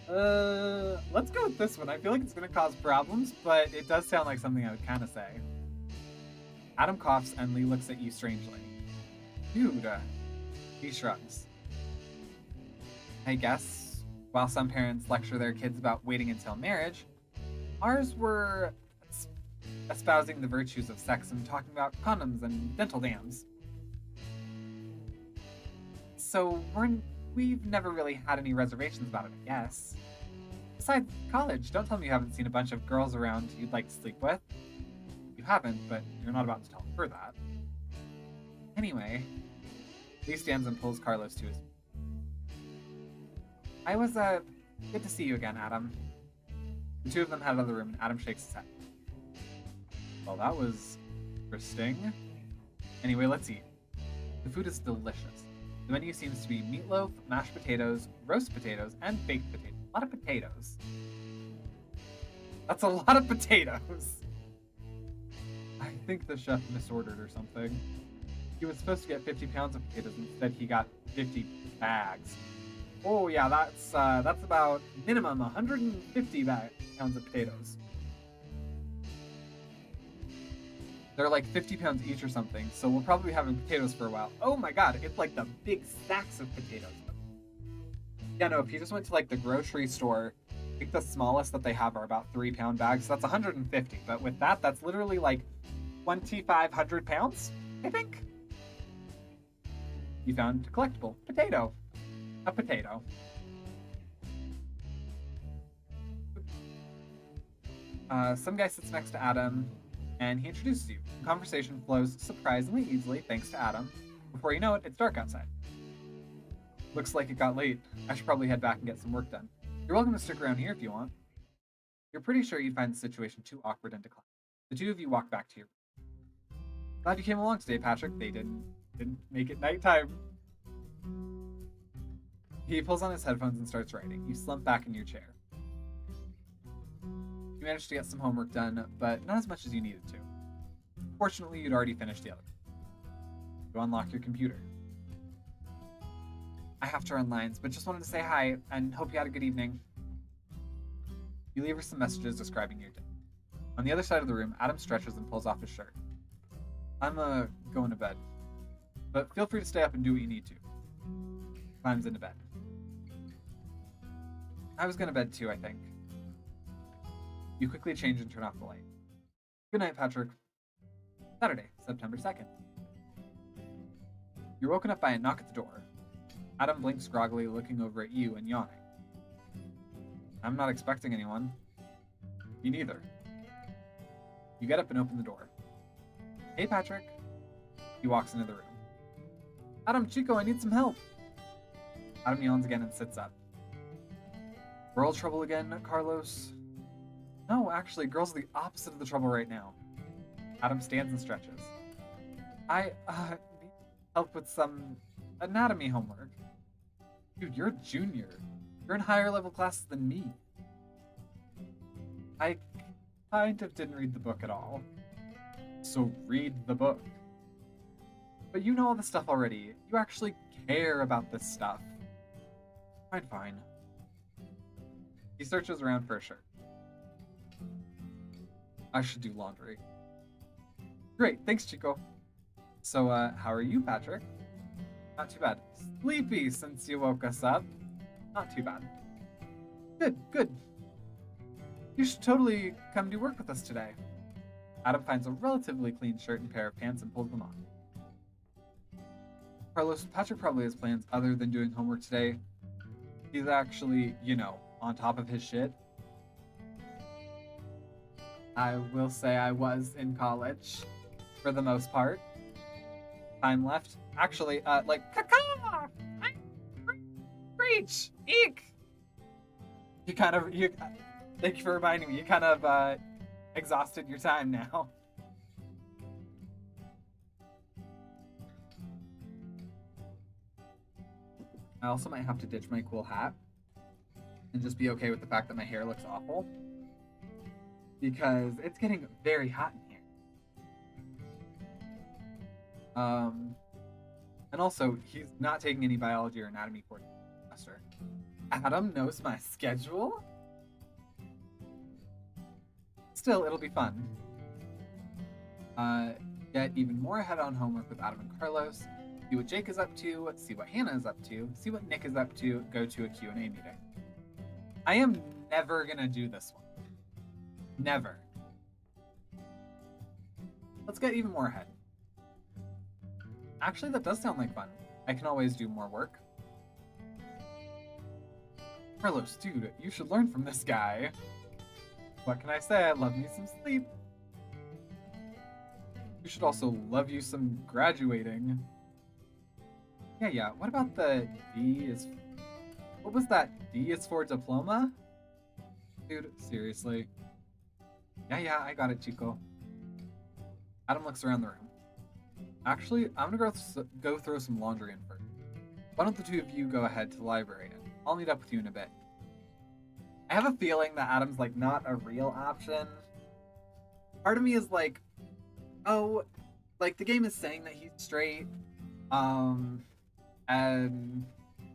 Let's go with this one. I feel like it's gonna cause problems, but it does sound like something I would kinda say. Adam coughs and Lee looks at you strangely. Dude, he shrugs. I guess, while some parents lecture their kids about waiting until marriage, ours were espousing the virtues of sex and talking about condoms and dental dams. So we've never really had any reservations about it, I guess. Besides, college, don't tell me you haven't seen a bunch of girls around you'd like to sleep with. You haven't, but you're not about to tell her that. Anyway, Lee stands and pulls Carlos to his... I was, good to see you again, Adam. The two of them head out of the room, and Adam shakes his head. Well, that was interesting. Anyway, let's eat. The food is delicious. The menu seems to be meatloaf, mashed potatoes, roast potatoes, and baked potatoes. A lot of potatoes. That's a lot of potatoes. I think the chef misordered or something. He was supposed to get 50 pounds of potatoes. Instead, he got 50 bags. Oh yeah, that's about minimum 150 pounds of potatoes. They're like 50 pounds each or something, so we'll probably be having potatoes for a while. Oh my god, it's like the big sacks of potatoes. Yeah, no, if you just went to like the grocery store, I think the smallest that they have are about 3-pound bags, so that's 150. But with that, that's literally like 2,500 pounds, I think. You found a collectible potato. A potato. Some guy sits next to Adam, and he introduces you. The conversation flows surprisingly easily, thanks to Adam. Before you know it, it's dark outside. Looks like it got late. I should probably head back and get some work done. You're welcome to stick around here if you want. You're pretty sure you'd find the situation too awkward and decline. The two of you walk back to your room. Glad you came along today, Patrick. They didn't make it nighttime. He pulls on his headphones and starts writing. You slump back in your chair. You managed to get some homework done, but not as much as you needed to. Fortunately, you'd already finished the other. You unlock your computer. I have to run lines, but just wanted to say hi and hope you had a good evening. You leave her some messages describing your day. On the other side of the room, Adam stretches and pulls off his shirt. I'm going to bed, but feel free to stay up and do what you need to. Climbs into bed. I was going to bed too, I think. You quickly change and turn off the light. Good night, Patrick. Saturday, September 2nd. You're woken up by a knock at the door. Adam blinks groggily, looking over at you and yawning. I'm not expecting anyone. Me neither. You get up and open the door. Hey, Patrick. He walks into the room. Adam, Chico, I need some help. Adam yawns again and sits up. Girl trouble again, Carlos? No, actually, girls are the opposite of the trouble right now. Adam stands and stretches. I, need help with some anatomy homework. Dude, you're a junior. You're in higher level classes than me. I kind of didn't read the book at all. So read the book. But you know all this stuff already. You actually care about this stuff. Fine. He searches around for a shirt. I should do laundry. Great, thanks, Chico. So, how are you, Patrick? Not too bad. Sleepy since you woke us up. Not too bad. Good. You should totally come do work with us today. Adam finds a relatively clean shirt and pair of pants and pulls them on. Carlos, Patrick probably has plans other than doing homework today. He's actually, on top of his shit. I will say I was in college, for the most part. Time left. Actually, caca! Preach! Eek! Thank you for reminding me. You kind of, exhausted your time now. I also might have to ditch my cool hat and just be okay with the fact that my hair looks awful. Because it's getting very hot in here. And also, he's not taking any biology or anatomy course this semester. Adam knows my schedule? Still, it'll be fun. Get even more ahead on homework with Adam and Carlos. See what Jake is up to, see what Hannah is up to, see what Nick is up to, go to a Q&A meeting. I am never gonna do this one. Never. Let's get even more ahead. Actually, that does sound like fun. I can always do more work. Carlos, dude, you should learn from this guy. What can I say? I love me some sleep. You should also love you some graduating. Yeah, what about the D is What was that? D is for diploma? Dude, seriously. Yeah, I got it, Chico. Adam looks around the room. Actually, I'm gonna go throw some laundry in first. Why don't the two of you go ahead to the library and I'll meet up with you in a bit. I have a feeling that Adam's like not a real option. Part of me is like, oh, like the game is saying that he's straight, and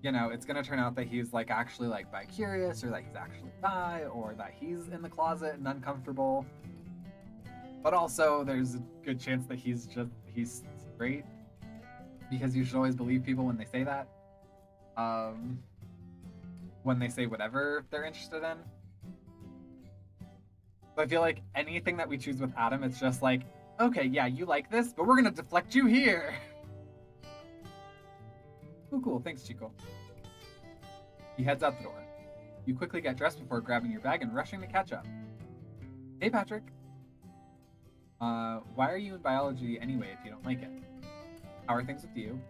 you know it's gonna turn out that he's like actually like bi-curious, or that he's actually bi, or that he's in the closet and uncomfortable. But also, there's a good chance that he's straight, because you should always believe people when they say that. When they say whatever they're interested in. So I feel like anything that we choose with Adam, it's just like, okay, yeah, you like this, but we're gonna deflect you here. Oh, cool, thanks, Chico. He heads out the door. You quickly get dressed before grabbing your bag and rushing to catch up. Hey, Patrick. Why are you in biology anyway if you don't like it? How are things with you?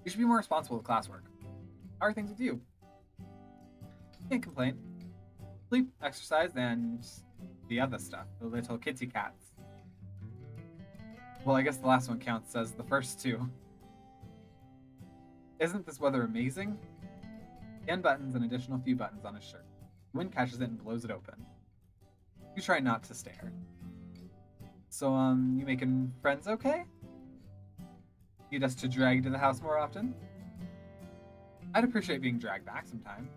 You should be more responsible with classwork. How are things with you? Can't complain. Sleep, exercise, and the other stuff, the little kitty cats. Well, I guess the last one counts as the first two. Isn't this weather amazing? He unbuttons an additional few buttons on his shirt. The wind catches it and blows it open. You try not to stare. So, you making friends okay? Need us to drag you to the house more often? I'd appreciate being dragged back sometime.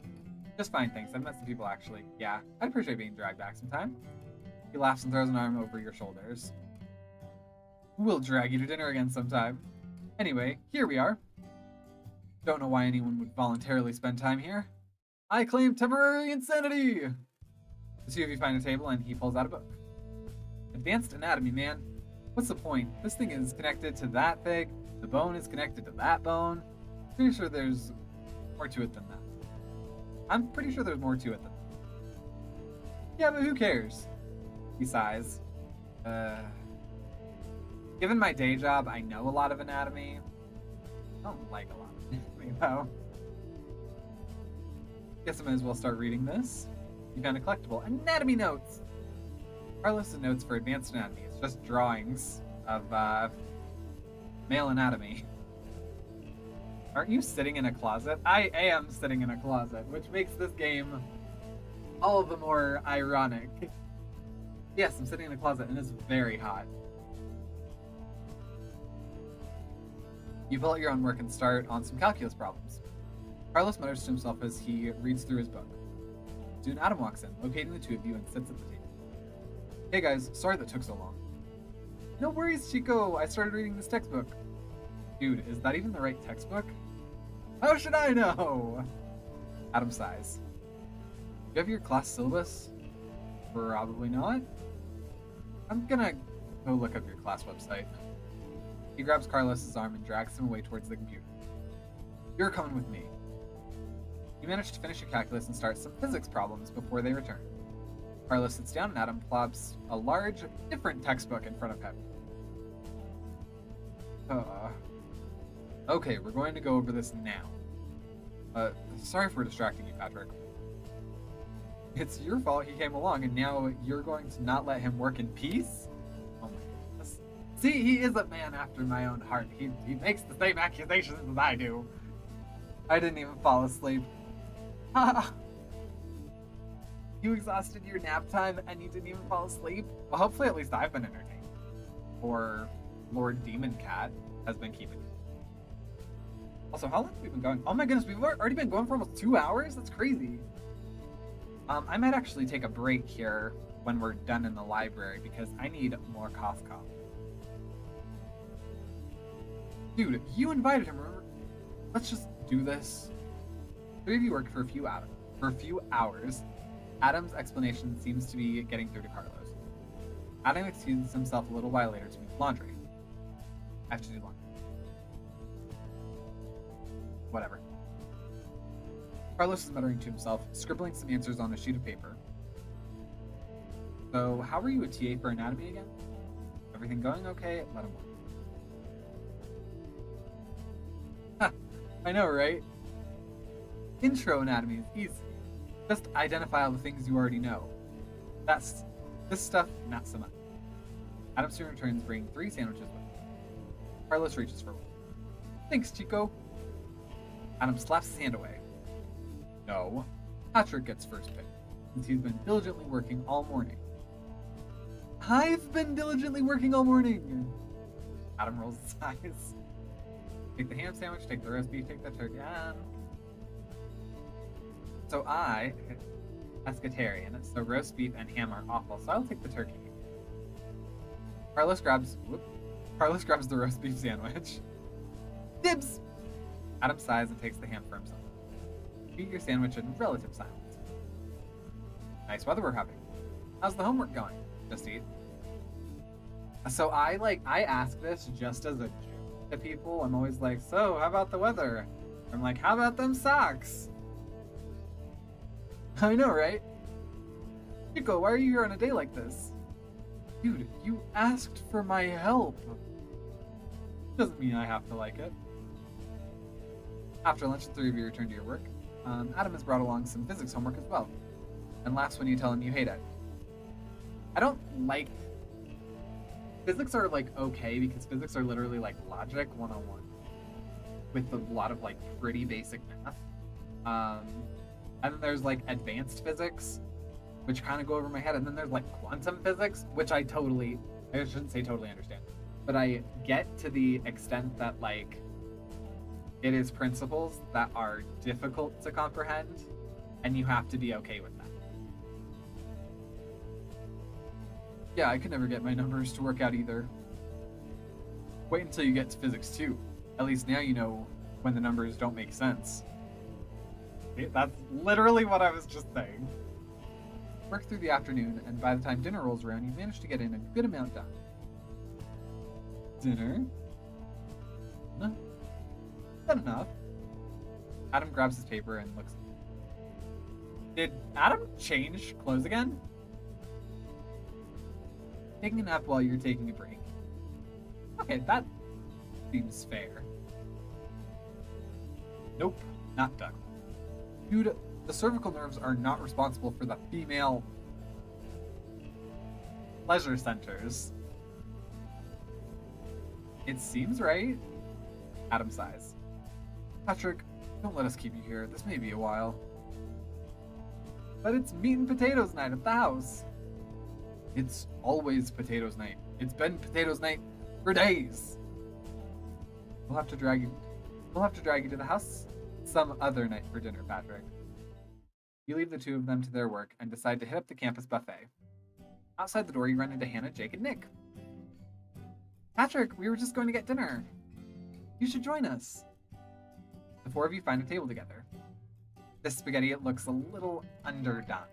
Just fine, thanks. I've met some people actually. Yeah, I'd appreciate being dragged back sometime. He laughs and throws an arm over your shoulders. We'll drag you to dinner again sometime. Anyway, here we are. Don't know why anyone would voluntarily spend time here. I claim temporary insanity! The two of you find a table and he pulls out a book. Advanced anatomy, man. What's the point? This thing is connected to that thing. The bone is connected to that bone. Pretty sure there's more to it than that. I'm pretty sure there's more to it than that. Yeah, but who cares? He sighs. Given my day job, I know a lot of anatomy. I don't like a lot of anatomy, though. Guess I might as well start reading this. You found a collectible. Anatomy notes! Carlos' notes for advanced anatomy. It's just drawings of male anatomy. Aren't you sitting in a closet? I am sitting in a closet, which makes this game all the more ironic. Yes, I'm sitting in a closet and it's very hot. You pull out your own work and start on some calculus problems. Carlos mutters to himself as he reads through his book. Soon Adam walks in, locating the two of you, and sits at the table. Hey guys, sorry that took so long. No worries, Chico. I started reading this textbook. Dude, is that even the right textbook? How should I know? Adam sighs. Do you have your class syllabus? Probably not. I'm gonna go look up your class website. He grabs Carlos's arm and drags him away towards the computer. You're coming with me. You manage to finish your calculus and start some physics problems before they return. Carlos sits down and Adam plops a large, different textbook in front of him. Okay, we're going to go over this now. Sorry for distracting you, Patrick. It's your fault he came along and now you're going to not let him work in peace? Oh my goodness. See, he is a man after my own heart. He makes the same accusations as I do. I didn't even fall asleep. You exhausted your nap time and you didn't even fall asleep? Well, hopefully at least I've been entertained. Or Lord Demon Cat has been keeping. Also, how long have we been going? Oh my goodness, we've already been going for almost 2 hours? That's crazy. I might actually take a break here when we're done in the library because I need more cough cough. Dude, you invited him, remember? Let's just do this. Three of you worked for a few hours. Adam's explanation seems to be getting through to Carlos. Adam excuses himself a little while later to move laundry. I have to do laundry. Whatever. Carlos is muttering to himself, scribbling some answers on a sheet of paper. So, how were you a TA for anatomy again? Everything going okay? Let him work. Ha! I know, right? Intro anatomy is easy. Just identify all the things you already know. This stuff, not so much. Adam soon returns bringing 3 sandwiches with him. Carlos reaches for one. Thanks, Chico. Adam slaps his hand away. No. Patrick gets first pick, since he's been diligently working all morning. I've been diligently working all morning. Adam rolls his eyes. Take the ham sandwich, take the roast beef, take the turkey. So I, pescatarian, so roast beef and ham are awful, so I'll take the turkey. Carlos grabs the roast beef sandwich. Dibs! Adam sighs and takes the ham for himself. Eat your sandwich in relative silence. Nice weather we're having. How's the homework going? Just eat. So I ask this just as a joke to people. I'm always like, so how about the weather? I'm like, how about them socks? I know, right? Chico, why are you here on a day like this? Dude, you asked for my help. Doesn't mean I have to like it. After lunch, the 3 of you return to your work. Adam has brought along some physics homework as well, and laughs when you tell him you hate it. I don't like... Physics are, like, okay, because physics are literally, like, logic 101, with a lot of, like, pretty basic math. And then there's, like, advanced physics, which kind of go over my head, and then there's, like, quantum physics, which I shouldn't say totally understand, but I get to the extent that, like, it is principles that are difficult to comprehend, and you have to be okay with that. Yeah, I could never get my numbers to work out either. Wait until you get to physics 2. At least now you know when the numbers don't make sense. That's literally what I was just saying. Work through the afternoon, and by the time dinner rolls around, you manage to get in a good amount done. Dinner? No. Not enough. Adam grabs his paper and looks. Did Adam change clothes again? Taking a nap while you're taking a break. Okay, that seems fair. Nope, not done. Dude, the cervical nerves are not responsible for the female pleasure centers. It seems right. Adam sighs. Patrick, don't let us keep you here. This may be a while. But it's meat and potatoes night at the house. It's always potatoes night. It's been potatoes night for days. We'll have to drag you to the house some other night for dinner, Patrick. You leave the 2 of them to their work and decide to hit up the campus buffet. Outside the door, you run into Hannah, Jake, and Nick. Patrick, we were just going to get dinner. You should join us. The 4 of you find a table together. This spaghetti, it looks a little underdone.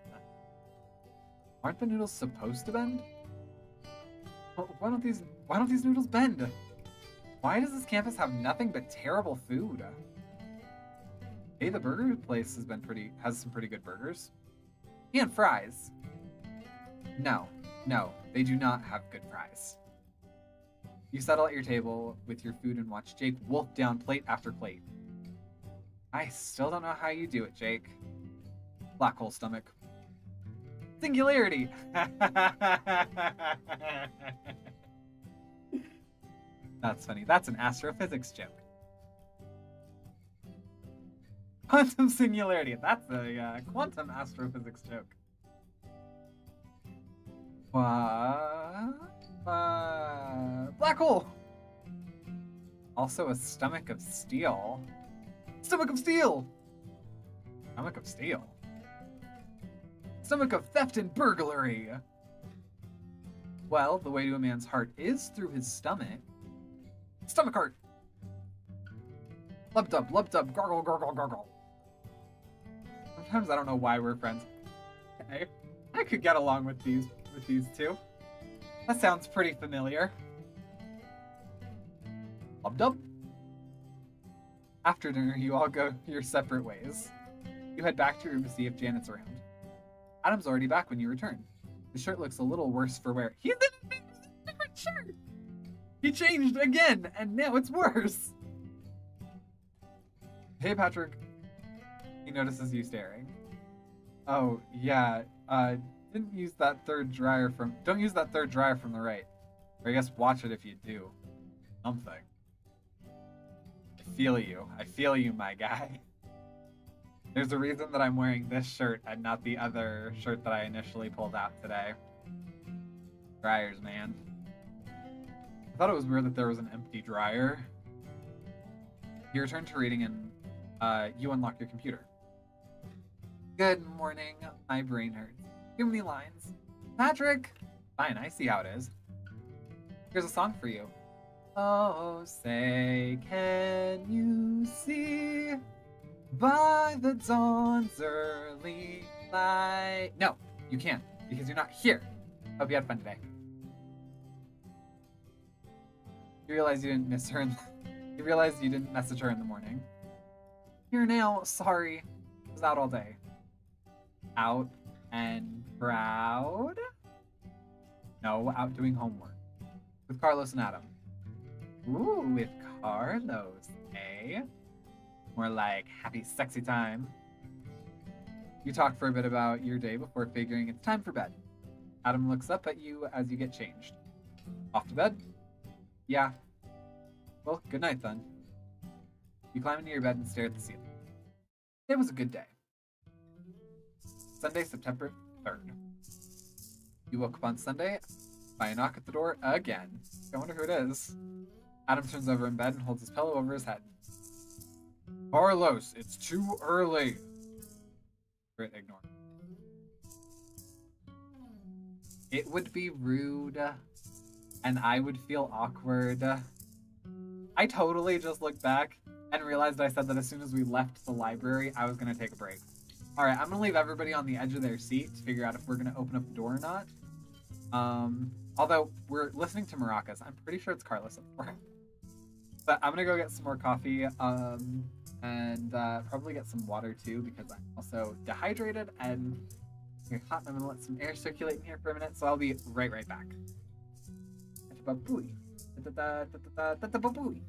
Aren't the noodles supposed to bend? Well, why don't these noodles bend? Why does this campus have nothing but terrible food? Hey, the burger place has some pretty good burgers. And fries. No, they do not have good fries. You settle at your table with your food and watch Jake wolf down plate after plate. I still don't know how you do it, Jake. Black hole stomach. Singularity! That's funny. That's an astrophysics joke. Quantum singularity. That's a quantum astrophysics joke. Black hole! Also a stomach of steel. Stomach of steel! Stomach of steel. Stomach of theft and burglary. Well, the way to a man's heart is through his stomach. Stomach heart. Lub dub, gargle, gargle, gargle. Sometimes I don't know why we're friends. I could get along with these 2. That sounds pretty familiar. Lub dub. After dinner, you all go your separate ways. You head back to your room to see if Janet's around. Adam's already back when you return. His shirt looks a little worse for wear. He's in a different shirt! He changed again, and now it's worse! Hey, Patrick. He notices you staring. Oh, yeah. Didn't use that third dryer from. Don't use that third dryer from the right. Or I guess watch it if you do. Something. I feel you. I feel you, my guy. There's a reason that I'm wearing this shirt and not the other shirt that I initially pulled out today. Dryers, man. I thought it was weird that there was an empty dryer. You return to reading and you unlock your computer. Good morning. My brain hurts. Too many lines. Patrick! Fine, I see how it is. Here's a song for you. Oh, say, can you see by the dawn's early light? No, you can't, because you're not here. Hope you had fun today. You realize you didn't miss her. You realized you didn't message her in the morning. Here now, sorry. I was out all day. Out and proud? No, out doing homework. With Carlos and Adam. Ooh, with Carlos, eh? More like happy, sexy time. You talk for a bit about your day before figuring it's time for bed. Adam looks up at you as you get changed. Off to bed? Yeah. Well, good night then. You climb into your bed and stare at the ceiling. It was a good day. Sunday, September 3rd. You woke up on Sunday by a knock at the door again. I wonder who it is. Adam turns over in bed and holds his pillow over his head. Carlos, it's too early. Grit ignore. It would be rude, and I would feel awkward. I totally just looked back and realized I said that as soon as we left the library, I was going to take a break. Alright, I'm going to leave everybody on the edge of their seat to figure out if we're going to open up the door or not. Although, we're listening to maracas. I'm pretty sure it's Carlos at the door. But I'm going to go get some more coffee, and probably get some water too, because I'm also dehydrated and very hot. I'm going to let some air circulate in here for a minute, so I'll be right back. Babooey. Babooey.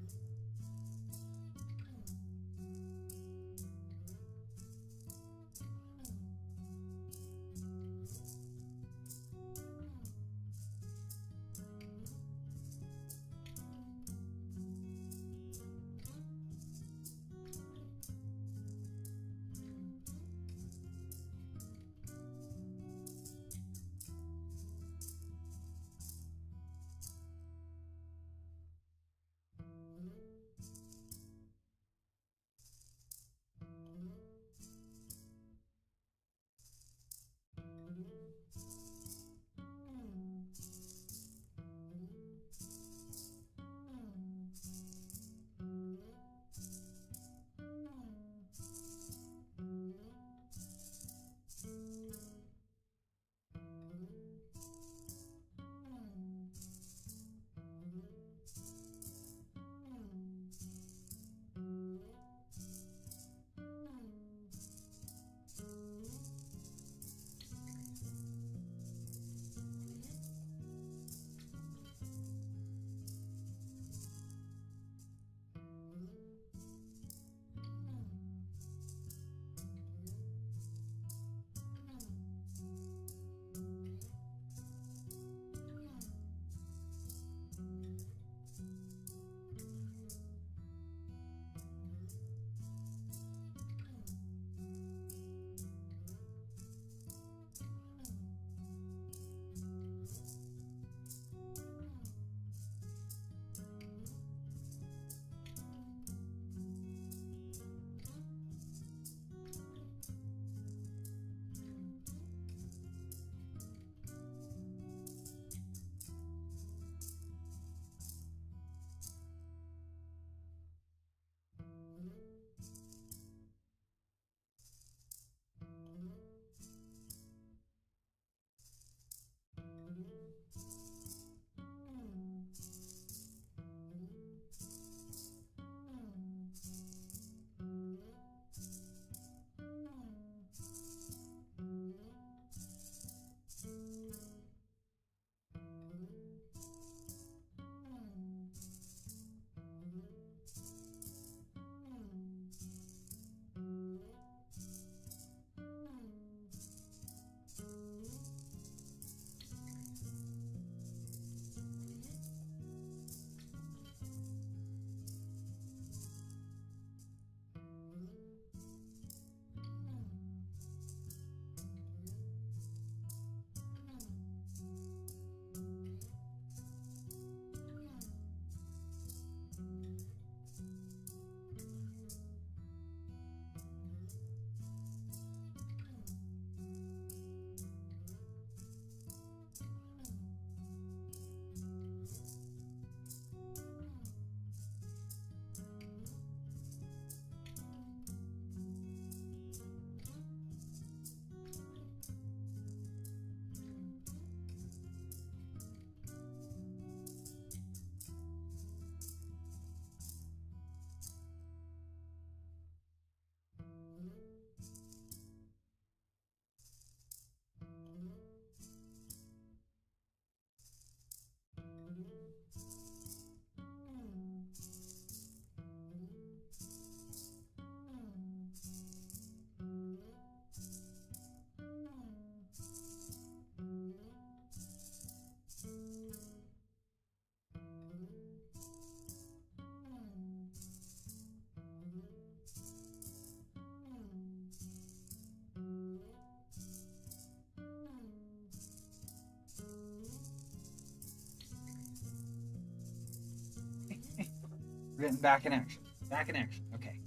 We're getting back in action. Back in action. Okay.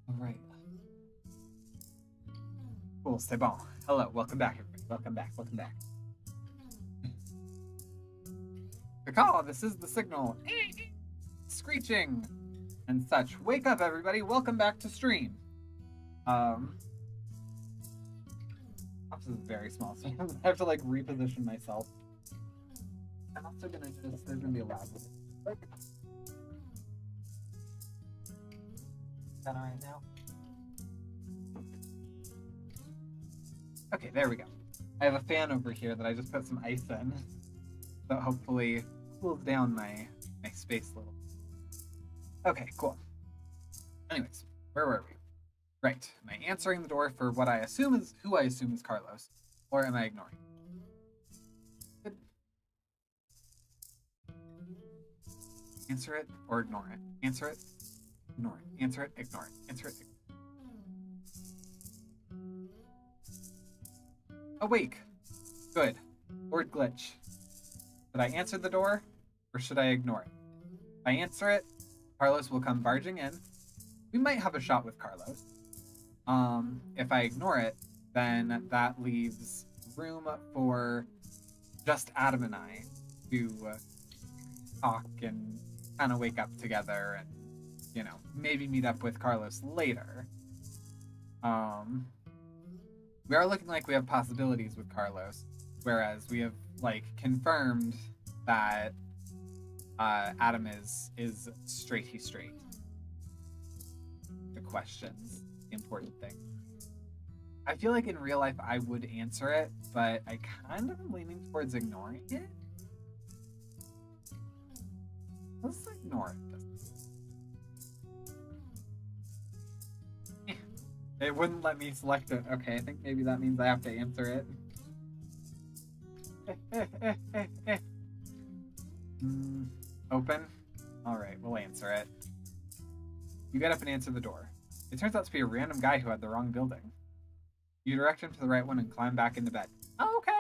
All right. Cool. C'est bon. Hello. Welcome back, everybody. Welcome back. Welcome back. Caw, this is the signal. Screeching and such. Wake up, everybody. Welcome back to stream. This is very small, so I have to like reposition myself. I'm also gonna just, there's gonna be a loud one. Is that alright now? Okay, there we go. I have a fan over here that I just put some ice in. So hopefully cools down my space a little. Okay, cool. Anyways, where were we? Right. Am I answering the door for what I assume is who I assume is Carlos? Or am I ignoring? Good. Answer it or ignore it. Answer it, ignore it. Answer it, ignore it. Answer it, ignore it. Awake. Good. Word glitch. Should I answer the door or should I ignore it? If I answer it, Carlos will come barging in. We might have a shot with Carlos. If I ignore it, then that leaves room for just Adam and I to talk and kind of wake up together and, you know, maybe meet up with Carlos later. We are looking like we have possibilities with Carlos, whereas we have, like, confirmed that Adam is straight, he's straight. The questions, the important thing. I feel like in real life I would answer it, but I kind of am leaning towards ignoring it. Let's ignore it. It wouldn't let me select it. Okay, I think maybe that means I have to answer it. Open? Alright, we'll answer it. You get up and answer the door. It turns out to be a random guy who had the wrong building. You direct him to the right one and climb back into bed. Oh, okay.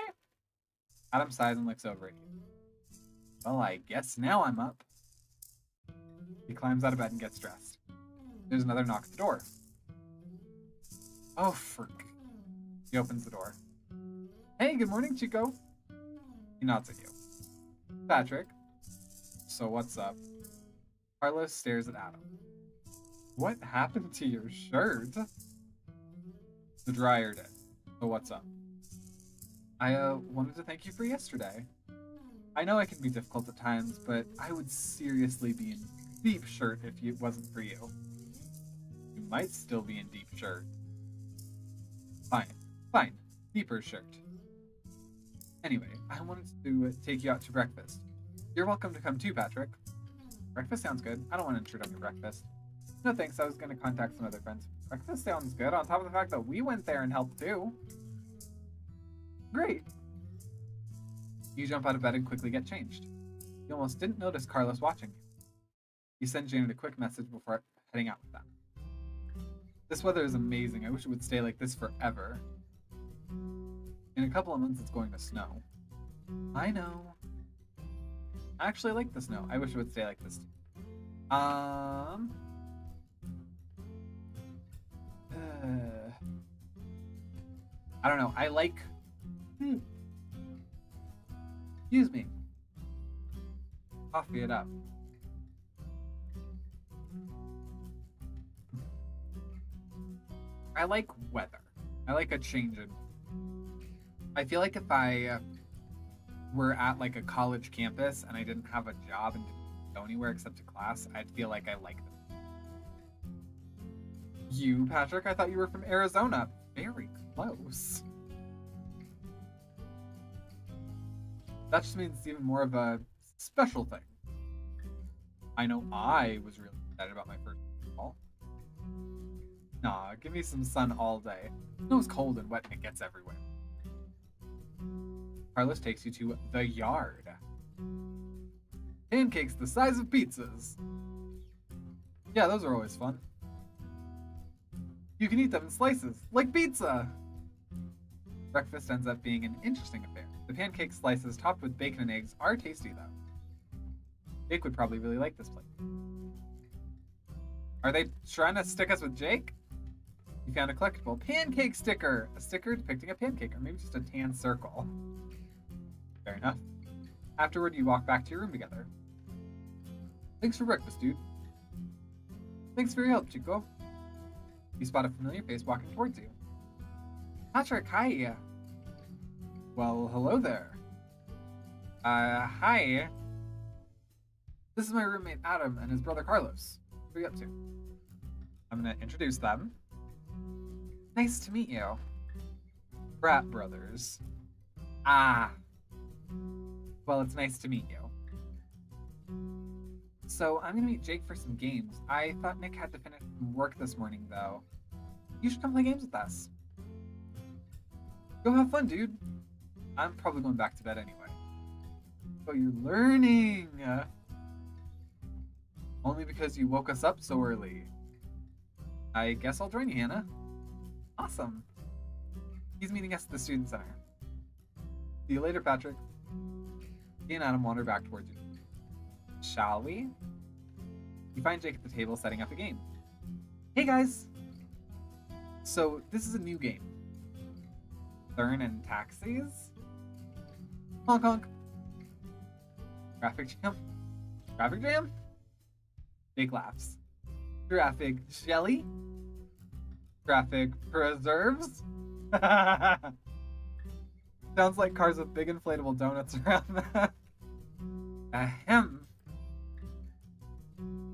Adam sighs and looks over at you. Well, I guess now I'm up. He climbs out of bed and gets dressed. There's another knock at the door. Oh, frick. He opens the door. Hey, good morning, Chico. He nods at you. Patrick. So what's up? Carlos stares at Adam. What happened to your shirt? The dryer did. So what's up? I wanted to thank you for yesterday. I know I can be difficult at times, but I would seriously be in deep shirt if it wasn't for you. You might still be in deep shirt. Fine. Deeper shirt. Anyway, I wanted to take you out to breakfast. You're welcome to come too, Patrick. Breakfast sounds good. I don't want to intrude on your breakfast. No thanks, I was going to contact some other friends. Breakfast sounds good, on top of the fact that we went there and helped too. Great. You jump out of bed and quickly get changed. You almost didn't notice Carlos watching you. You send Janet a quick message before heading out with them. This weather is amazing. I wish it would stay like this forever. In a couple of months, it's going to snow. I know. I actually like the snow. I wish it would stay like this too. I don't know. I like... Excuse me. Coffee it up. I like weather. I like a change in... I feel like if I were at like a college campus and I didn't have a job and didn't go anywhere except to class, I'd feel like I liked it. You, Patrick? I thought you were from Arizona. Very close. That just means it's even more of a special thing. I know I was really excited about my first fall. Nah, give me some sun all day. Snow's cold and wet and it gets everywhere. Carlos takes you to the yard. Pancakes the size of pizzas. Yeah, those are always fun. You can eat them in slices, like pizza! Breakfast ends up being an interesting affair. The pancake slices topped with bacon and eggs are tasty, though. Jake would probably really like this place. Are they trying to stick us with Jake? You found a collectible pancake sticker. A sticker depicting a pancake, or maybe just a tan circle. Fair enough. Afterward, you walk back to your room together. Thanks for breakfast, dude. Thanks for your help, Chico. You spot a familiar face walking towards you. Patrick, hi. Well, hello there. Hi. This is my roommate Adam and his brother Carlos. What are you up to? I'm gonna introduce them. Nice to meet you. Frat brothers. Ah. Well, it's nice to meet you. So, I'm gonna meet Jake for some games. I thought Nick had to finish some work this morning, though. You should come play games with us. Go have fun, dude. I'm probably going back to bed anyway. But you're learning! Only because you woke us up so early. I guess I'll join you, Hannah. Awesome. He's meeting us at the Student Center. See you later, Patrick. He and Adam wander back towards you. Shall we? You find Jake at the table setting up a game. Hey guys! So, this is a new game. Thurn and Taxis? Honk honk. Traffic jam? Traffic jam? Jake laughs. Traffic jelly? Traffic preserves? Sounds like cars with big inflatable donuts around them. Ahem.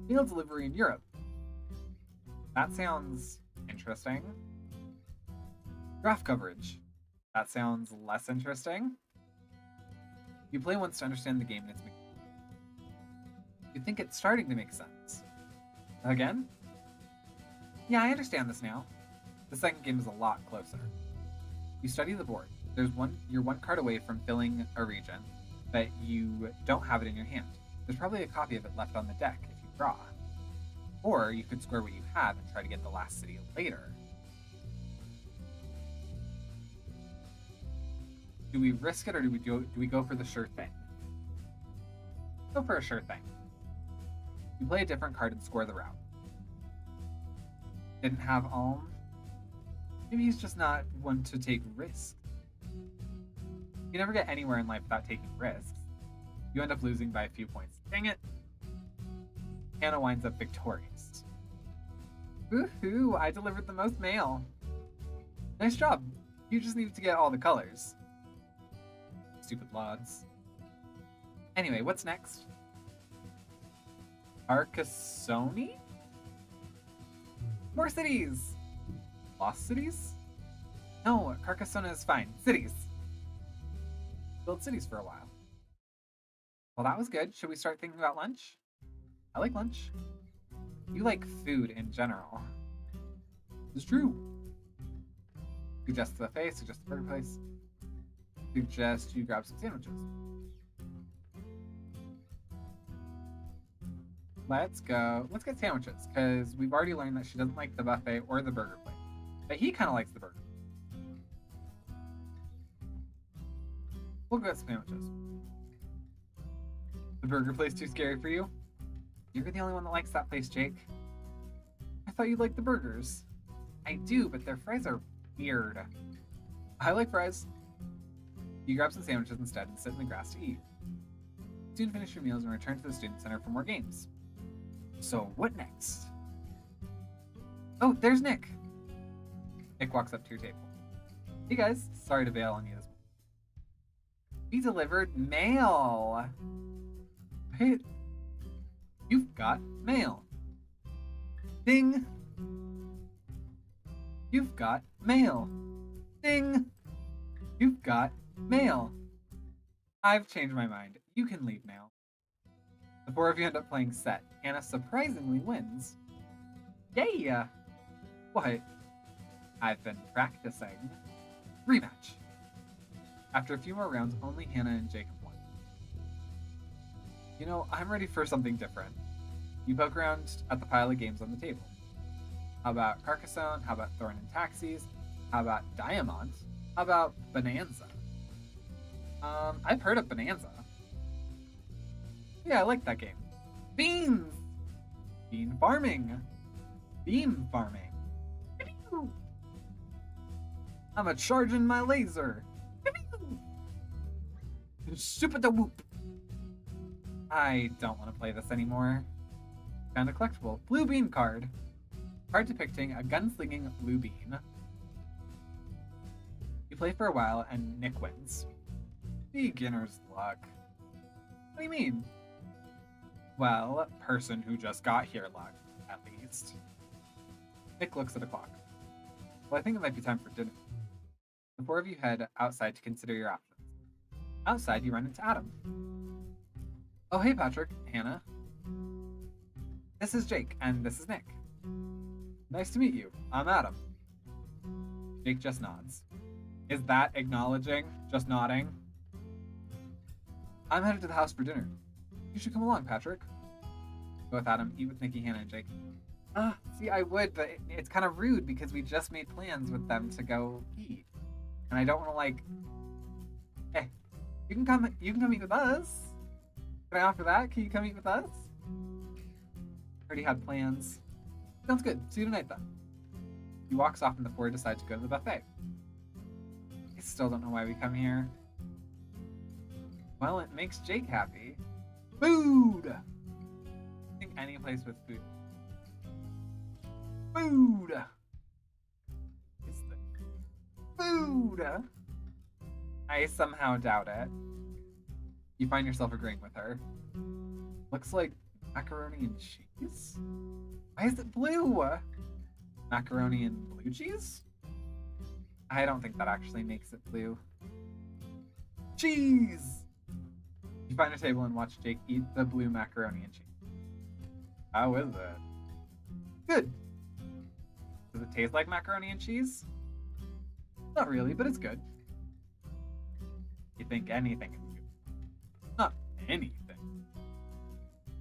Meal delivery in Europe. That sounds interesting. Draft coverage. That sounds less interesting. You play once to understand the game and its mechanics. You think it's starting to make sense. Again? Yeah, I understand this now. The second game is a lot closer. You study the board. You're one card away from filling a region, but you don't have it in your hand. There's probably a copy of it left on the deck if you draw. Or you could score what you have and try to get the last city later. Do we risk it or do we go for the sure thing? Go for a sure thing. You play a different card and score the route. Didn't have Alm? Maybe he's just not one to take risks. You never get anywhere in life without taking risks. You end up losing by a few points. Dang it! Hannah winds up victorious. Woohoo! I delivered the most mail. Nice job. You just needed to get all the colors. Stupid lods. Anyway, what's next? Carcassonne? More cities! Lost cities? No, Carcassonne is fine. Cities. Build cities for a while. Well, that was good. Should we start thinking about lunch? I like lunch. You like food in general. It's true. Suggest the buffet, suggest the burger place. Suggest you grab some sandwiches. Let's get sandwiches, because we've already learned that she doesn't like the buffet or the burger place. But he kind of likes the burger. We'll go get some sandwiches. The burger place too scary for you? You're the only one that likes that place, Jake. I thought you liked the burgers. I do, but their fries are weird. I like fries. You grab some sandwiches instead and sit in the grass to eat. Soon finish your meals and return to the Student Center for more games. So, what next? Oh, there's Nick. Nick walks up to your table. Hey guys, sorry to bail on you this morning. We delivered mail. Wait, you've got mail. Ding. You've got mail. Ding. You've got mail. I've changed my mind. You can leave now. The four of you end up playing set. Hannah surprisingly wins. Yay! What? I've been practicing. Rematch. After a few more rounds, only Hannah and Jacob won. You know, I'm ready for something different. You poke around at the pile of games on the table. How about Carcassonne? How about Thorn and Taxis? How about Diamond? How about Bonanza? I've heard of Bonanza. Yeah, I like that game. Beans! Bean farming. Beam farming. I'm a charging my laser. Super da whoop. I don't want to play this anymore. Found a collectible. Blue bean card. Card depicting a gunslinging blue bean. You play for a while and Nick wins. Beginner's luck. What do you mean? Well, person who just got here luck, at least. Nick looks at the clock. Well, I think it might be time for dinner. The four of you head outside to consider your options. Outside, you run into Adam. Oh, hey, Patrick, Hannah. This is Jake, and this is Nick. Nice to meet you. I'm Adam. Jake just nods. Is that acknowledging? Just nodding? I'm headed to the house for dinner. You should come along, Patrick. Go with Adam, eat with Nikki, Hannah, and Jake. See, I would, but it's kind of rude because we just made plans with them to go eat. And I don't want to, like... Hey, you can come eat with us. Can I offer that? Can you come eat with us? Already had plans. Sounds good. See you tonight, then. He walks off and the four decide to go to the buffet. I still don't know why we come here. Well, it makes Jake happy. Food! I think any place with food. Food! Is the food! I somehow doubt it. You find yourself agreeing with her. Looks like macaroni and cheese? Why is it blue? Macaroni and blue cheese? I don't think that actually makes it blue. Cheese! You find a table and watch Jake eat the blue macaroni and cheese. How is it? Good. Does it taste like macaroni and cheese? Not really, but it's good. You think anything is good. Not anything.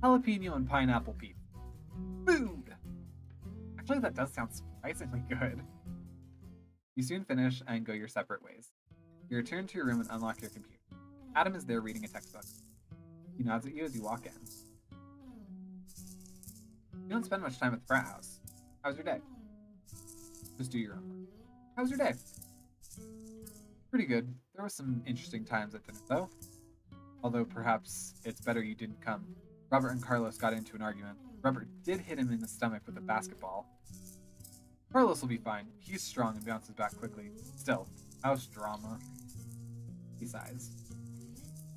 Jalapeno and pineapple pizza. Food! Actually, that does sound surprisingly good. You soon finish and go your separate ways. You return to your room and unlock your computer. Adam is there reading a textbook. He nods at you as you walk in. You don't spend much time at the frat house. How's your day? Just do your own work. How's your day? Pretty good. There were some interesting times at dinner, though. Although perhaps it's better you didn't come. Robert and Carlos got into an argument. Robert did hit him in the stomach with a basketball. Carlos will be fine. He's strong and bounces back quickly. Still, house drama. He sighs.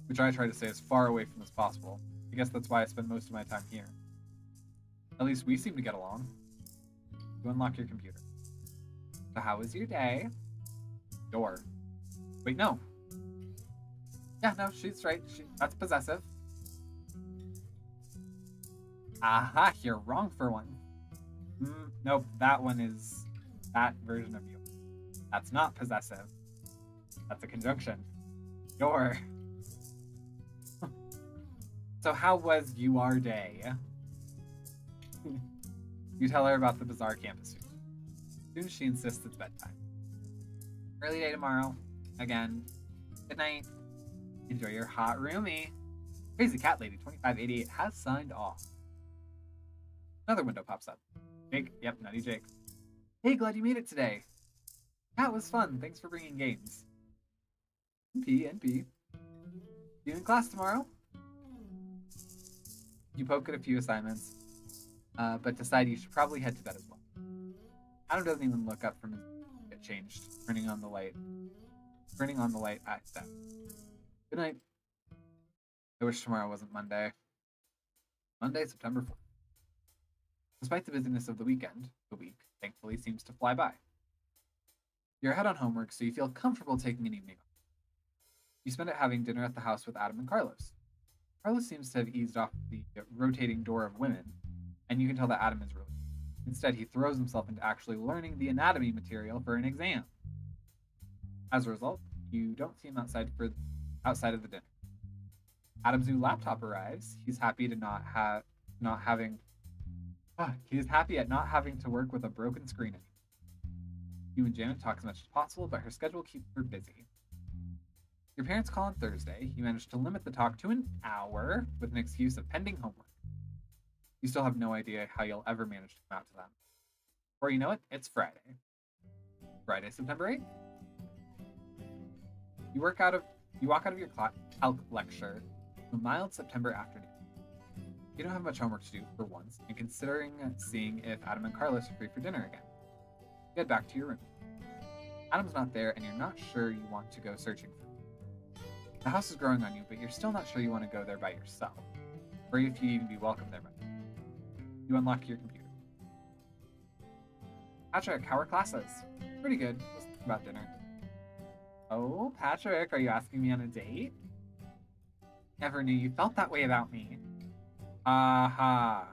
Which I try to stay as far away from as possible. I guess that's why I spend most of my time here. At least we seem to get along. You unlock your computer. So how was your day? Door. Wait, no. Yeah, no, she's right. That's possessive. Aha, you're wrong for one. Nope, that one is that version of you. That's not possessive. That's a conjunction. Your. So how was your day? You tell her about the bizarre campus food. Soon she insists it's bedtime. Early day tomorrow. Again. Good night. Enjoy your hot roomie. Crazy Cat Lady 2588 has signed off. Another window pops up. Jake, yep, Nutty Jake. Hey, glad you made it today. Yeah, it was fun. Thanks for bringing games. NP. See you in class tomorrow. You poke at a few assignments, but decide you should probably head to bed as well. Adam doesn't even look up from his get changed, turning on the light at them. Good night. I wish tomorrow wasn't Monday. Monday, September 4th. Despite the busyness of the weekend, the week, thankfully, seems to fly by. You're ahead on homework, so you feel comfortable taking an evening off. You spend it having dinner at the house with Adam and Carlos. Carlos seems to have eased off the rotating door of women, and you can tell that Adam is relieved. Instead, he throws himself into actually learning the anatomy material for an exam. As a result, you don't see him outside of the dinner. Adam's new laptop arrives. He's happy at not having to work with a broken screen anymore. You and Janet talk as much as possible, but her schedule keeps her busy. Your parents call on Thursday. You manage to limit the talk to an hour with an excuse of pending homework. You still have no idea how you'll ever manage to come out to them. Or you know it, it's Friday. Friday, September 8th. You walk out of your calc lecture a mild September afternoon. You don't have much homework to do for once, and considering seeing if Adam and Carlos are free for dinner again. You head back to your room. Adam's not there, and you're not sure you want to go searching for him. The house is growing on you, but you're still not sure you want to go there by yourself, or if you'd even be welcome there by him. You unlock your computer. Patrick, how are classes? Pretty good. Just thinking about dinner. Oh, Patrick, are you asking me on a date? Never knew you felt that way about me. Aha.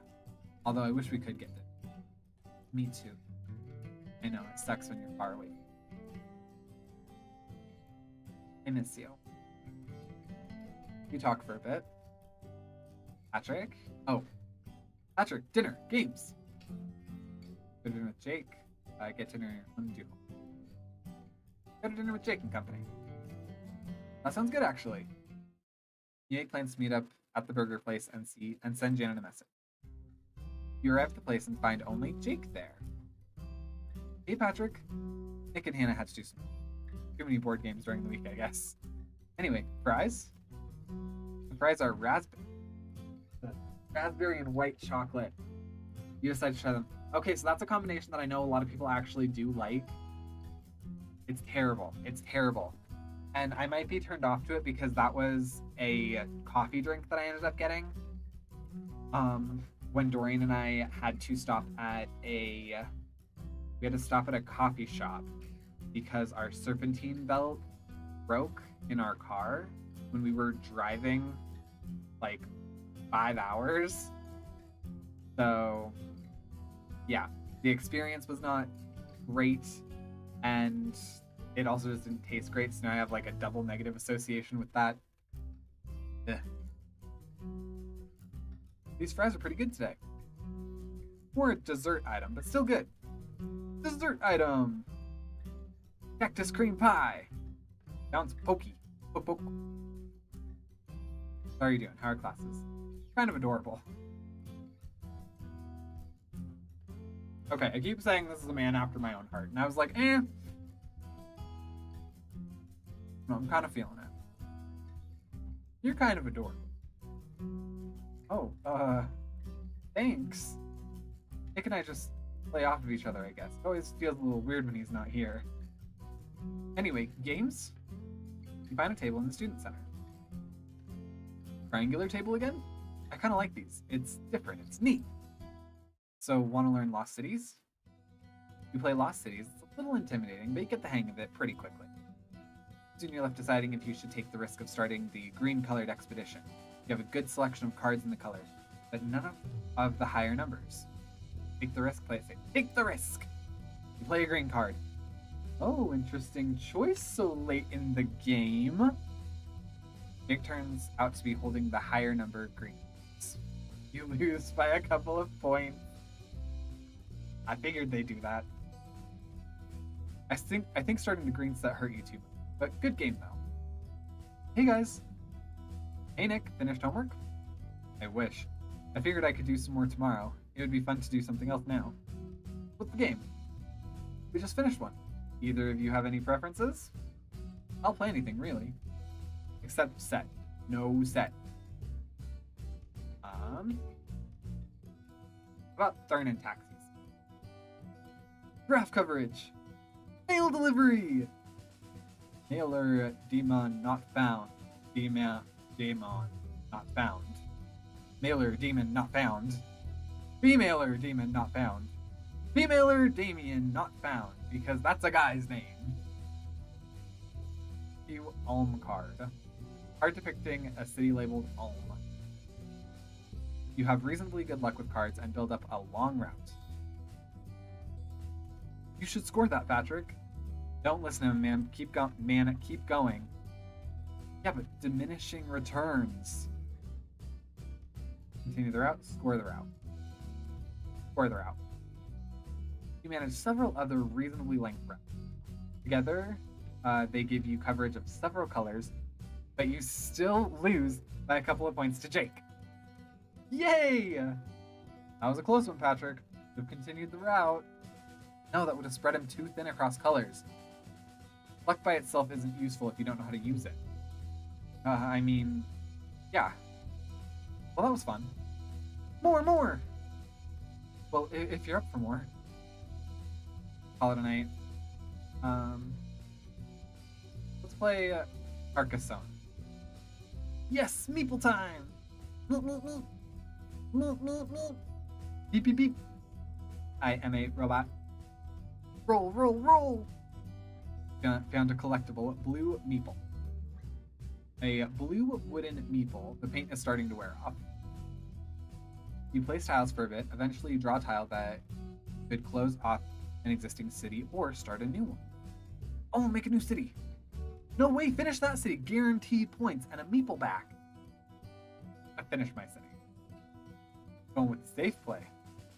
Although I wish we could get it. Me too. I know, it sucks when you're far away. I miss you. You talk for a bit. Patrick? Oh. Patrick, dinner, games. Go to dinner with Jake. Get dinner on you. Go to dinner with Jake and company. That sounds good, actually. Jake plans to meet up at the burger place and send Janet a message. You arrive at the place and find only Jake there. Hey, Patrick. Nick and Hannah had to do some too many board games during the week, I guess. Anyway, fries? The fries are raspberry and white chocolate. You decide to try them. Okay, so that's a combination that I know a lot of people actually do like. It's terrible. It's terrible. And I might be turned off to it because that was a coffee drink that I ended up getting. When Dorian and I had to stop at a coffee shop because our serpentine belt broke in our car when we were driving like 5 hours. So yeah, the experience was not great, and it also just didn't taste great, so now I have like a double negative association with that. Ugh. These fries are pretty good today. More a dessert item, but still good. Dessert item! Cactus cream pie! Sounds pokey. Poke, poke. How are you doing? How are classes? Kind of adorable. Okay, I keep saying this is a man after my own heart, and I was like, eh. No, I'm kind of feeling it. You're kind of adorable. Oh, thanks. Nick and I just play off of each other, I guess. It always feels a little weird when he's not here. Anyway, games? You find a table in the student center. Triangular table again? I kind of like these. It's different. It's neat. So, want to learn Lost Cities? You play Lost Cities. It's a little intimidating, but you get the hang of it pretty quickly. Soon you're left deciding if you should take the risk of starting the green-colored expedition. You have a good selection of cards in the colors, but none of the higher numbers. Take the risk, play it safe. Take the risk! You play a green card. Oh, interesting choice so late in the game. Jake turns out to be holding the higher number greens. You lose by a couple of points. I figured they'd do that. I think starting the green set hurt you too much, but good game though. Hey guys. Hey Nick, finished homework? I wish. I figured I could do some more tomorrow. It would be fun to do something else now. What's the game? We just finished one. Either of you have any preferences? I'll play anything really. Except set. No set. About Thurn and taxis. Draft coverage. Mail delivery. Mailer demon not found. Demon not found. Mailer demon not found. Femailer demon not found. Femailer Damien not found, because that's a guy's name. You Ulm card. Card depicting a city labeled Ulm. You have reasonably good luck with cards and build up a long route. You should score that, Patrick. Don't listen to him, man. Keep going. Yeah, but diminishing returns. Continue the route, score the route. Score the route. You manage several other reasonably length routes. Together, they give you coverage of several colors, but you still lose by a couple of points to Jake. Yay! That was a close one, Patrick. Should have continued the route. No, that would have spread him too thin across colors. Luck by itself isn't useful if you don't know how to use it. I mean, yeah. Well, that was fun. More! Well, if you're up for more. Call it a night. Let's play Carcassonne. Yes, meeple time! Meep. Beep, beep, beep. I am a robot. Roll! Found a collectible blue meeple. A blue wooden meeple. The paint is starting to wear off. You place tiles for a bit. Eventually, you draw a tile that could close off an existing city or start a new one. Oh, make a new city. No way, finish that city. Guaranteed points and a meeple back. I finished my city. Going with safe play.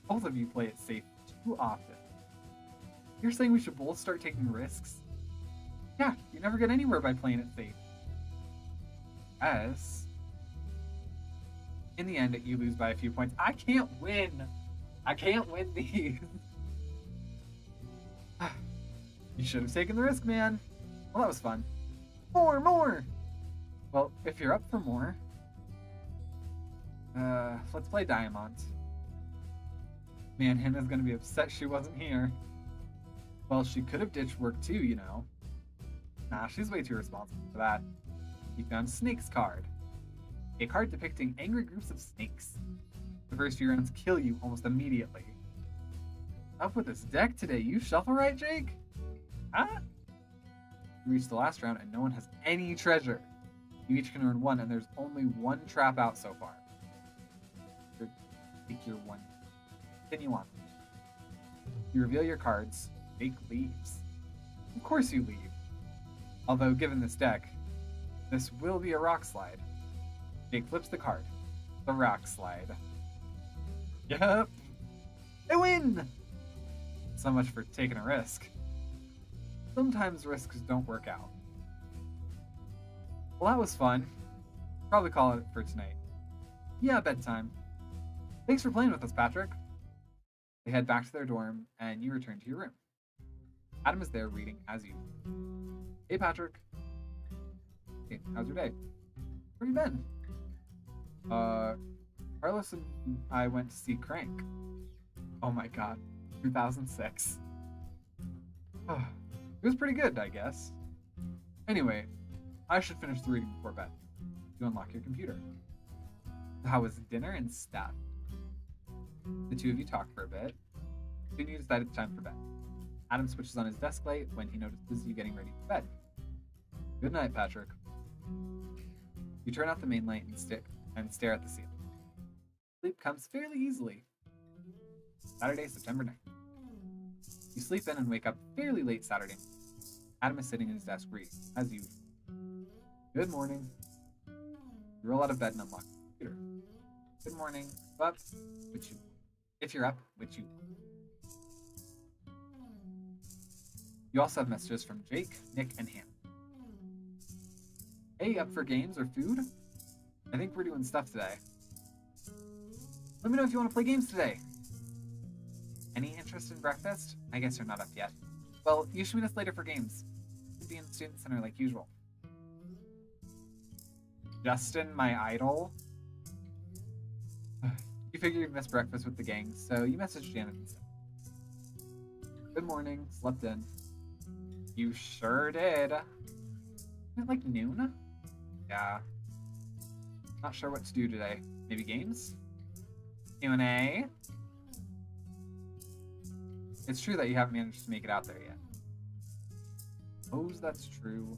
Both of you play it safe too often. You're saying we should both start taking risks? Yeah, you never get anywhere by playing it safe. As in the end, you lose by a few points. I can't win. I can't win these. You should have taken the risk, man. Well, that was fun. More! Well, if you're up for more, let's play Diamond. Man, Hannah's gonna be upset she wasn't here. Well, she could have ditched work too, you know. Nah, she's way too responsible for that. You found Snake's card. A card depicting angry groups of snakes. The first few rounds kill you almost immediately. Up with this deck today, you shuffle right, Jake? Huh? You reach the last round and no one has any treasure. You each can earn one and there's only one trap out so far. Take your one. Continue on. You reveal your cards. Jake leaves. Of course you leave. Although, given this deck, this will be a rock slide. Jake flips the card. The rock slide. Yep. I win! So much for taking a risk. Sometimes risks don't work out. Well, that was fun. Probably call it for tonight. Yeah, bedtime. Thanks for playing with us, Patrick. They head back to their dorm, and you return to your room. Adam is there reading as usual. Hey, Patrick. Hey, how's your day? Where have you been? Carlos and I went to see Crank. Oh my god. 2006. It was pretty good, I guess. Anyway, I should finish the reading before bed. You unlock your computer. How was dinner and stuff? The two of you talk for a bit. Soon you decide it's time for bed. Adam switches on his desk light when he notices you getting ready for bed. Good night, Patrick. You turn out the main light and stare at the ceiling. Sleep comes fairly easily. Saturday, September 9th. You sleep in and wake up fairly late Saturday. Adam is sitting in his desk reading, as usual. Good morning. You roll out of bed and unlock the computer. Good morning. Up, which you. If you're up, which you. You also have messages from Jake, Nick, and Hannah. Hey, up for games or food? I think we're doing stuff today. Let me know if you want to play games today. Any interest in breakfast? I guess you're not up yet. Well, you should meet us later for games. We'll be in the student center like usual. Justin, my idol? You figure you'd miss breakfast with the gang, so you message Janet instead. Good morning, slept in. You sure did. Isn't it like noon? Yeah. Not sure what to do today. Maybe games? Q&A? It's true that you haven't managed to make it out there yet. Suppose that's true.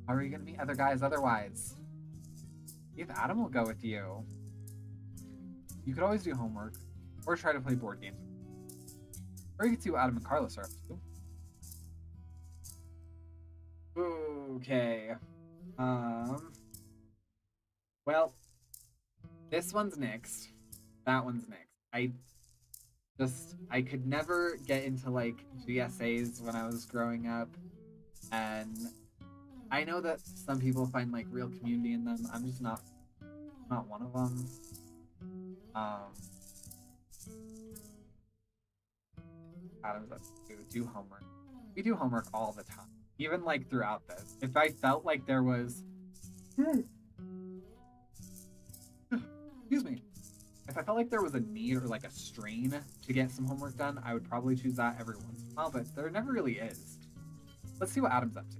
How are you going to meet other guys otherwise? See if Adam will go with you. You could always do homework, or try to play board games. Or you could see what Adam and Carlos are up to. Okay. Well, this one's next. That one's next. I could never get into like GSAs when I was growing up, and I know that some people find like real community in them. I'm just not one of them. Adam's up to do homework. We do homework all the time, even like throughout this. If I felt like there was, excuse me, if I felt like there was a need or like a strain to get some homework done, I would probably choose that every once in a while, but there never really is. Let's see what Adam's up to.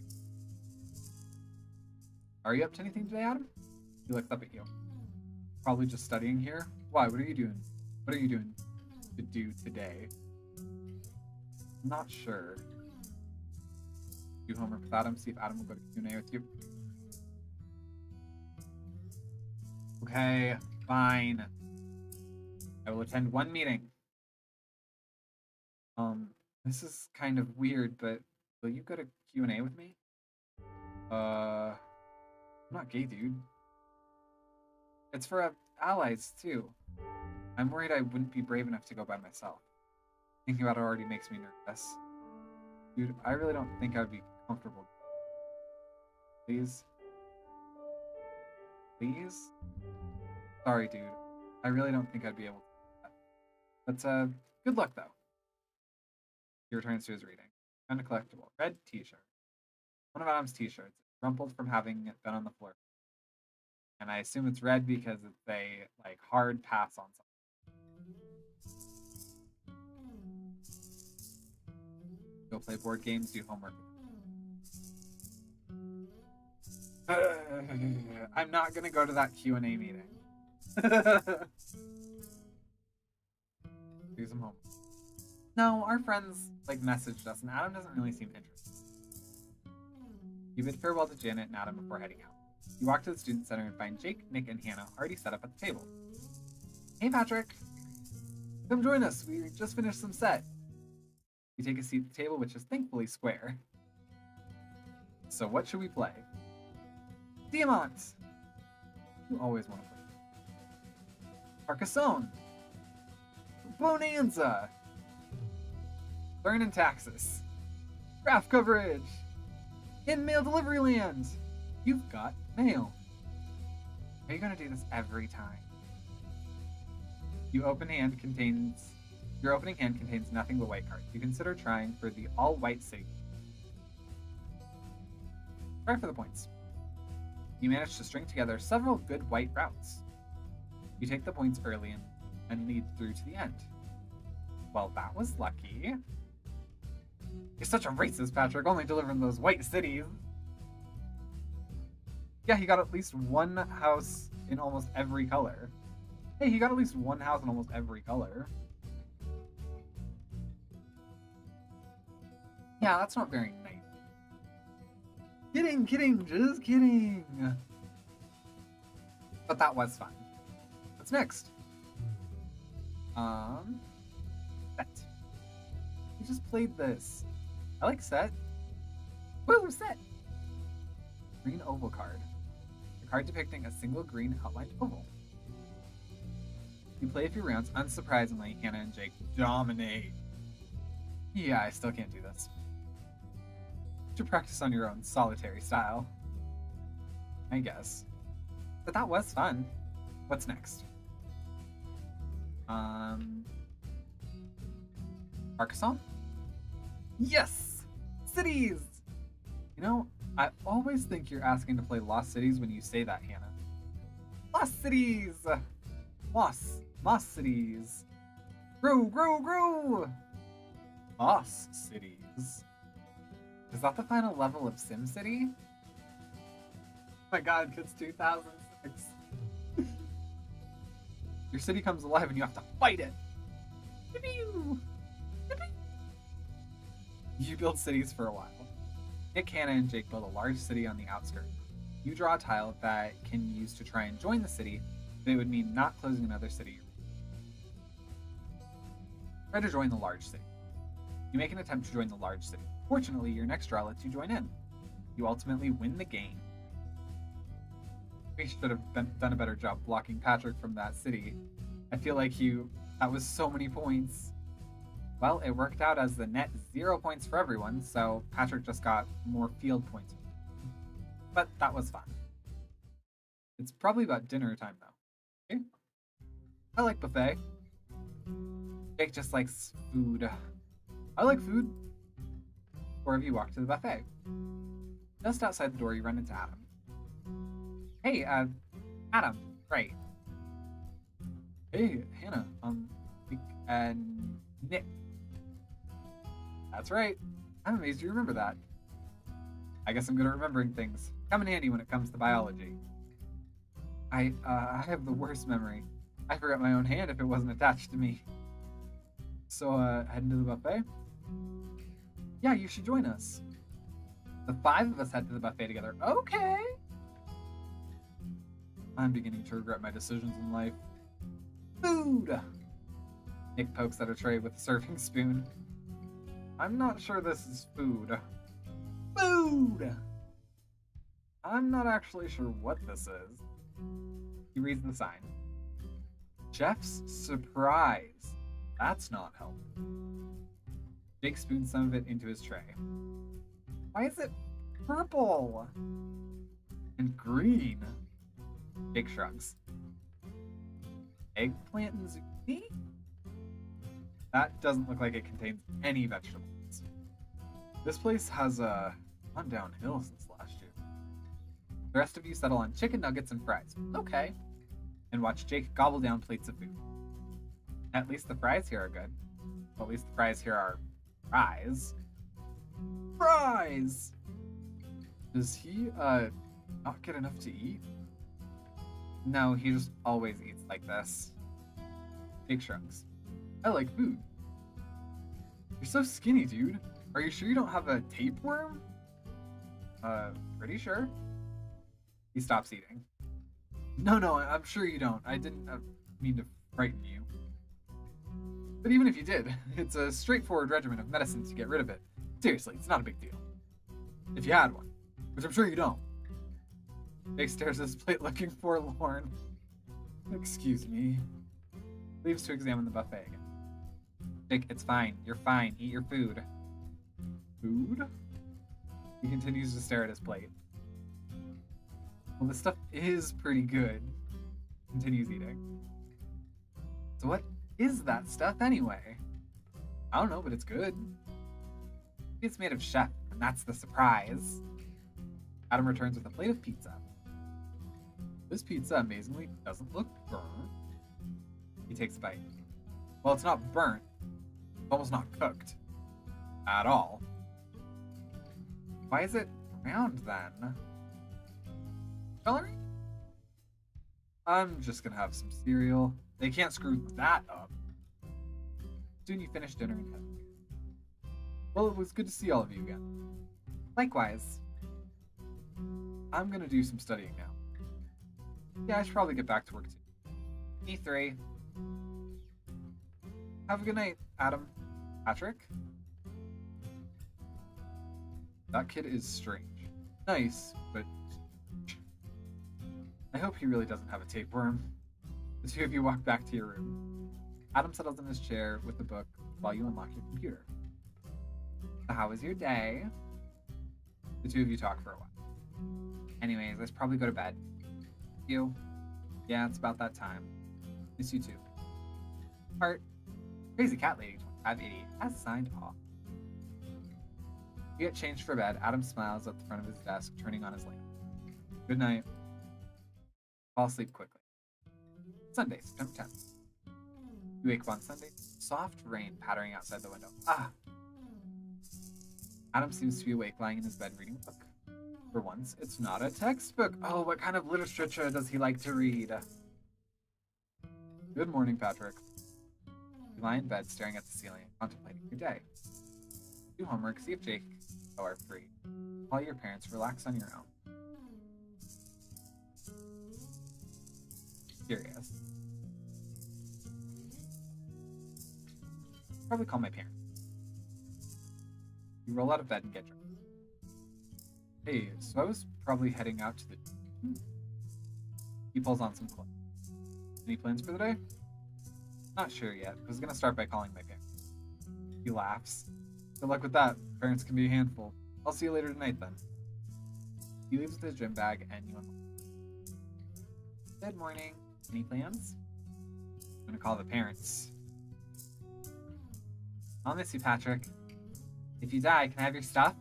Are you up to anything today, Adam? He looks up at you. Probably just studying here. Why? What are you doing? What are you doing to do today? I'm not sure. Do homework with Adam. See if Adam will go to Q&A with you. Okay, fine. I will attend one meeting. This is kind of weird, but will you go to Q&A with me? I'm not gay, dude. It's for allies, too. I'm worried I wouldn't be brave enough to go by myself. Thinking about it already makes me nervous. Dude, I really don't think I would be comfortable. Please? Please? Sorry, dude. I really don't think I'd be able to do that. But, good luck, though. He returns to his reading. Found a collectible. Red t-shirt. One of Adam's t-shirts. Rumpled from having it been on the floor. And I assume it's red because it's a, like, hard pass on something. Go play board games, do homework. I'm not gonna go to that Q&A meeting. Do some homework. No, our friends, like, messaged us, and Adam doesn't really seem interested. You bid farewell to Janet and Adam before heading out. You walk to the student center and find Jake, Nick, and Hannah already set up at the table. Hey, Patrick! Come join us. We just finished some set. You take a seat at the table, which is thankfully square. So what should we play? Diamant! You always want to play. Carcassonne! Bonanza! Learn in Taxes. Graph coverage! In Mail Delivery Land! You've got mail. Are you going to do this every time? Your opening hand contains nothing but white cards. You consider trying for the all-white city. Try for the points. You manage to string together several good white routes. You take the points early and lead through to the end. Well, that was lucky. You're such a racist, Patrick, only delivering those white cities. Yeah, he got at least one house in almost every color. Hey, he got at least one house in almost every color. Yeah, that's not very nice. Kidding, just kidding. But that was fun. What's next? Set. We just played this. I like set. Woo, set! Green oval card. A card depicting a single green outlined oval. You play a few rounds. Unsurprisingly, Hannah and Jake dominate. Yeah, I still can't do this. To practice on your own solitary style. I guess. But that was fun. What's next? Carcassonne? Yes! Cities! You know, I always think you're asking to play Lost Cities when you say that, Hannah. Lost Cities! Moss Cities! Grow! Moss Cities. Is that the final level of SimCity? Oh my god, it's 2006. Your city comes alive and you have to fight it. You build cities for a while. Nick, Hannah, and Jake build a large city on the outskirts. You draw a tile that can be used to try and join the city, but it would mean not closing another city. Try to join the large city. You make an attempt to join the large city. Fortunately, your next draw lets you join in. You ultimately win the game. We should have done a better job blocking Patrick from that city. I feel like that was so many points. Well, it worked out as the net 0 points for everyone, so Patrick just got more field points. But that was fun. It's probably about dinner time, though. Okay? I like buffet. Jake just likes food. I like food. Four of you walk to the buffet. Just outside the door, you run into Adam. Hey, Adam, right. Hey, Hannah, and Nick. That's right. I'm amazed you remember that. I guess I'm good at remembering things. Come in handy when it comes to biology. I have the worst memory. I forgot my own hand if it wasn't attached to me. So, heading to the buffet? Yeah, you should join us. The five of us head to the buffet together. Okay. I'm beginning to regret my decisions in life. Food! Nick pokes at a tray with a serving spoon. I'm not sure this is food. Food! I'm not actually sure what this is. He reads the sign. Chef's surprise. That's not helping. Jake spoons some of it into his tray. Why is it purple? And green? Jake shrugs. Eggplant and zucchini? That doesn't look like it contains any vegetables. This place has gone downhill since last year. The rest of you settle on chicken nuggets and fries. Okay. And watch Jake gobble down plates of food. At least the fries here are good. Well, at least the fries here are fries. Fries! Does he, not get enough to eat? No, he just always eats like this. Jake shrugs. I like food. You're so skinny, dude. Are you sure you don't have a tapeworm? Pretty sure. He stops eating. No, I'm sure you don't. I didn't mean to frighten you. But even if you did, it's a straightforward regimen of medicines to get rid of it. Seriously, it's not a big deal. If you had one, which I'm sure you don't. Jake stares at his plate looking forlorn. Excuse me. Leaves to examine the buffet again. Jake, it's fine. You're fine. Eat your food. Food? He continues to stare at his plate. Well, this stuff is pretty good. Continues eating. So what is that stuff anyway? I don't know, but it's good. It's made of chef, and that's the surprise. Adam returns with a plate of pizza. This pizza amazingly doesn't look burnt. He takes a bite. Well, it's not burnt. It's almost not cooked. At all. Why is it round then? Coloring? I'm just gonna have some cereal. They can't screw that up. Soon you finish dinner and head. Well, it was good to see all of you again. Likewise. I'm gonna do some studying now. Yeah, I should probably get back to work too. E3. Have a good night, Adam. Patrick? That kid is strange. Nice, but I hope he really doesn't have a tapeworm. The two of you walk back to your room. Adam settles in his chair with the book while you unlock your computer. So how was your day? The two of you talk for a while. Anyways, let's probably go to bed. You? Yeah, it's about that time. Miss you too. Heart. Crazy Cat Lady 2580 has signed off. You get changed for bed. Adam smiles at the front of his desk, turning on his lamp. Good night. Fall asleep quickly. Sunday, September 10th. You wake up on Sunday. Soft rain pattering outside the window. Ah! Adam seems to be awake, lying in his bed reading a book. For once, it's not a textbook. Oh, what kind of literature does he like to read? Good morning, Patrick. You lie in bed, staring at the ceiling and contemplating your day. Do homework, see if Jake are free. Call your parents, relax on your own. Curious. Probably call my parents. You roll out of bed and get dressed. Hey, so I was probably heading out to the... He pulls on some clothes. Any plans for the day? Not sure yet. I was gonna start by calling my parents. He laughs. Good luck with that. Parents can be a handful. I'll see you later tonight then. He leaves with his gym bag and you unlock. Good morning. Any plans? I'm gonna call the parents. I'll miss you, Patrick. If you die, can I have your stuff?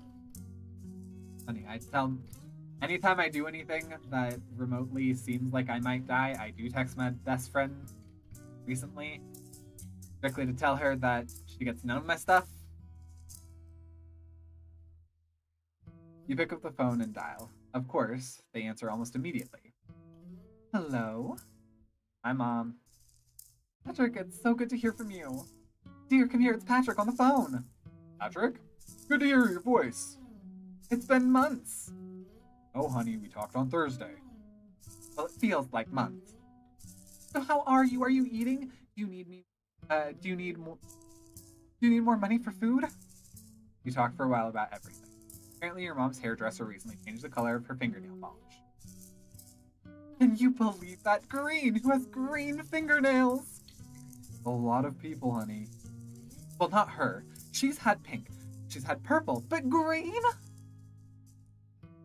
Honey, anytime I do anything that remotely seems like I might die, I do text my best friend recently, strictly to tell her that she gets none of my stuff. You pick up the phone and dial. Of course, they answer almost immediately. Hello? Hi, Mom. Patrick, it's so good to hear from you. Dear, come here, it's Patrick on the phone. Patrick? Good to hear your voice. It's been months. Oh, honey, we talked on Thursday. Well, it feels like months. So how are you? Are you eating? Do you need more money for food? You talk for a while about everything. Apparently your mom's hairdresser recently changed the color of her fingernail polish. Can you believe that? Green! Who has green fingernails? A lot of people, honey. Well, not her. She's had pink. She's had purple. But green?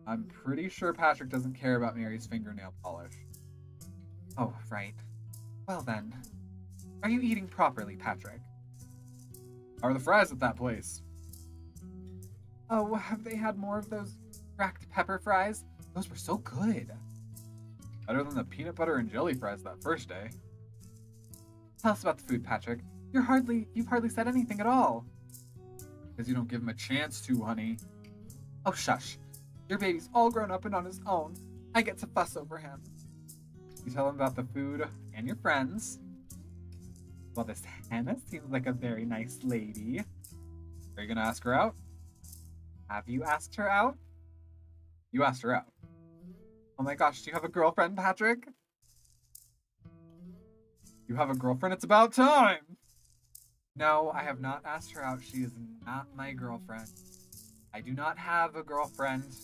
I'm pretty sure Patrick doesn't care about Mary's fingernail polish. Oh, right. Well then. Are you eating properly, Patrick? How are the fries at that place? Oh, have they had more of those cracked pepper fries? Those were so good. Better than the peanut butter and jelly fries that first day. Tell us about the food, Patrick. You've hardly said anything at all. Because you don't give him a chance to, honey. Oh, shush. Your baby's all grown up and on his own. I get to fuss over him. You tell him about the food and your friends. Well, this Hannah seems like a very nice lady. Are you gonna ask her out? Have you asked her out? You asked her out. Oh my gosh, do you have a girlfriend, Patrick? You have a girlfriend? It's about time! No, I have not asked her out. She is not my girlfriend. I do not have a girlfriend.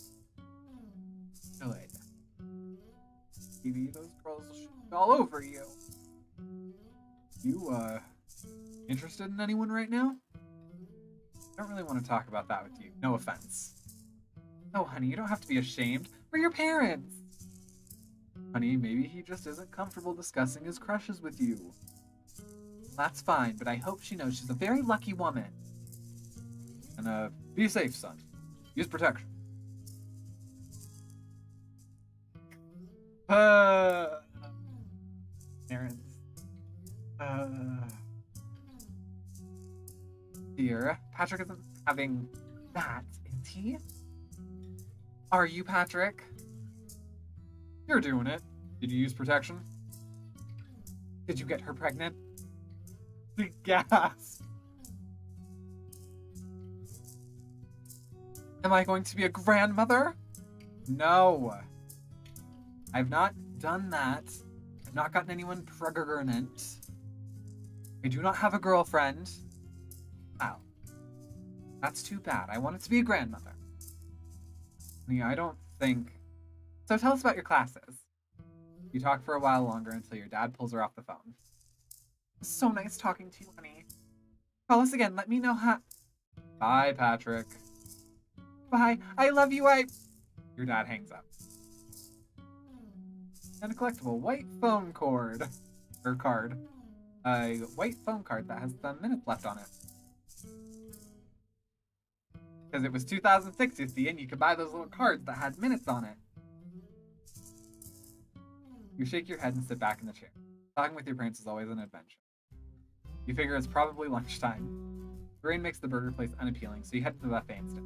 Good. Maybe those girls will shoot all over you. You, interested in anyone right now? I don't really want to talk about that with you. No offense. No, honey, you don't have to be ashamed. We're your parents. Honey, maybe he just isn't comfortable discussing his crushes with you. That's fine, but I hope she knows she's a very lucky woman. And, be safe, son. Use protection. Parents. Dear, Patrick isn't having that, is he? Are you, Patrick? You're doing it. Did you use protection? Did you get her pregnant? The gasp. Am I going to be a grandmother? No. I've not done that. I've not gotten anyone pregnant. I do not have a girlfriend. Wow. That's too bad. I wanted to be a grandmother. Yeah, I don't think... So tell us about your classes. You talk for a while longer until your dad pulls her off the phone. So nice talking to you, honey. Call us again. Let me know how... Bye, Patrick. Bye. I love you. Your dad hangs up. And a collectible white phone cord. Or card. A white phone card that has the minutes left on it. Because it was 2006, you see, and you could buy those little cards that had minutes on it. You shake your head and sit back in the chair. Talking with your parents is always an adventure. You figure it's probably lunchtime. The rain makes the burger place unappealing, so you head to the buffet instead.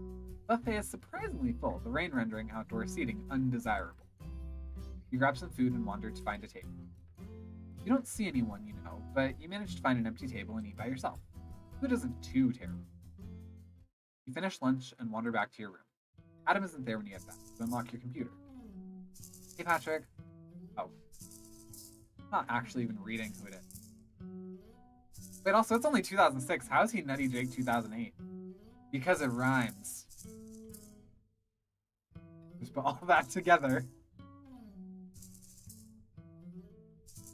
The buffet is surprisingly full, the rain rendering outdoor seating undesirable. You grab some food and wander to find a table. You don't see anyone, you know, but you manage to find an empty table and eat by yourself. Food isn't too terrible. You finish lunch and wander back to your room. Adam isn't there when you get back, so unlock your computer. Hey, Patrick. Oh. I'm not actually even reading who it is. Wait, also, it's only 2006. How is he Nutty Jake 2008? Because it rhymes. Just put all that together.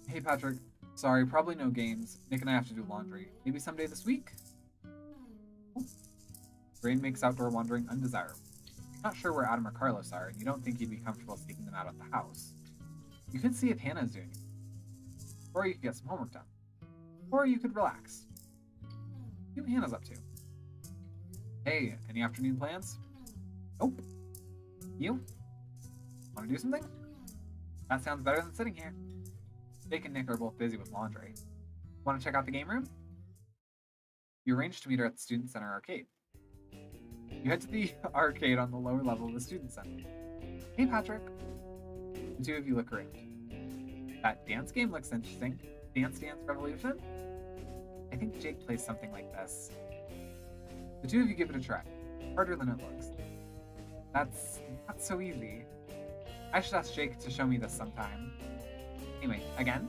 Hey, Patrick. Sorry, probably no games. Nick and I have to do laundry. Maybe someday this week? Oh. Rain makes outdoor wandering undesirable. Not sure where Adam or Carlos are, and you don't think you'd be comfortable seeking them out at the house. You could see if Hannah's doing it. Or you could get some homework done. Or you could relax. See what Hannah's up to. Hey, any afternoon plans? Nope. You? Want to do something? That sounds better than sitting here. Jake and Nick are both busy with laundry. Want to check out the game room? You arrange to meet her at the Student Center arcade. You head to the arcade on the lower level of the Student Center. Hey, Patrick. The two of you look around. That dance game looks interesting. Dance Dance Revolution? I think Jake plays something like this. The two of you give it a try. Harder than it looks. That's not so easy. I should ask Jake to show me this sometime. Anyway, again?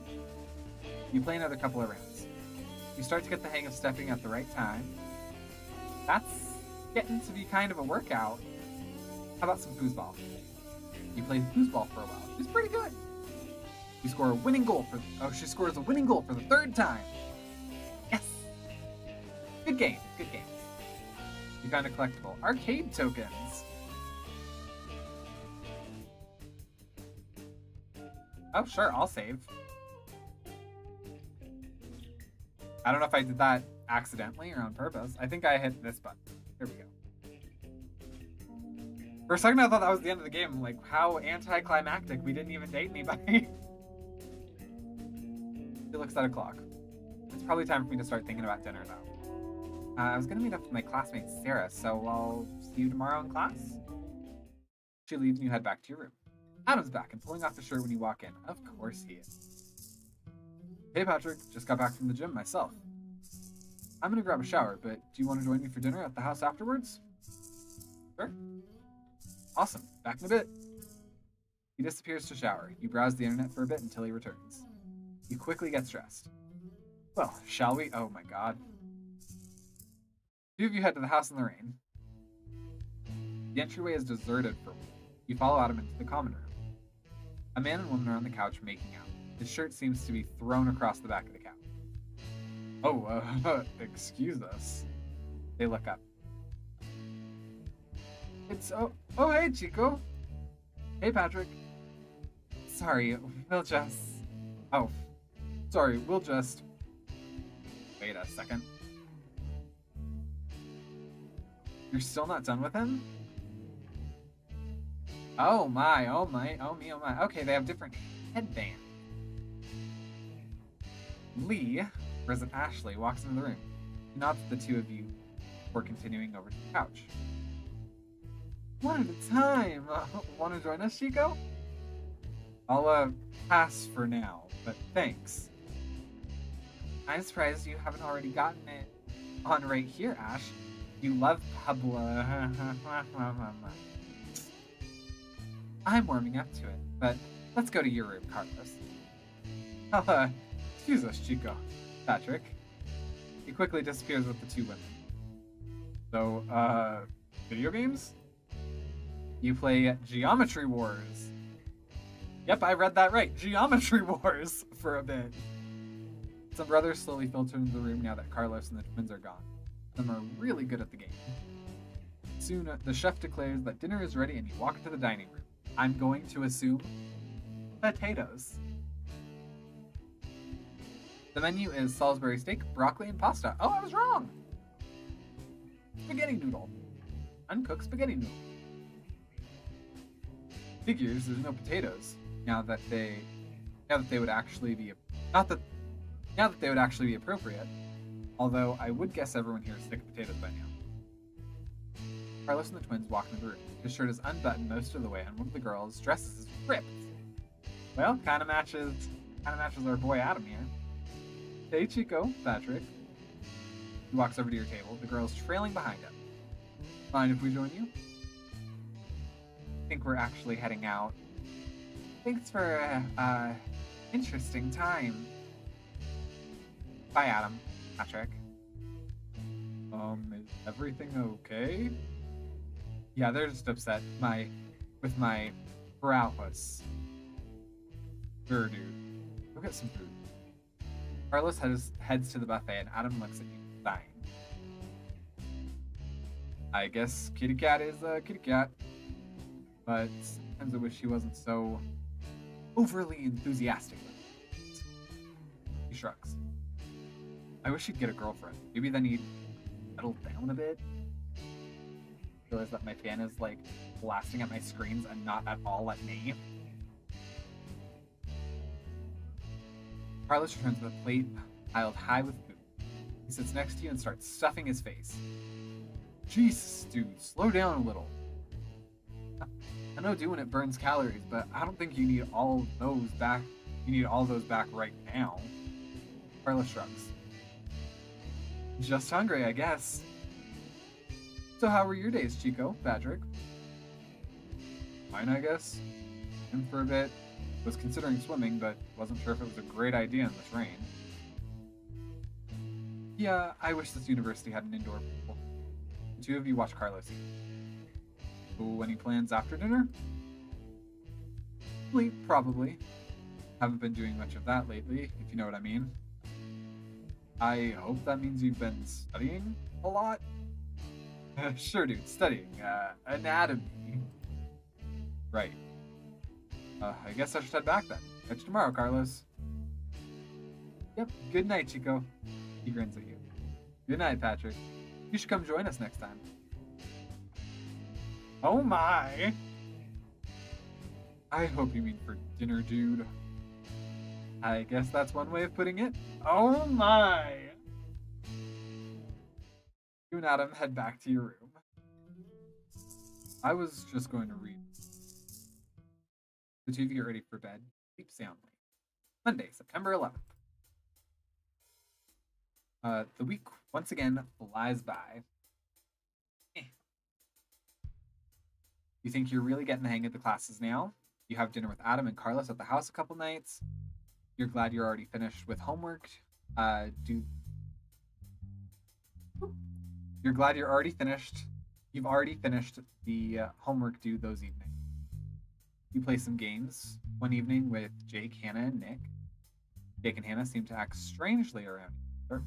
You play another couple of rounds. You start to get the hang of stepping at the right time. That's getting to be kind of a workout. How about some foosball? You play foosball for a while. She's pretty good. You score a winning goal for... Oh, she scores a winning goal for the third time. Yes. Good game. Good game. You found a collectible. Arcade tokens. Oh, sure. I'll save. I don't know if I did that accidentally or on purpose. I think I hit this button. Here we go. For a second, I thought that was the end of the game. Like, how anticlimactic. We didn't even date anybody. She looks at a clock. It's probably time for me to start thinking about dinner, though. I was going to meet up with my classmate, Sarah, so I'll see you tomorrow in class. She leaves and you head back to your room. Adam's back and pulling off the shirt when you walk in. Of course he is. Hey, Patrick. Just got back from the gym myself. I'm going to grab a shower, but do you want to join me for dinner at the house afterwards? Sure. Awesome. Back in a bit. He disappears to shower. You browse the internet for a bit until he returns. You quickly get dressed. Well, shall we? Oh my god. Two of you head to the house in the rain. The entryway is deserted for a while. You follow Adam into the common room. A man and woman are on the couch making out. His shirt seems to be thrown across the back of the couch. Oh, excuse us. They look up. It's, oh, hey, Chico. Hey, Patrick. Sorry, we'll just... Oh, sorry, we'll just... Wait a second. You're still not done with him? Oh my, oh my, oh me, oh my. Okay, they have different headbands. Lee, President Ashley, walks into the room. He nods at the two of you before continuing over to the couch. One at a time. Want to join us, Chico? I'll, pass for now, but thanks. I'm surprised you haven't already gotten it on right here, Ash. You love Pablo. I'm warming up to it, but let's go to your room, Carlos. Excuse us, Chico. Patrick. He quickly disappears with the two women. So, video games? You play Geometry Wars. Yep, I read that right. Geometry Wars for a bit. Some brothers slowly filter into the room now that Carlos and the twins are gone. Some are really good at the game. Soon, the chef declares that dinner is ready and you walk into the dining room. I'm going to assume potatoes. The menu is Salisbury steak, broccoli, and pasta. Oh, I was wrong! Spaghetti noodle. Uncooked spaghetti noodle. Figures there's no potatoes. Now that they would actually be appropriate. Although I would guess everyone here is sick of potatoes by now. Carlos and the twins walk into the room. His shirt is unbuttoned most of the way, and one of the girls' dresses is ripped. Well, kind of matches our boy Adam here. Hey, Chico, Patrick. He walks over to your table. The girl's trailing behind him. Mind if we join you? I think we're actually heading out. Thanks for interesting time. Bye, Adam. Patrick. Is everything okay? Yeah, they're just upset with my browhouse. Sure, dude. Go get some food. Carlos heads to the buffet and Adam looks at you, sighing. I guess kitty cat is a kitty cat. But sometimes I wish he wasn't so overly enthusiastic with it. He shrugs. I wish he'd get a girlfriend. Maybe then he'd settle down a bit. Realize that my fan is like blasting at my screens and not at all at me. Carlos returns with a plate piled high with food. He sits next to you and starts stuffing his face. Jesus, dude, slow down a little. I know doing it burns calories, but I don't think you need all those back. You need all those back right now. Carlos shrugs. Just hungry, I guess. So how were your days, Chico, Patrick? Fine, I guess. In for a bit. Was considering swimming, but wasn't sure if it was a great idea in this rain. Yeah, I wish this university had an indoor pool. The two of you watch Carlos eat. Ooh, any plans after dinner? Sleep, probably. Haven't been doing much of that lately, if you know what I mean. I hope that means you've been studying a lot? Sure, dude, studying. Anatomy. Right. I guess I should head back then. Catch you tomorrow, Carlos. Yep, good night, Chico. He grins at you. Good night, Patrick. You should come join us next time. Oh my! I hope you mean for dinner, dude. I guess that's one way of putting it. Oh my! You and Adam head back to your room. I was just going to read. The two of you get ready for bed. Sleep soundly. Monday, September 11th. The week once again flies by. You think you're really getting the hang of the classes now? You have dinner with Adam and Carlos at the house a couple nights. You're glad you're already finished with homework. You're glad you're already finished. You've already finished the homework due those evenings. You play some games one evening with Jake, Hannah, and Nick. Jake and Hannah seem to act strangely around each other.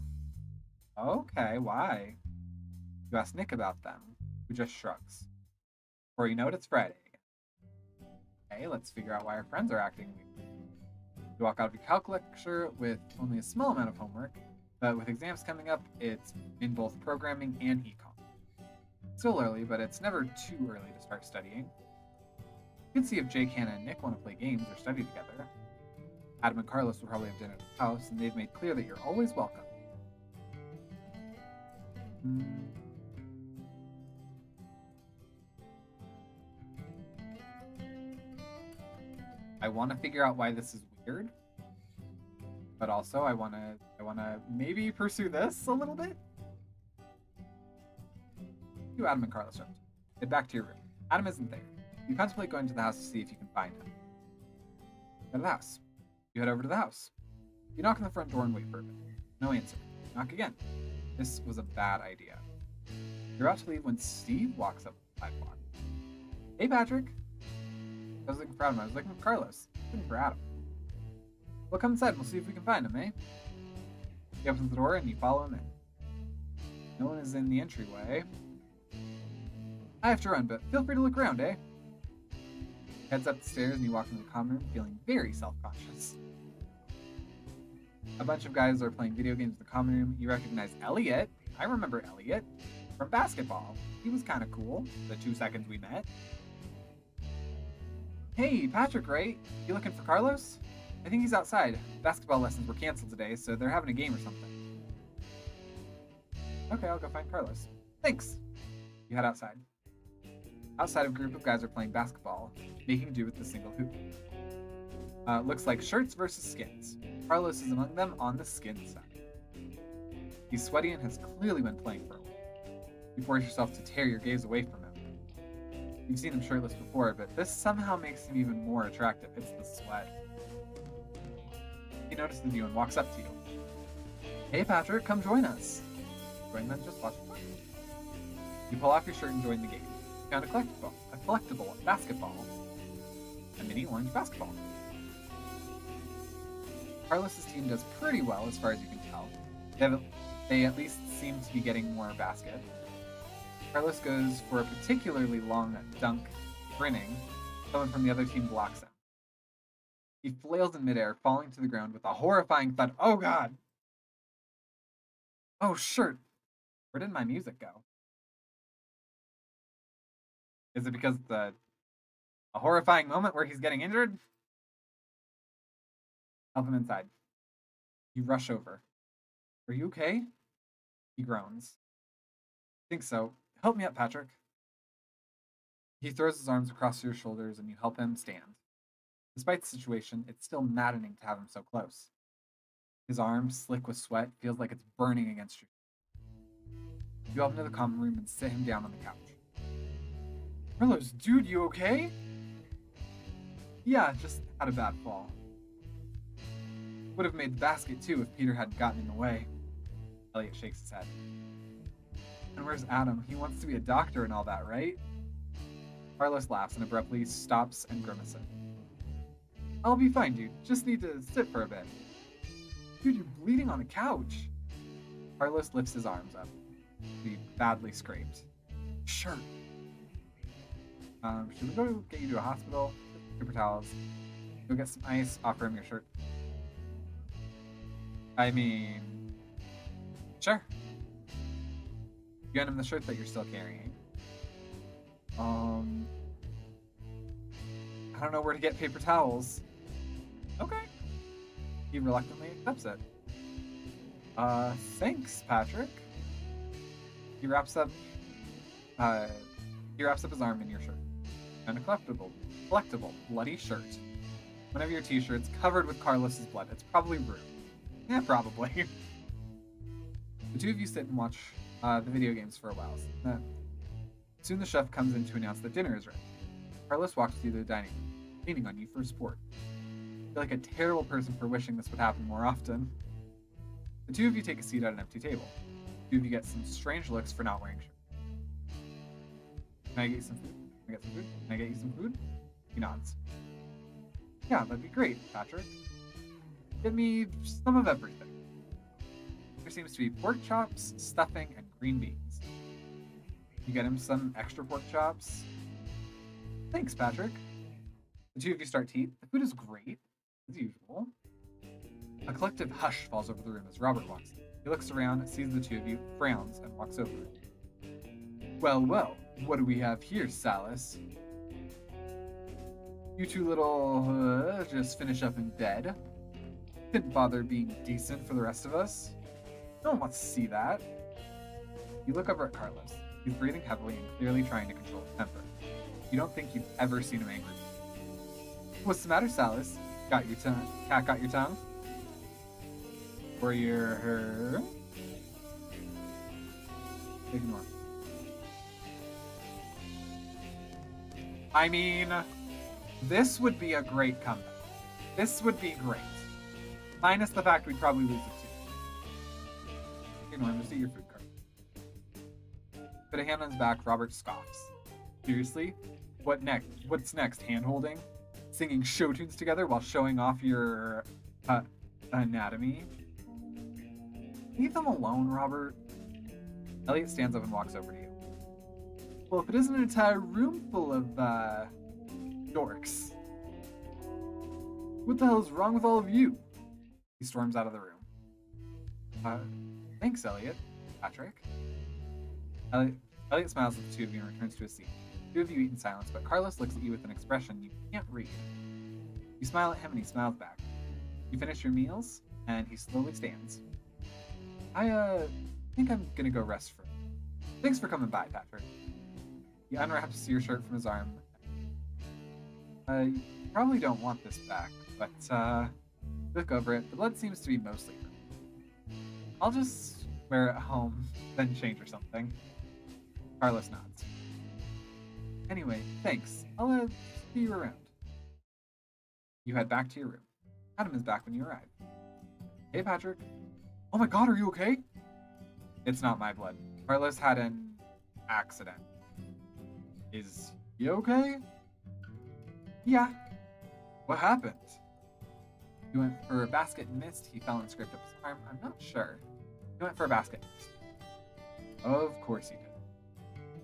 Okay, why? You ask Nick about them, who just shrugs. Before you know it, it's Friday again. Okay, let's figure out why our friends are acting weird. You walk out of your calc lecture with only a small amount of homework, but with exams coming up, it's in both programming and econ. Still early, but it's never too early to start studying. You can see if Jake, Hannah, and Nick want to play games or study together. Adam and Carlos will probably have dinner at the house, and they've made clear that you're always welcome. I want to figure out why this is weird, but also I want to maybe pursue this a little bit. You, Adam and Carlos, head back to your room. Adam isn't there. You contemplate going to the house to see if you can find him. Go to the house. You head over to the house. You knock on the front door and wait for a bit. No answer. Knock again. This was a bad idea. You're about to leave when Steve walks up the sidewalk. Hey, Patrick. I was looking for Adam. I was looking for Carlos. Looking for Adam. Well, come inside and we'll see if we can find him, eh? He opens the door and you follow him in. No one is in the entryway. I have to run, but feel free to look around, eh? Heads up the stairs and you walk into the common room feeling very self-conscious. A bunch of guys are playing video games in the common room. You recognize Elliot. I remember Elliot from basketball. He was kind of cool the 2 seconds we met. Hey, Patrick, right? You looking for Carlos? I think he's outside. Basketball lessons were canceled today, so they're having a game or something. Okay, I'll go find Carlos. Thanks. You head outside. Outside, a group of guys are playing basketball, making do with the single hoop. Looks like shirts versus skins. Carlos is among them on the skin side. He's sweaty and has clearly been playing for a while. You force yourself to tear your gaze away from him. You've seen him shirtless before, but this somehow makes him even more attractive. It's the sweat. He notices you and walks up to you. Hey, Patrick, come join us. Join them, just watch it. You pull off your shirt and join the game. You found a collectible basketball. A mini orange basketball. Carlos's team does pretty well as far as you can tell. They at least seem to be getting more basket. Carlos goes for a particularly long dunk, grinning. Someone from the other team blocks him. He flails in midair, falling to the ground with a horrifying thud. Oh god! Oh, shirt. Where did my music go? Is it because a horrifying moment where he's getting injured? Help him inside. You rush over. Are you okay? He groans. Think so. Help me up, Patrick. He throws his arms across your shoulders and you help him stand. Despite the situation, it's still maddening to have him so close. His arm, slick with sweat, feels like it's burning against you. You help him to the common room and sit him down on the couch. Carlos, dude, you okay? Yeah, just had a bad fall. Would have made the basket too if Peter hadn't gotten in the way. Elliot shakes his head. And where's Adam? He wants to be a doctor and all that, right? Carlos laughs and abruptly stops and grimaces. I'll be fine, dude. Just need to sit for a bit. Dude, you're bleeding on the couch. Carlos lifts his arms up. Be badly scraped. Sure. Should we go get you to a hospital? Paper towels. Go get some ice. Offer him your shirt. I mean, sure. You hand him the shirt that you're still carrying. I don't know where to get paper towels. Okay. He reluctantly accepts it. Thanks, Patrick. He wraps up his arm in your shirt. And a collectible bloody shirt. One of your t-shirts covered with Carlos's blood. It's probably rude. Yeah, probably. The two of you sit and watch the video games for a while. Soon the chef comes in to announce that dinner is ready. Carlos walks you to the dining room, leaning on you for support. You feel like a terrible person for wishing this would happen more often. The two of you take a seat at an empty table. The two of you get some strange looks for not wearing shirts. Can I get you some food? Can I get some food? Can I get you some food? He nods. Yeah, that'd be great, Patrick. Get me some of everything. There seems to be pork chops, stuffing, and green beans. You get him some extra pork chops. Thanks, Patrick. The two of you start to eat. The food is great, as usual. A collective hush falls over the room as Robert walks in. He looks around, sees the two of you, frowns, and walks over. Well, well, what do we have here, Salis? You two little just finish up in bed. Didn't bother being decent for the rest of us. No one wants to see that. You look over at Carlos. He's breathing heavily and clearly trying to control his temper. You don't think you've ever seen him angry. What's the matter, Salis? Got your tongue? Cat got your tongue? Or your... Ignore. I mean, this would be a great comeback. This would be great. Minus the fact we'd probably lose it too. Ignore him, just eat your food card. Put a hand on his back, Robert scoffs. Seriously? What next? What's next? Hand-holding? Singing show tunes together while showing off your anatomy? Leave them alone, Robert. Elliot stands up and walks over to you. Well, if it isn't an entire room full of dorks. What the hell is wrong with all of you? He storms out of the room. Thanks, Elliot. Patrick. Elliot smiles at the two of you and returns to his seat. The two of you eat in silence, but Carlos looks at you with an expression you can't read. You smile at him and he smiles back. You finish your meals, and he slowly stands. I think I'm gonna go rest for a minute. Thanks for coming by, Patrick. He unwraps your shirt from his arm. You probably don't want this back, but look over it. The blood seems to be mostly hurt. I'll just wear it home, then change or something. Carlos nods. Anyway, thanks. I'll see you around. You head back to your room. Adam is back when you arrive. Hey, Patrick. Oh my god, are you okay? It's not my blood. Carlos had an accident. Is he okay? Yeah. What happened? He went for a basket and missed. He fell and scraped up his arm. I'm not sure. He went for a basket and missed. Of course he did.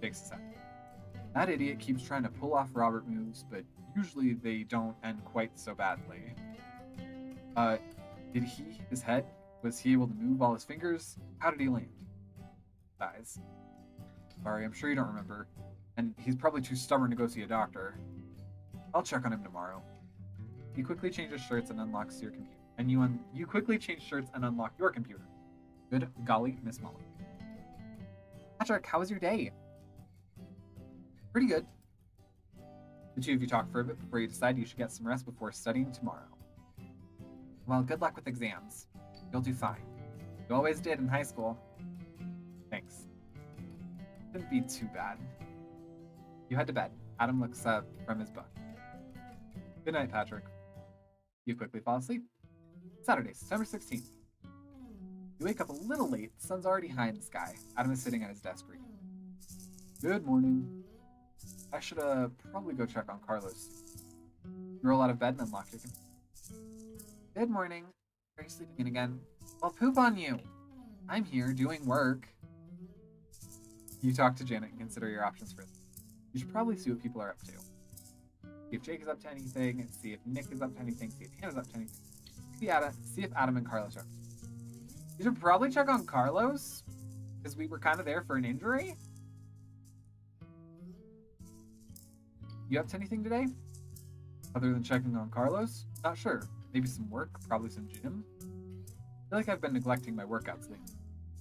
Takes his head. That idiot keeps trying to pull off Robert moves, but usually they don't end quite so badly. Did he hit his head? Was he able to move all his fingers? How did he land? Dies. Sorry, I'm sure you don't remember. And he's probably too stubborn to go see a doctor. I'll check on him tomorrow. You quickly change his shirts and unlocks your computer. And you quickly change shirts and unlock your computer. Good golly, Miss Molly. Patrick, how was your day? Pretty good. The two of you talk for a bit before you decide you should get some rest before studying tomorrow. Well, good luck with exams. You'll do fine. You always did in high school. Thanks. Shouldn't be too bad. You head to bed. Adam looks up from his book. Good night, Patrick. You quickly fall asleep. Saturday, September 16th. You wake up a little late. The sun's already high in the sky. Adam is sitting at his desk reading. Good morning. I should probably go check on Carlos. You roll out of bed and unlock your computer. Good morning. Are you sleeping in again? I'll poop on you. I'm here doing work. You talk to Janet and consider your options for this. You should probably see what people are up to. See if Jake is up to anything, see if Nick is up to anything, see if Hannah's up to anything. See if Adam and Carlos are up to anything. You should probably check on Carlos, because we were kind of there for an injury. You up to anything today? Other than checking on Carlos? Not sure. Maybe some work, probably some gym. I feel like I've been neglecting my workouts lately.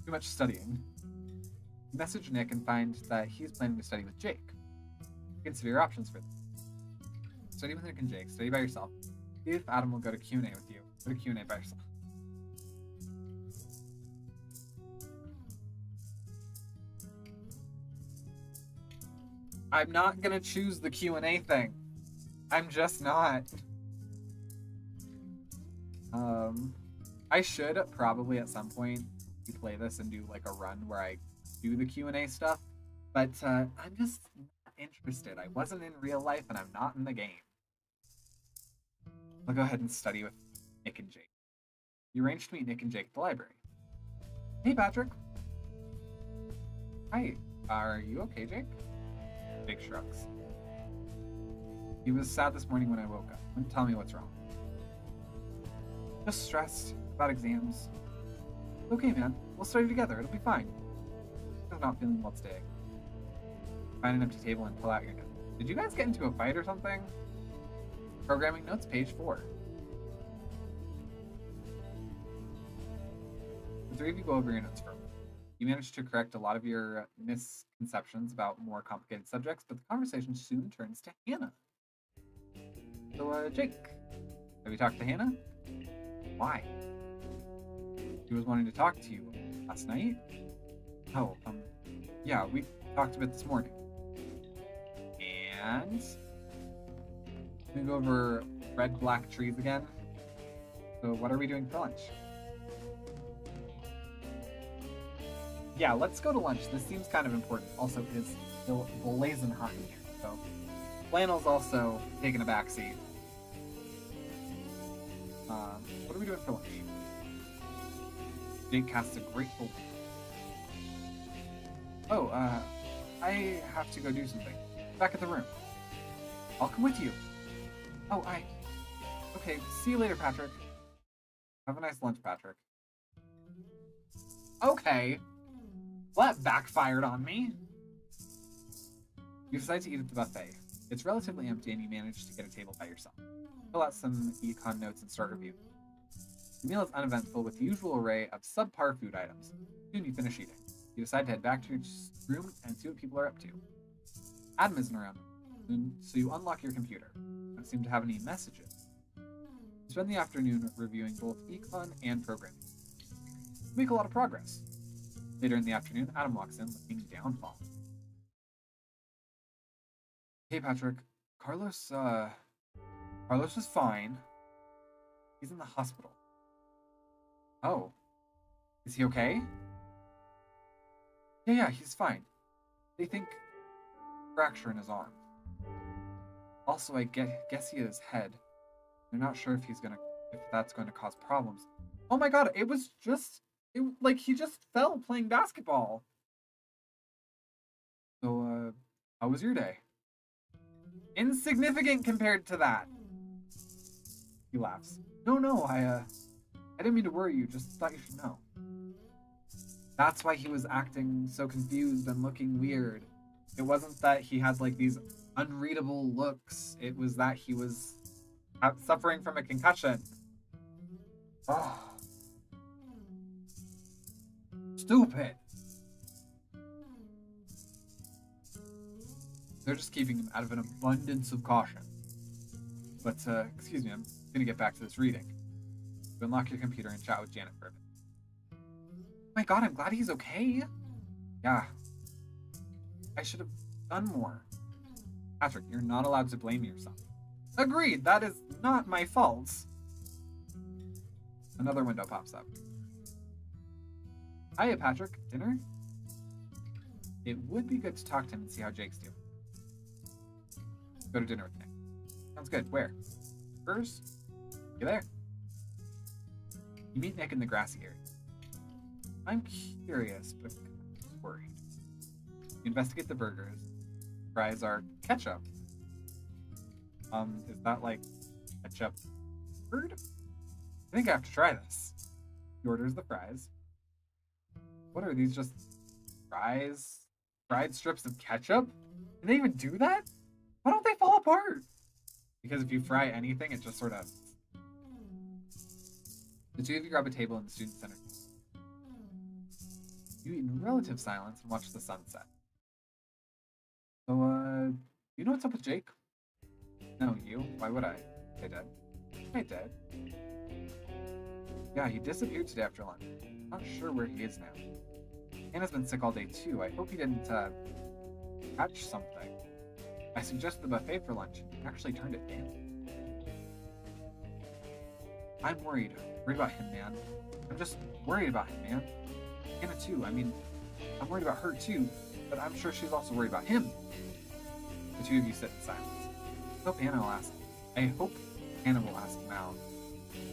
Too much studying. You message Nick and find that he's planning to study with Jake. Consider your options for this. Study with Nick and Jake. Study by yourself. See if Adam will go to Q&A with you. Go to Q&A by yourself. I'm not gonna choose the Q&A thing. I'm just not. I should probably at some point play this and do like a run where I do the Q&A stuff, but I'm just not interested. I wasn't in real life and I'm not in the game. I'll go ahead and study with Nick and Jake. You arranged to meet Nick and Jake at the library. Hey, Patrick. Hi. Are you okay, Jake? Jake shrugs. He was sad this morning when I woke up. Wouldn't tell me what's wrong. Just stressed about exams. Okay, man. We'll study together. It'll be fine. I'm not feeling well today. Find an empty table and pull out your note. Did you guys get into a fight or something? Programming notes, page 4. The three of you go over your notes for a moment. You manage to correct a lot of your misconceptions about more complicated subjects, but the conversation soon turns to Hannah. So, Jake, have you talked to Hannah? Why? She was wanting to talk to you last night? Oh, yeah, we talked a bit this morning. And we go over red, black trees again. So what are we doing for lunch? Yeah, let's go to lunch. This seems kind of important. Also, it is still blazing hot in here, so flannel's also taking a backseat. What are we doing for lunch? Jake casts a grateful. Oh, I have to go do something. Back at the room. I'll come with you. Oh, okay, see you later, Patrick. Have a nice lunch, Patrick. Okay. Well, that backfired on me. You decide to eat at the buffet. It's relatively empty and you manage to get a table by yourself. Fill out some econ notes and start review. The meal is uneventful with the usual array of subpar food items. Soon you finish eating. You decide to head back to your room and see what people are up to. Adam isn't around, so you unlock your computer. You don't seem to have any messages. You spend the afternoon reviewing both econ and programming. You make a lot of progress. Later in the afternoon, Adam walks in looking downfall. Hey, Patrick. Carlos is fine. He's in the hospital. Oh. Is he okay? Yeah, he's fine. They think fracture in his arm. Also, I guess he hit his head. They're not sure if that's going to cause problems. Oh my god, he just fell playing basketball. So, how was your day? Insignificant compared to that. He laughs. No, I I didn't mean to worry you, just thought you should know. That's why he was acting so confused and looking weird. It wasn't that he had like these unreadable looks. It was that he was suffering from a concussion. Oh. Stupid. They're just keeping him out of an abundance of caution. But, excuse me, I'm gonna get back to this reading. You unlock your computer and chat with Janet for a bit. Oh my god, I'm glad he's okay. Yeah. I should have done more. Patrick, you're not allowed to blame yourself. Agreed, that is not my fault. Another window pops up. Hiya, Patrick. Dinner? It would be good to talk to him and see how Jake's doing. Go to dinner with Nick. Sounds good. Where? Burgers? You there? You meet Nick in the grassy area. I'm curious, but worried. You investigate the burgers. Fries are ketchup. Is that like ketchup bird? I think I have to try this. He orders the fries. What are these, just fries? Fried strips of ketchup? Can they even do that? Why don't they fall apart? Because if you fry anything, it just sort of... The two of you grab a table in the student center. You eat in relative silence and watch the sunset. So, you know what's up with Jake? No, you? Why would I? I did. I did. Yeah, he disappeared today after lunch. Not sure where he is now. Hannah's been sick all day too. I hope he didn't, catch something. I suggested the buffet for lunch. He actually turned it down. I'm worried. Worried about him, man. I'm just worried about him, man. Hannah too. I mean, I'm worried about her too, but I'm sure she's also worried about him. The two of you sit in silence. I hope Hannah will ask him out.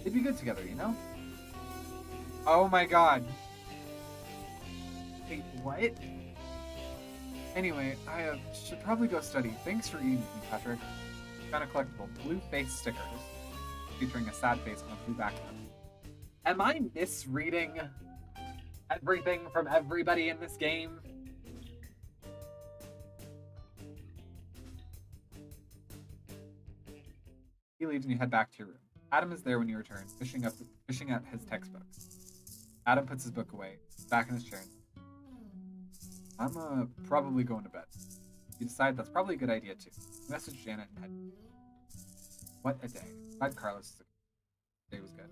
They'd be good together, you know? Oh my god. Wait, what? Anyway, I should probably go study. Thanks for eating with me, Patrick. Found a collectible blue face stickers featuring a sad face on a blue background. Am I misreading everything from everybody in this game? He leaves and you head back to your room. Adam is there when you return, fishing at his textbook. Adam puts his book away, back in his chair. I'm probably going to bed. You decide that's probably a good idea too. You message Janet and head. What a day. Glad Carlos' day was good.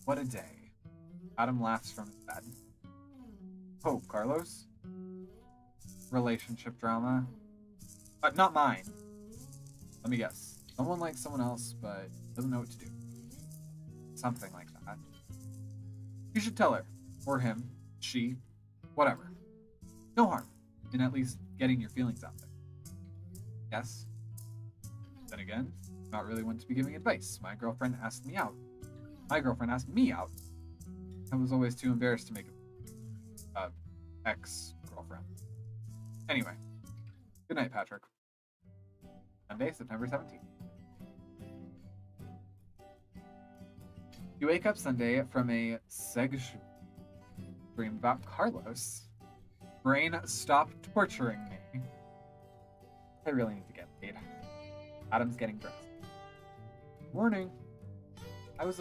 What a day. Adam laughs from his bed. Oh, Carlos? Relationship drama? Not mine. Let me guess. Someone likes someone else, but doesn't know what to do. Something like that. You should tell her. Or him. She. Whatever. No harm in at least getting your feelings out there. Yes? Then again, not really one to be giving advice. My girlfriend asked me out. My girlfriend asked me out. I was always too embarrassed to make a ex-girlfriend. Anyway. Good night, Patrick. Monday, September 17th. You wake up Sunday from a sexual dream about Carlos. Brain, stop torturing me. I really need to get paid. Adam's getting dressed. Morning. I was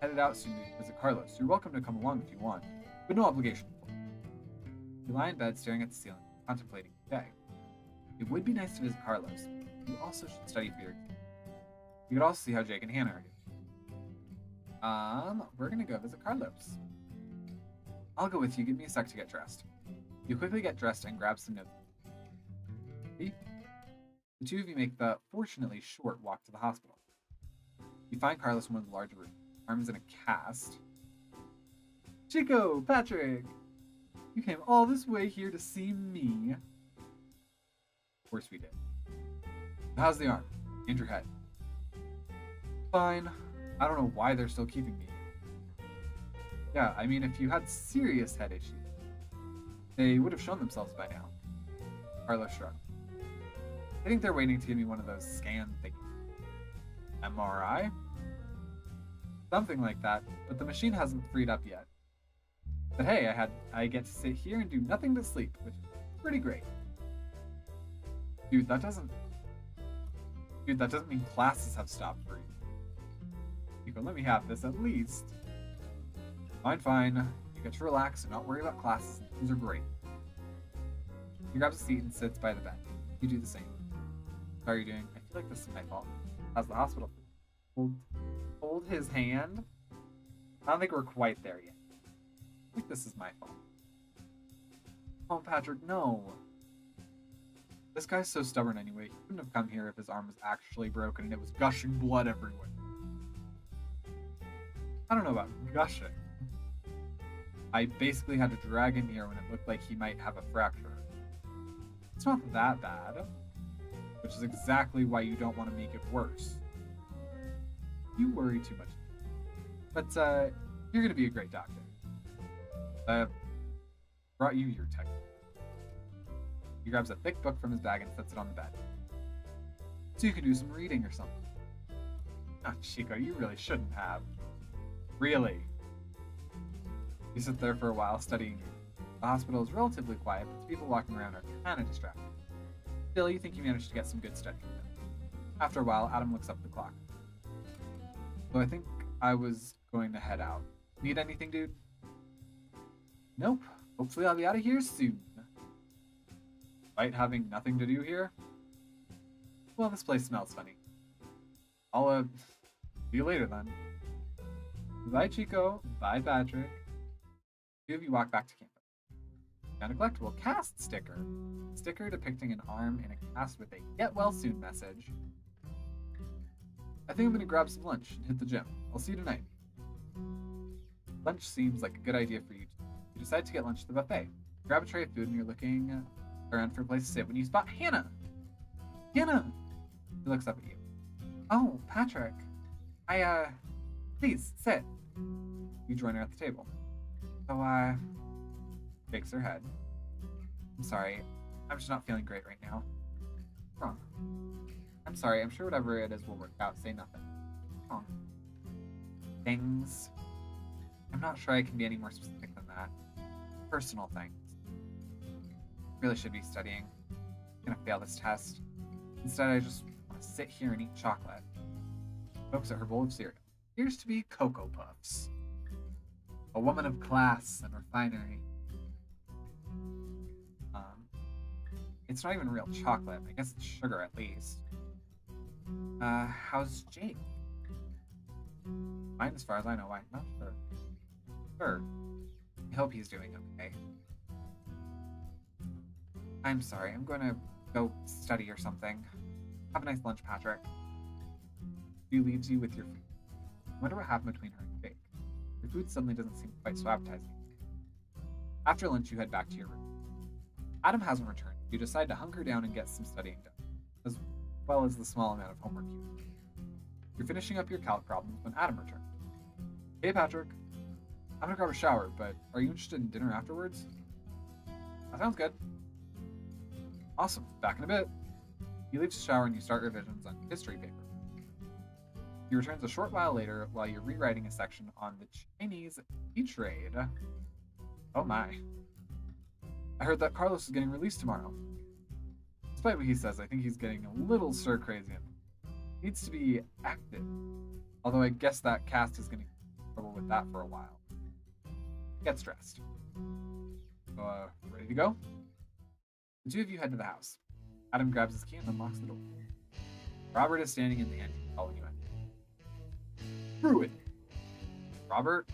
headed out soon to visit Carlos. You're welcome to come along if you want, but no obligation. You lie in bed staring at the ceiling, contemplating the day. It would be nice to visit Carlos. You also should study for your exam. You could also see how Jake and Hannah are doing. We're gonna go visit Carlos. I'll go with you. Give me a sec to get dressed. You quickly get dressed and grab some notes. The two of you make the, fortunately, short walk to the hospital. You find Carlos in one of the larger rooms, arms in a cast. Chico, Patrick! You came all this way here to see me. Of course we did. How's the arm? And your head? Fine. I don't know why they're still keeping me. Yeah, I mean, if you had serious head issues, they would have shown themselves by now. Carlos shrugged. I think they're waiting to give me one of those scan things. MRI? Something like that, but the machine hasn't freed up yet. But hey, I get to sit here and do nothing but sleep, which is pretty great. Dude, that doesn't mean classes have stopped for you. Nico, let me have this at least. Fine. You get to relax and not worry about classes, and things are great. He grabs a seat and sits by the bed. You do the same. How are you doing? I feel like this is my fault. How's the hospital? Hold his hand. I don't think we're quite there yet. I think this is my fault. Oh, Patrick, no. This guy's so stubborn anyway. He couldn't have come here if his arm was actually broken and it was gushing blood everywhere. I don't know about gushing. I basically had to drag him here when it looked like he might have a fracture. It's not that bad, which is exactly why you don't want to make it worse. You worry too much. But, you're gonna be a great doctor. I brought you your textbook. He grabs a thick book from his bag and sets it on the bed. So you can do some reading or something. Oh, Chico, you really shouldn't have. Really? You sit there for a while studying. The hospital is relatively quiet, but the people walking around are kind of distracted. Still, you think you managed to get some good studying done. After a while, Adam looks up at the clock. So I think I was going to head out. Need anything, dude? Nope. Hopefully I'll be out of here soon. Despite having nothing to do here? Well, this place smells funny. I'll, see you later then. Bye, Chico. Bye, Patrick. Two of you walk back to campus. Found a collectible cast sticker. Sticker depicting an arm in a cast with a get well soon message. I think I'm gonna grab some lunch and hit the gym. I'll see you tonight. Lunch seems like a good idea for you. You decide to get lunch at the buffet. You grab a tray of food and you're looking around for a place to sit when you spot Hannah. Hannah! She looks up at you. Oh, Patrick. Please, sit. You join her at the table. So, shakes her head. I'm sorry. I'm just not feeling great right now. What's wrong? I'm sorry. I'm sure whatever it is will work out. Say nothing. What's wrong? Things. I'm not sure I can be any more specific than that. Personal things. Really should be studying. I'm gonna fail this test. Instead, I just want to sit here and eat chocolate. Pokes at her bowl of cereal. Appears to be Cocoa Puffs. A woman of class and refinery. It's not even real chocolate. I guess it's sugar at least. How's Jake? Fine as far as I know. I'm not sure. Sure. I hope he's doing okay. I'm sorry. I'm gonna go study or something. Have a nice lunch, Patrick. She leaves you with your food. I wonder what happened between her and Jake. Your food suddenly doesn't seem quite so appetizing. After lunch, you head back to your room. Adam hasn't returned. You decide to hunker down and get some studying done, as well as the small amount of homework you have. You're finishing up your calc problems when Adam returns. Hey, Patrick. I'm gonna grab a shower, but are you interested in dinner afterwards? That sounds good. Awesome. Back in a bit. He leaves the shower and you start revisions on history paper. He returns a short while later while you're rewriting a section on the Chinese tea trade. Oh my. I heard that Carlos is getting released tomorrow. Despite what he says, I think he's getting a little stir-crazy. Needs to be active. Although I guess that cast is going to get trouble with that for a while. Get stressed. So, ready to go? The two of you head to the house. Adam grabs his key and unlocks the door. Robert is standing in the ante, calling you in. Screw it! Robert?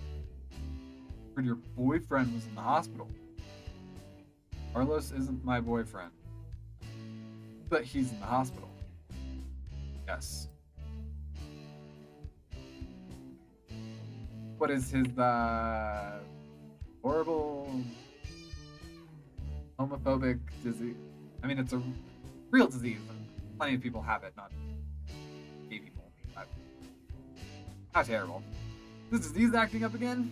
Heard your boyfriend was in the hospital. Carlos isn't my boyfriend. But he's in the hospital. Yes. What is his, horrible homophobic disease? I mean, it's a real disease. Plenty of people have it, not gay people. But how terrible. Is this disease acting up again?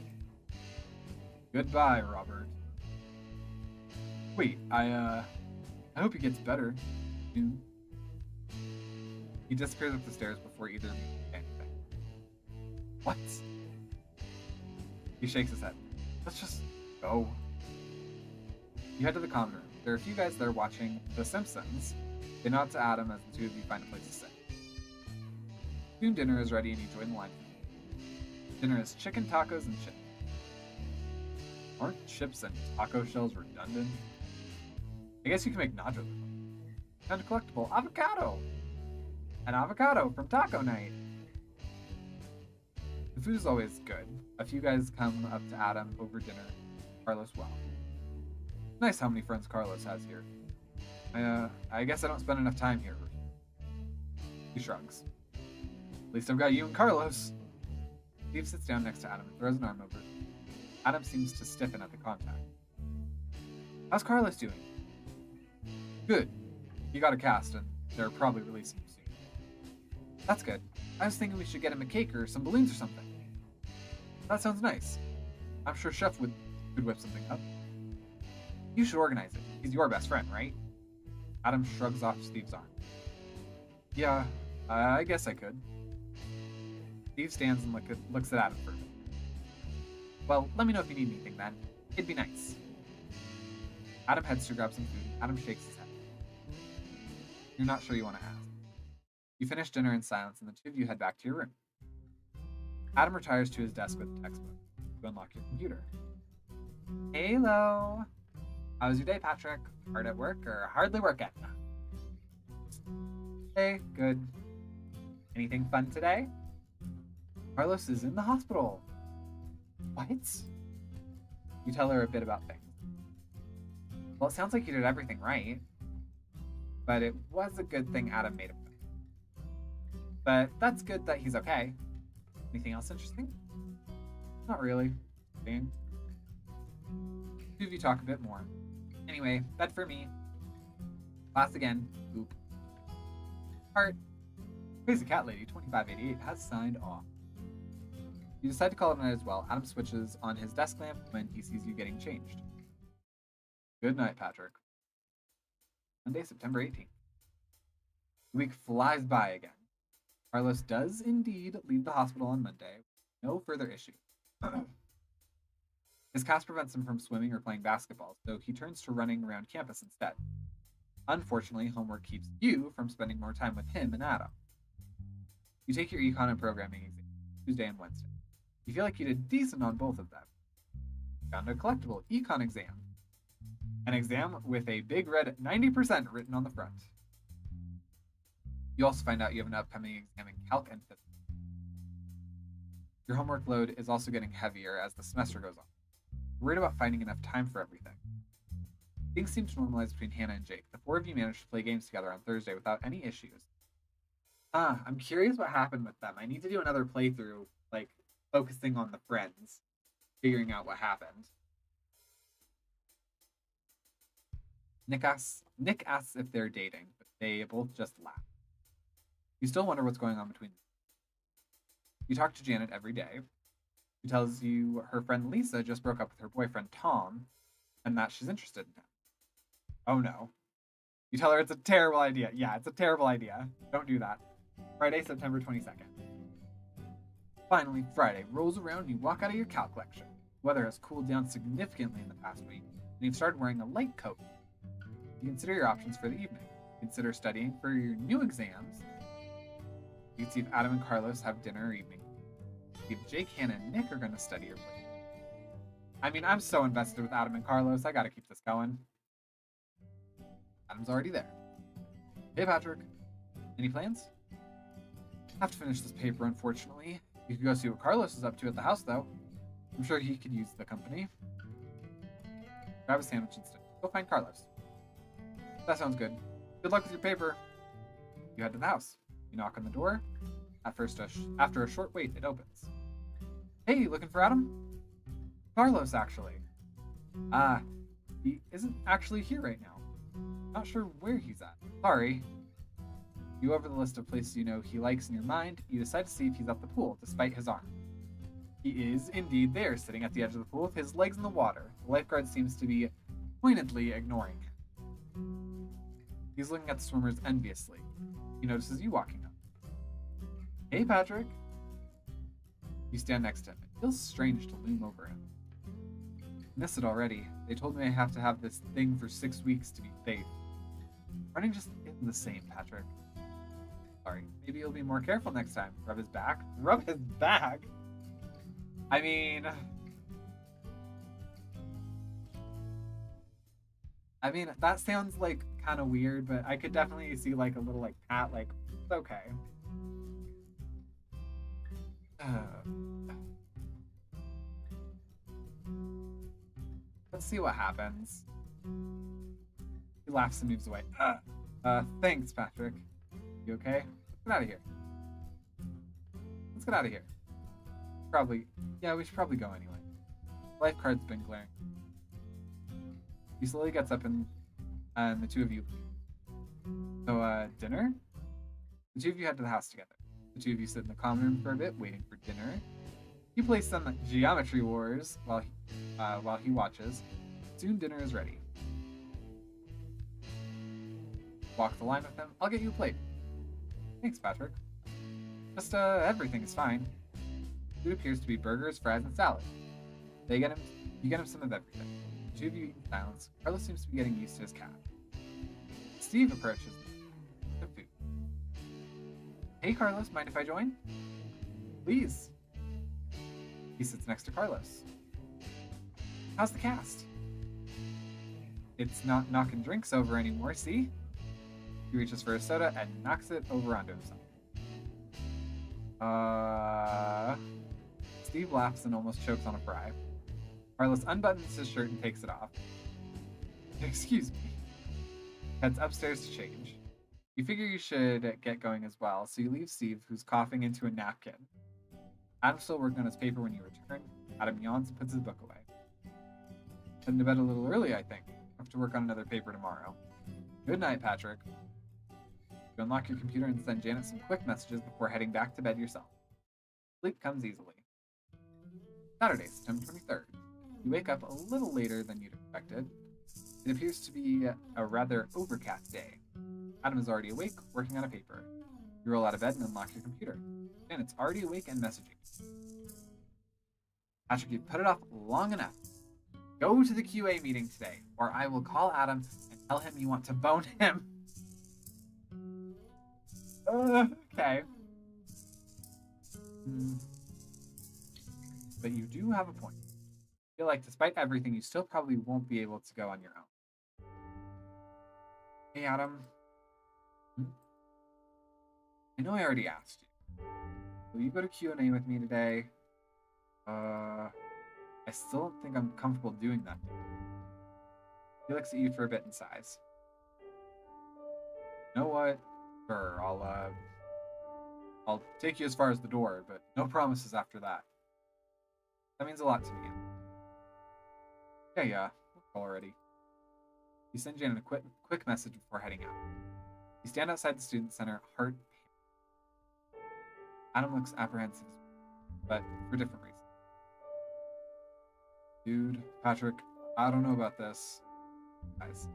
Goodbye, Robert. Wait, I hope he gets better soon. He disappears up the stairs before either of you can say anything. What? He shakes his head. Let's just go. You head to the common room. There are a few guys there watching The Simpsons. They nod to Adam as the two of you find a place to sit. Soon dinner is ready and you join the line. Dinner is chicken tacos and chips. Aren't chips and taco shells redundant? I guess you can make nachos. And a collectible avocado! An avocado from taco night! The food is always good. A few guys come up to Adam over dinner. Carlos well. Nice how many friends Carlos has here. I guess I don't spend enough time here. He shrugs. At least I've got you and Carlos. Steve sits down next to Adam and throws an arm over. Adam seems to stiffen at the contact. How's Carlos doing? Good. He got a cast and they're probably releasing him soon. That's good. I was thinking we should get him a cake or some balloons or something. That sounds nice. I'm sure Chef could whip something up. You should organize it. He's your best friend, right? Adam shrugs off Steve's arm. Yeah, I guess I could. Steve stands and looks at Adam for a bit. Well, let me know if you need anything then. It'd be nice. Adam heads to grab some food. Adam shakes his head. You're not sure you want to ask. You finish dinner in silence and the two of you head back to your room. Adam retires to his desk with a textbook. You unlock your computer. Hello. How was your day, Patrick? Hard at work or hardly working? Hey, good. Anything fun today? Carlos is in the hospital. What? You tell her a bit about things. Well, it sounds like you did everything right. But it was a good thing Adam made him. But that's good that he's okay. Anything else interesting? Not really. Two of you talk a bit more. Anyway, bed for me. Class again. Oop. Heart. Crazy Cat Lady 2588 has signed off. You decide to call it a night as well. Adam switches on his desk lamp when he sees you getting changed. Good night, Patrick. Monday, September 18th. The week flies by again. Carlos does indeed leave the hospital on Monday. No further issues. His cast prevents him from swimming or playing basketball, so he turns to running around campus instead. Unfortunately, homework keeps you from spending more time with him and Adam. You take your econ and programming exams Tuesday and Wednesday. You feel like you did decent on both of them. You found a collectible econ exam. An exam with a big red 90% written on the front. You also find out you have an upcoming exam in Calc and Physics. Your homework load is also getting heavier as the semester goes on. You're worried about finding enough time for everything. Things seem to normalize between Hannah and Jake. The four of you managed to play games together on Thursday without any issues. I'm curious what happened with them. I need to do another playthrough, focusing on the friends, figuring out what happened. Nick asks if they're dating, but they both just laugh. You still wonder what's going on between them. You talk to Janet every day. She tells you her friend Lisa just broke up with her boyfriend Tom, and that she's interested in him. Oh no. You tell her it's a terrible idea. Yeah, it's a terrible idea. Don't do that. Friday, September 22nd. Finally, Friday rolls around and you walk out of your calc lecture. The weather has cooled down significantly in the past week, and you've started wearing a light coat. You consider your options for the evening. Consider studying for your new exams. You can see if Adam and Carlos have dinner or evening. See if Jake, Hannah, and Nick are going to study or play. I mean, I'm so invested with Adam and Carlos. I got to keep this going. Adam's already there. Hey, Patrick. Any plans? I have to finish this paper, unfortunately. You could go see what Carlos is up to at the house, though. I'm sure he could use the company. Grab a sandwich instead. Go find Carlos. That sounds good. Good luck with your paper. You head to the house. You knock on the door. After a short wait, it opens. Hey, looking for Adam? Carlos, actually. He isn't actually here right now. Not sure where he's at. Sorry. You go over the list of places you know he likes in your mind. You decide to see if he's at the pool, despite his arm. He is indeed there, sitting at the edge of the pool with his legs in the water. The lifeguard seems to be pointedly ignoring him. He's looking at the swimmers enviously. He notices you walking up. Hey, Patrick. You stand next to him. It feels strange to loom over him. I miss it already. They told me I have to have this thing for 6 weeks to be safe. Running just isn't the same, Patrick. Sorry. Maybe you'll be more careful next time. Rub his back? Rub his back? I mean, that sounds like kind of weird, but I could definitely see like a little like pat, like, it's okay. Let's see what happens. He laughs and moves away. Thanks, Patrick. You okay? Let's get out of here. Let's get out of here. Yeah, we should probably go anyway. Lifeguard's been glaring. He slowly gets up and the two of you leave. So, dinner? The two of you head to the house together. The two of you sit in the common room for a bit, waiting for dinner. You play some Geometry Wars while he watches. Soon dinner is ready. Walk the line with him. I'll get you a plate. Thanks, Patrick. Just, everything is fine. Food appears to be burgers, fries, and salad. You get him some of everything. The two of you eat in silence. Carlos seems to be getting used to his cat. Steve approaches the food. Hey, Carlos, mind if I join? Please. He sits next to Carlos. How's the cast? It's not knocking drinks over anymore, see? He reaches for a soda and knocks it over onto himself. Steve laughs and almost chokes on a fry. Carlos unbuttons his shirt and takes it off. Excuse me. Heads upstairs to change. You figure you should get going as well, so you leave Steve, who's coughing into a napkin. Adam's still working on his paper when you return. Adam yawns and puts his book away. Heading to bed a little early, I think. I have to work on another paper tomorrow. Good night, Patrick. You unlock your computer and send Janet some quick messages before heading back to bed yourself. Sleep comes easily. Saturday, September 23rd. You wake up a little later than you'd expected. It appears to be a rather overcast day. Adam is already awake, working on a paper. You roll out of bed and unlock your computer. Janet's already awake and messaging. Patrick, you've put it off long enough. Go to the QA meeting today, or I will call Adam and tell him you want to bone him. Okay. But you do have a point. I feel like despite everything, you still probably won't be able to go on your own. Hey, Adam. I know I already asked you. Will you go to Q&A with me today? I still don't think I'm comfortable doing that. He looks at you for a bit and sighs. You know what? Sure, I'll take you as far as the door, but no promises after that. That means a lot to me. Yeah, already. You send Janet a quick message before heading out. You stand outside the student center, heart. Adam looks apprehensive, but for different reasons. Dude, Patrick, I don't know about this. Guys.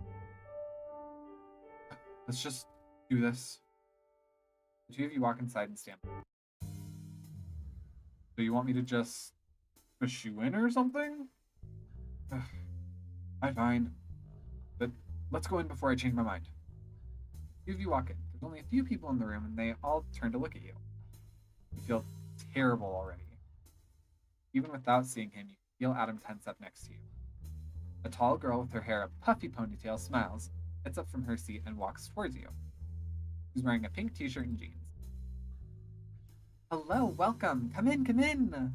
Let's just do this. The two of you walk inside and stand. So you want me to just push you in or something? Fine. But let's go in before I change my mind. The two of you walk in. There's only a few people in the room and they all turn to look at you. You feel terrible already. Even without seeing him, you feel Adam tense up next to you. A tall girl with her hair a puffy ponytail smiles, gets up from her seat and walks towards you. She's wearing a pink t-shirt and jeans. Hello, welcome. Come in.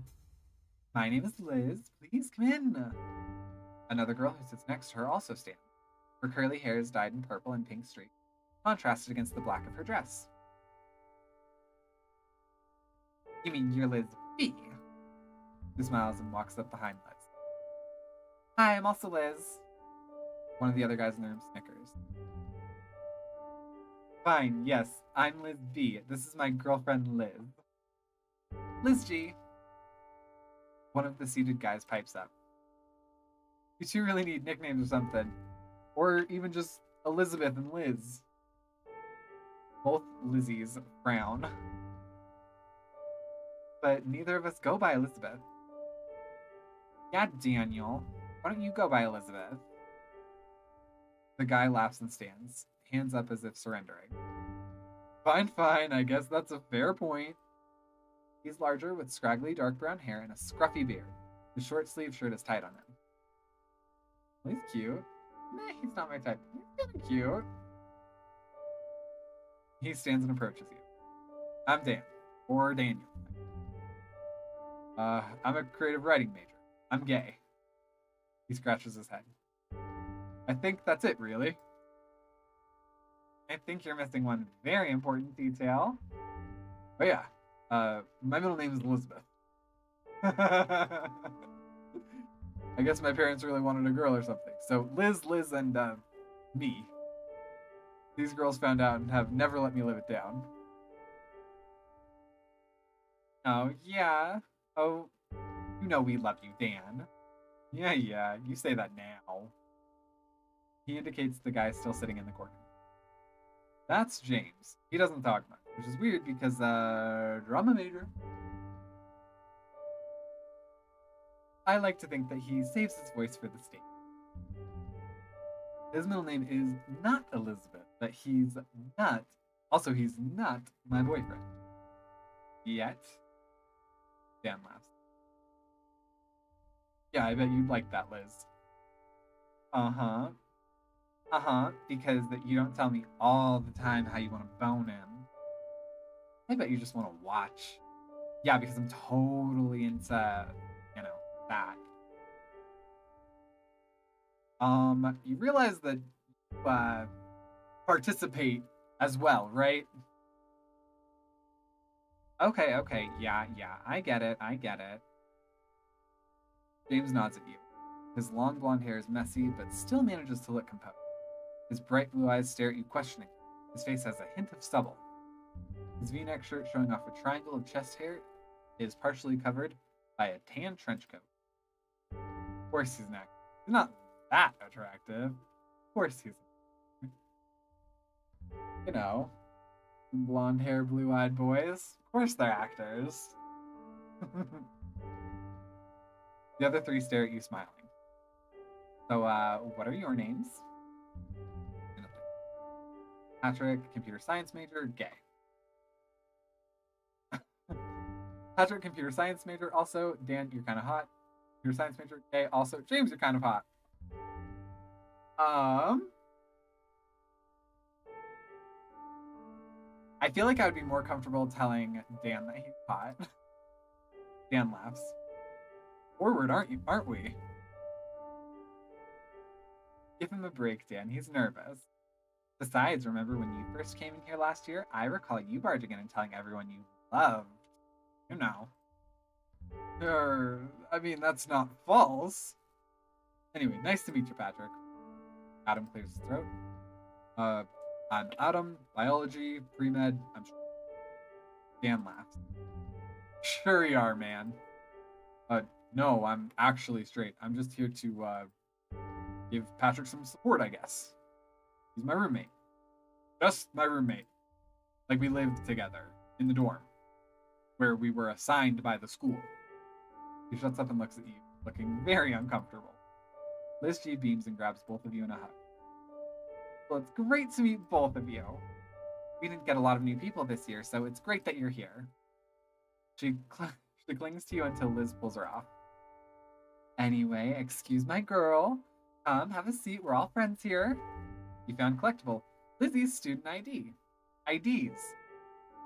My name is Liz. Please come in. Another girl who sits next to her also stands. Her curly hair is dyed in purple and pink streaks, contrasted against the black of her dress. You mean you're Liz B? She smiles and walks up behind Liz. Hi, I'm also Liz. One of the other guys in the room snickers. Fine, yes, I'm Liz B. This is my girlfriend Liz. Liz G. One of the seated guys pipes up. You two really need nicknames or something. Or even just Elizabeth and Liz. Both Lizzies frown. but neither of us go by Elizabeth. Yeah, Daniel. Why don't you go by Elizabeth? The guy laughs and stands, hands up as if surrendering. Fine, fine. I guess that's a fair point. He's larger with scraggly dark brown hair and a scruffy beard. His short sleeve shirt is tight on him. Well, he's cute. Nah, he's not my type. He's kind of cute. He stands and approaches you. I'm Dan, or Daniel. I'm a creative writing major. I'm gay. He scratches his head. I think that's it, really. I think you're missing one very important detail. Oh yeah, my middle name is Elizabeth. I guess my parents really wanted a girl or something. So Liz, and me. These girls found out and have never let me live it down. Oh, yeah. Oh, you know we love you, Dan. Yeah, you say that now. He indicates the guy still sitting in the corner. That's James. He doesn't talk much, which is weird because, drama major. I like to think that he saves his voice for the stage. His middle name is not Elizabeth, but he's not. Also, he's not my boyfriend. Yet. Dan laughs. Yeah, I bet you'd like that, Liz. Uh-huh. Because that you don't tell me all the time how you want to bone him. I bet you just want to watch. Yeah, because I'm totally into, that. You realize that you participate as well, right? Okay, yeah, I get it. James nods at you. His long blonde hair is messy, but still manages to look composed. His bright blue eyes stare at you questioningly. His face has a hint of stubble. His V-neck shirt showing off a triangle of chest hair is partially covered by a tan trench coat. Of course he's not. He's not that attractive. Of course he's. Blonde hair, blue-eyed boys. Of course they're actors. The other three stare at you smiling. So, what are your names? Patrick, computer science major, gay. Patrick, computer science major, also. Dan, you're kind of hot. Computer science major, gay, also. James, you're kind of hot. I feel like I would be more comfortable telling Dan that he's hot. Dan laughs. Forward, aren't we? Give him a break, Dan. He's nervous. Besides, remember when you first came in here last year? I recall you barging in and telling everyone you loved. That's not false. Anyway, nice to meet you, Patrick. Adam clears his throat. I'm Adam, biology, pre-med, I'm sure. Dan laughs. Sure you are, man. No, I'm actually straight. I'm just here to, give Patrick some support, I guess. He's my roommate. Just my roommate. Like we lived together in the dorm, where we were assigned by the school. He shuts up and looks at you, looking very uncomfortable. Liz G beams and grabs both of you in a hug. Well, it's great to meet both of you. We didn't get a lot of new people this year, so it's great that you're here. She clings to you until Liz pulls her off. Anyway, excuse my girl. Come, have a seat. We're all friends here. You found collectible Lizzie's student ID. IDs.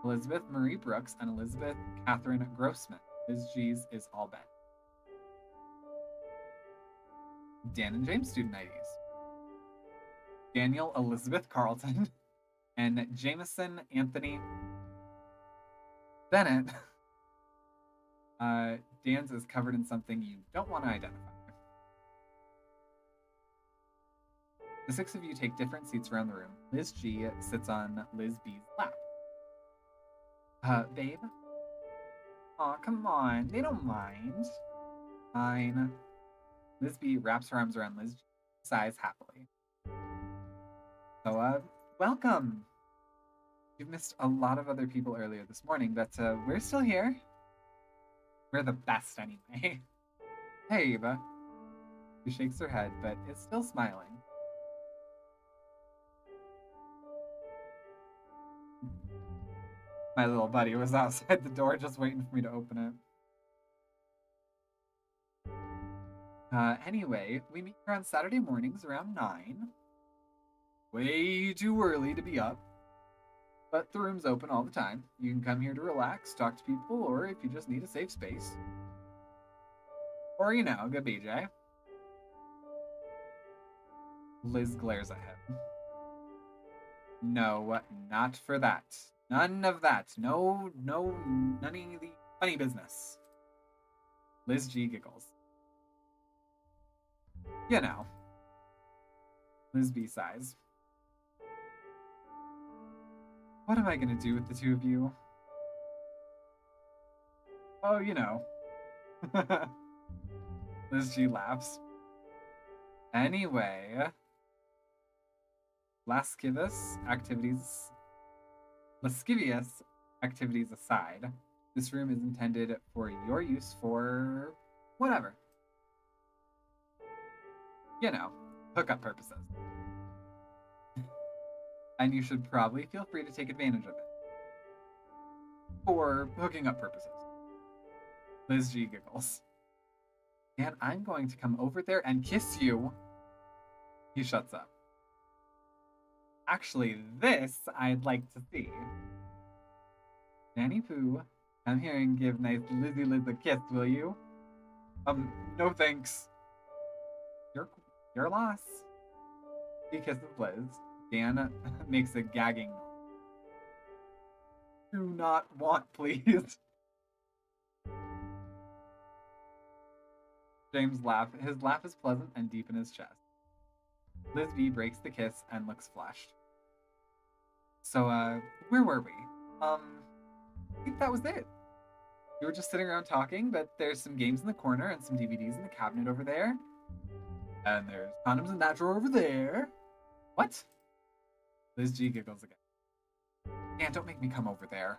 Elizabeth Marie Brooks and Elizabeth Catherine Grossman. Liz G's is all bet. Dan and James student IDs. Daniel Elizabeth Carlton and Jameson Anthony Bennett. Dan's is covered in something you don't want to identify. The six of you take different seats around the room. Liz G sits on Liz B's lap. Babe? Aw, come on. They don't mind. Fine. Liz B wraps her arms around Liz G, sighs happily. So, welcome. You've missed a lot of other people earlier this morning, but we're still here. We're the best anyway. Hey, Eva. She shakes her head, but is still smiling. My little buddy was outside the door just waiting for me to open it. Anyway, we meet here on Saturday mornings around 9. Way too early to be up. But the room's open all the time. You can come here to relax, talk to people, or if you just need a safe space. Or, good BJ. Liz glares at him. No, not for that. None of that. No, none of the funny business. Liz G giggles. Liz B sighs. What am I gonna do with the two of you? Oh, Liz G laughs. Anyway, lascivious activities aside, this room is intended for your use for whatever. Hookup purposes. And you should probably feel free to take advantage of it. For hooking up purposes. Liz G giggles. And I'm going to come over there and kiss you. He shuts up. Actually, this I'd like to see. Nanny Pooh, come here and give nice Lizzie Liz a kiss, will you? No thanks. Your loss. He kisses Liz. Dan makes a gagging noise. Do not want, please. James laughs. His laugh is pleasant and deep in his chest. Liz B breaks the kiss and looks flushed. So, where were we? I think that was it. We were just sitting around talking, but there's some games in the corner and some DVDs in the cabinet over there. And there's condoms in that drawer over there. What? Liz G giggles again. Dan, don't make me come over there.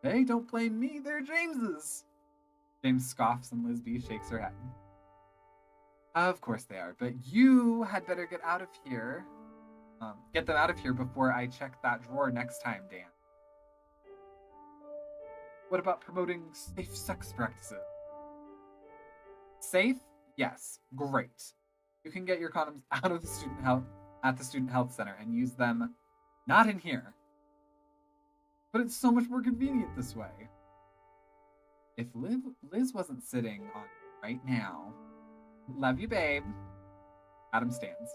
Hey, don't blame me, they're James's. James scoffs and Liz B shakes her head. Of course they are, but you had better get out of here. Get them out of here before I check that drawer next time, Dan. What about promoting safe sex practices? Safe? Yes. Great. You can get your condoms out of the student health center and use them not in here. But it's so much more convenient this way. If Liz wasn't sitting on it right now. Love you, babe. Adam stands.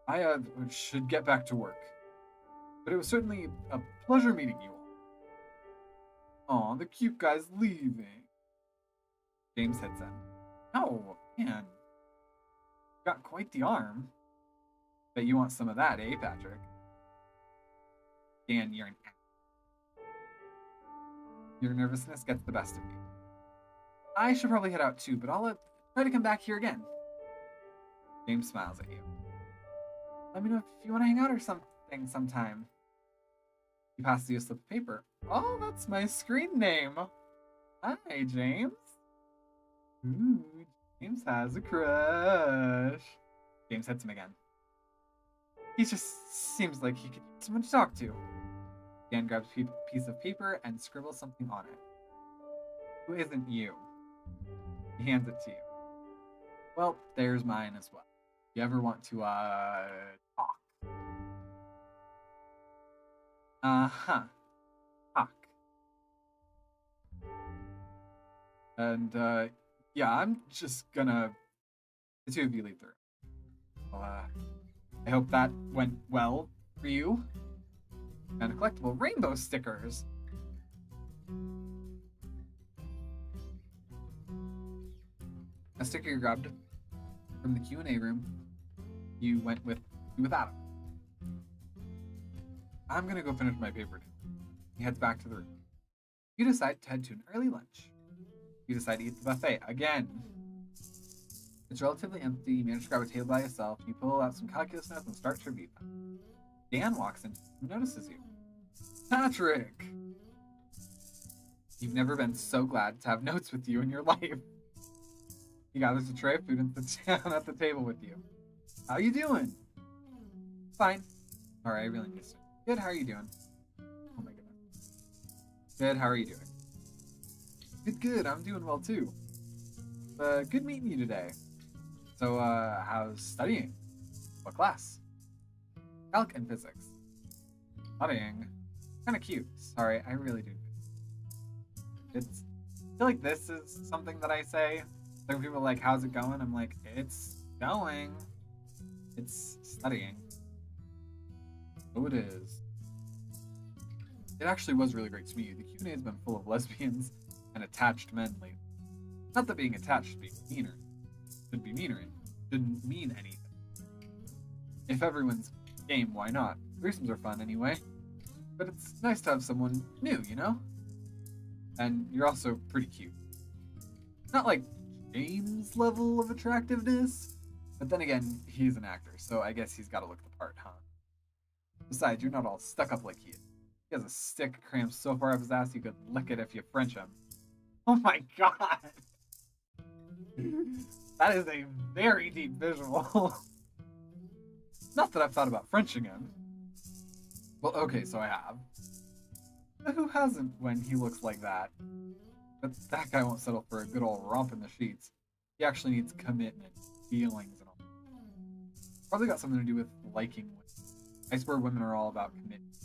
I should get back to work. But it was certainly a pleasure meeting you all. Aw, the cute guy's leaving. James hits him. Oh, man. Got quite the arm. Bet you want some of that, eh, Patrick? Dan, you're an ass. Your nervousness gets the best of you. I should probably head out too, but I'll try to come back here again. James smiles at you. Let me know if you want to hang out or something sometime. He passes you a slip of paper. Oh, that's my screen name. Hi, James. Ooh, James has a crush. James hits him again. He just seems like he could use someone to talk to. Dan grabs a piece of paper and scribbles something on it. Who isn't you? He hands it to you. Well, there's mine as well. If you ever want to, talk. Talk. And, yeah, I'm just gonna... The two of you leave the room. I hope that went well for you. And collectible rainbow stickers. A sticker you grabbed from the Q&A room. You went with Adam. I'm gonna go finish my paper now. He heads back to the room. You decide to head to an early lunch. You decide to eat the buffet again. It's relatively empty. You manage to grab a table by yourself. You pull out some calculus notes and start to read them. Dan walks in and notices you. Patrick! You've never been so glad to have notes with you in your life. He gathers a tray of food and sits down at the table with you. How you doing? Fine. Sorry, I really missed it. Good, how are you doing? Oh my goodness. Good, how are you doing? Good, I'm doing well too. Good meeting you today. So, how's studying? What class? Calc and physics. Studying? Kinda cute. Sorry, I really do. It's, I feel like this is something that I say. Like people are like, how's it going? I'm like, it's going. It's studying. Oh, it is. It actually was really great to meet you. The Q&A has been full of lesbians and attached men lately. Not that being attached should be meaner. Should be meaner. Shouldn't mean anything. If everyone's game, why not? Threesomes are fun anyway. But it's nice to have someone new, you know? And you're also pretty cute. Not like James' level of attractiveness, but then again, he's an actor, so I guess he's gotta look the part, huh? Besides, you're not all stuck up like he is. He has a stick crammed so far up his ass you could lick it if you French him. Oh my god! That is a very deep visual. Not that I've thought about Frenching him. Well, okay, so I have. But who hasn't when he looks like that? But that guy won't settle for a good old romp in the sheets. He actually needs commitment, feelings, and all. Probably got something to do with liking women. I swear women are all about commitment.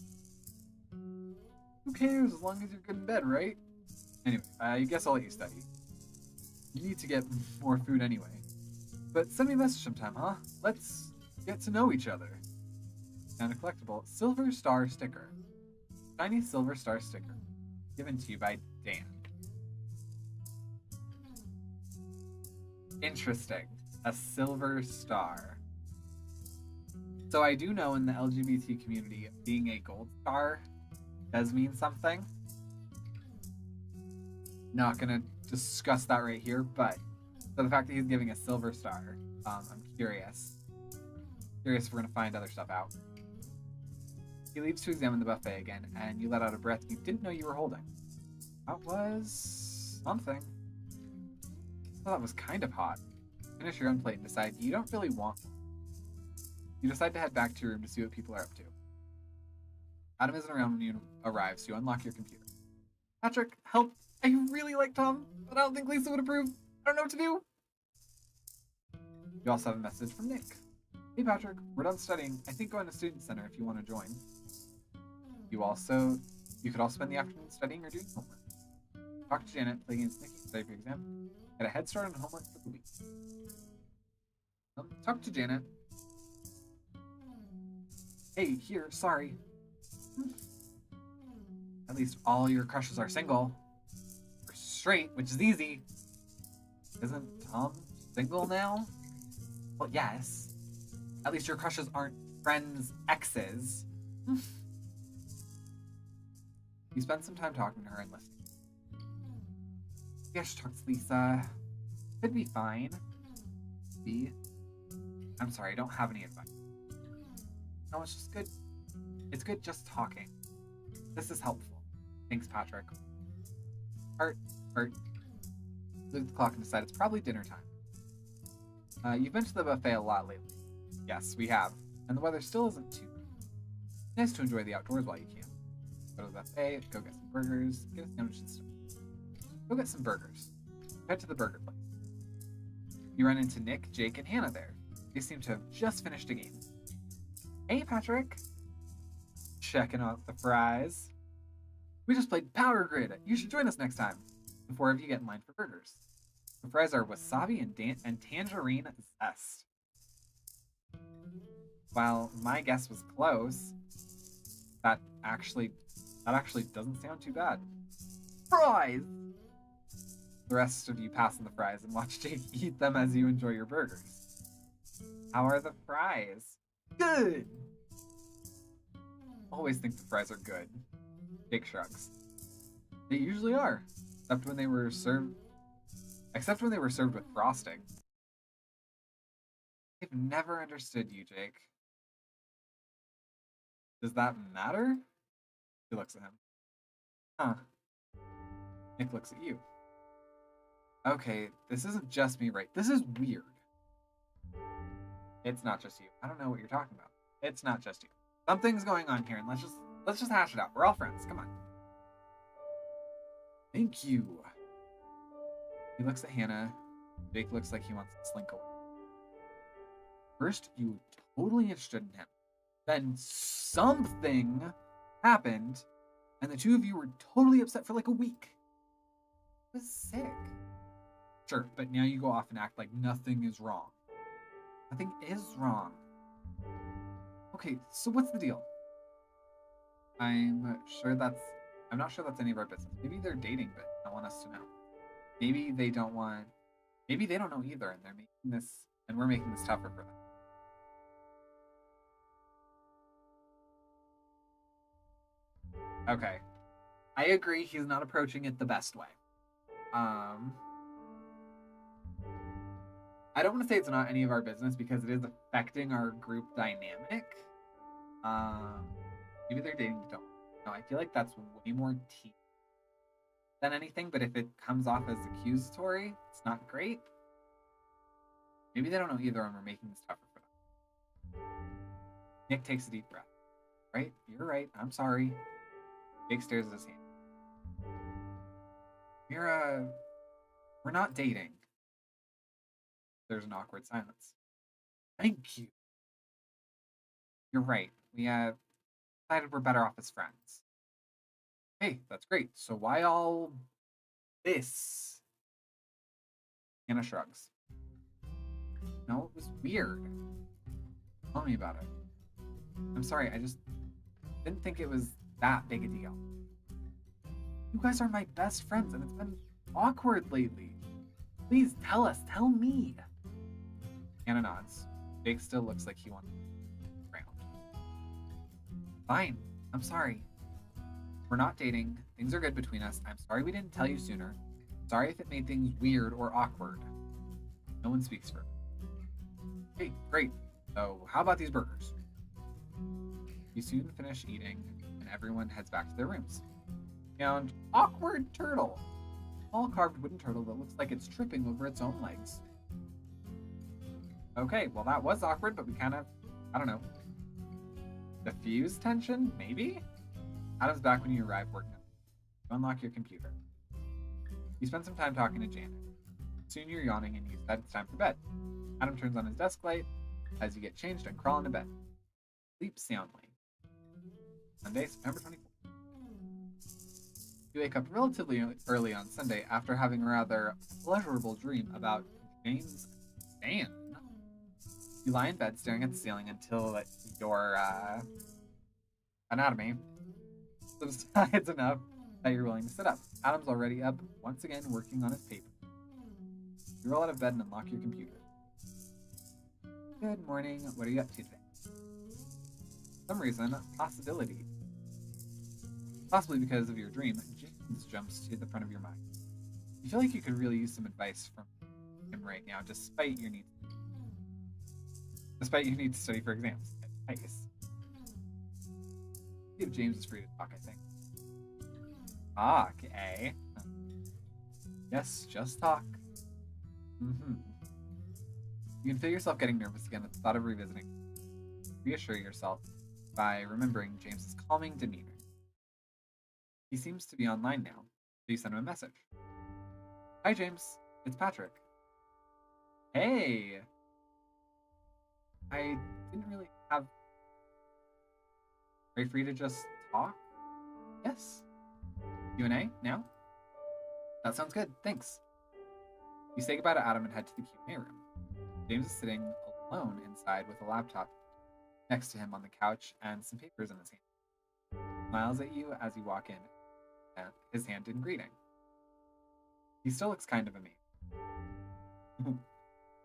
Who cares as long as you're good in bed, right? Anyway, I guess I'll let you study. You need to get more food anyway. But send me a message sometime, huh? Let's get to know each other. And a collectible Silver Star sticker. Shiny Silver Star sticker. Given to you by Dan. Interesting. A silver star. So I do know in the LGBT community, being a gold star does mean something. Not gonna discuss that right here, but so the fact that he's giving a silver star, I'm curious. Curious if we're gonna find other stuff out. He leaves to examine the buffet again, and you let out a breath you didn't know you were holding. That was something. Well, that was kind of hot. Finish your own plate and decide you don't really want one. You decide to head back to your room to see what people are up to. Adam isn't around when you arrive, so you unlock your computer. Patrick, help! I really like Tom, but I don't think Lisa would approve. I don't know what to do. You also have a message from Nick. Hey Patrick, we're done studying. I think going to Student Center if you want to join. You could also spend the afternoon studying or doing homework. Talk to Janet, play against Nikki, study for your exam. Get a head start on homework for the week. Talk to Janet. Hey, here, sorry. At least all your crushes are single. Or straight, which is easy. Isn't Tom single now? Well, yes. At least your crushes aren't friends' exes. You spend some time talking to her and listening. Maybe I should talk to Lisa. Could be fine. B. I'm sorry, I don't have any advice. No, it's just good. It's good just talking. This is helpful. Thanks, Patrick. Art. Look at the clock and decide it's probably dinner time. You've been to the buffet a lot lately. Yes, we have. And the weather still isn't too nice to enjoy the outdoors while you can. Go to the buffet, go get some burgers, get a sandwich and stuff. Go get some burgers. Head to the burger place. You run into Nick, Jake, and Hannah there. They seem to have just finished a game. Hey, Patrick. Checking out the fries. We just played Power Grid. You should join us next time. The four of you get in line for burgers. The fries are wasabi and tangerine zest. While my guess was close, that actually doesn't sound too bad. Fries! The rest of you pass on the fries and watch Jake eat them as you enjoy your burgers. How are the fries? Good! Always think the fries are good. Jake shrugs. They usually are, except when they were served with frosting. I've never understood you, Jake. Does that matter? He looks at him. Huh. Nick looks at you. Okay, this isn't just me, right? This is weird. It's not just you. I don't know what you're talking about. It's not just you. Something's going on here, and let's just hash it out. We're all friends. Come on. Thank you. He looks at Hannah. Jake looks like he wants to slink away. First, you were totally interested in him. Then something happened, and the two of you were totally upset for like a week. It was sick. Sure, but now you go off and act like nothing is wrong. Nothing is wrong. Okay, so what's the deal? I'm not sure that's any of our business. Maybe they're dating, but don't want us to know. Maybe they don't know either, and we're making this tougher for them. Okay. I agree he's not approaching it the best way. I don't want to say it's not any of our business because it is affecting our group dynamic. Maybe they're dating, but don't. No, I feel like that's way more tea than anything, but if it comes off as accusatory, it's not great. Maybe they don't know either, and we're making this tougher for them. Nick takes a deep breath. Right? You're right. I'm sorry. Jake stares at his hand. We're not dating. There's an awkward silence. Thank you. You're right. We decided we're better off as friends. Hey, that's great. So why all this? Hannah shrugs. No, it was weird. Tell me about it. I'm sorry, I just didn't think it was that big a deal. You guys are my best friends, and it's been awkward lately. Please tell us. Tell me. Hannah nods. Jake still looks like he wants to ground. Fine. I'm sorry. We're not dating. Things are good between us. I'm sorry we didn't tell you sooner. Sorry if it made things weird or awkward. No one speaks for me. Hey, great. So, how about these burgers? You soon finish eating, and everyone heads back to their rooms. And awkward turtle. Small carved wooden turtle that looks like it's tripping over its own legs. Okay, well that was awkward, but we kind of, I don't know, diffuse tension, maybe? Adam's back when you arrive working. You unlock your computer. You spend some time talking to Janet. Soon you're yawning and you decide it's time for bed. Adam turns on his desk light as you get changed and crawl into bed. Sleep soundly. Sunday, September 24th. You wake up relatively early on Sunday after having a rather pleasurable dream about James Stan. You lie in bed staring at the ceiling until your anatomy subsides enough that you're willing to sit up. Adam's already up, once again working on his paper. You roll out of bed and unlock your computer. Good morning. What are you up to today? For some reason, possibility. Possibly because of your dream, James jumps to the front of your mind. You feel like you could really use some advice from him right now, despite your need to study for exams. Nice. See if James is free to talk, I think. Talk, eh? Yes, just talk. You can feel yourself getting nervous again at the thought of revisiting. Reassure yourself by remembering James's calming demeanor. He seems to be online now, so you send him a message. Hi, James. It's Patrick. Hey! I didn't really have... Are you free to just talk? Yes. Q&A now? That sounds good. Thanks. You say goodbye to Adam and head to the Q&A room. James is sitting alone inside with a laptop next to him on the couch and some papers in his hand. He smiles at you as you walk in, his hand in greeting. He still looks kind of amazed.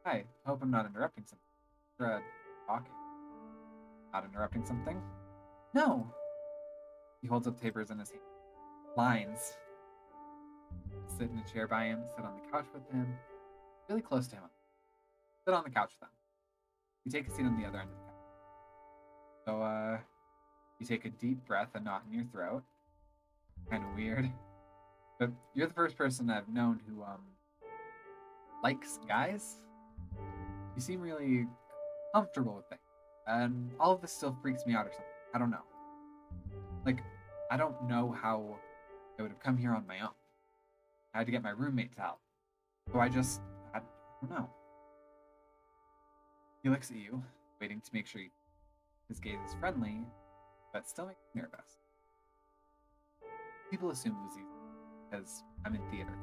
Hi, I hope I'm not interrupting something. You're talking. Not interrupting something? No. He holds up papers in his hand. Lines. Sit in a chair by him, sit on the couch with him, really close to him. Sit on the couch with him. You take a seat on the other end of the couch. So, you take a deep breath, a knot in your throat. Kind of weird. But you're the first person I've known who likes guys. You seem really comfortable with things, and all of this still freaks me out or something. I don't know. Like, I don't know how I would have come here on my own. I had to get my roommate to help. So I don't know. He looks at you, waiting to make sure his gaze is friendly, but still makes me nervous. People assume it was easy because I'm in theater.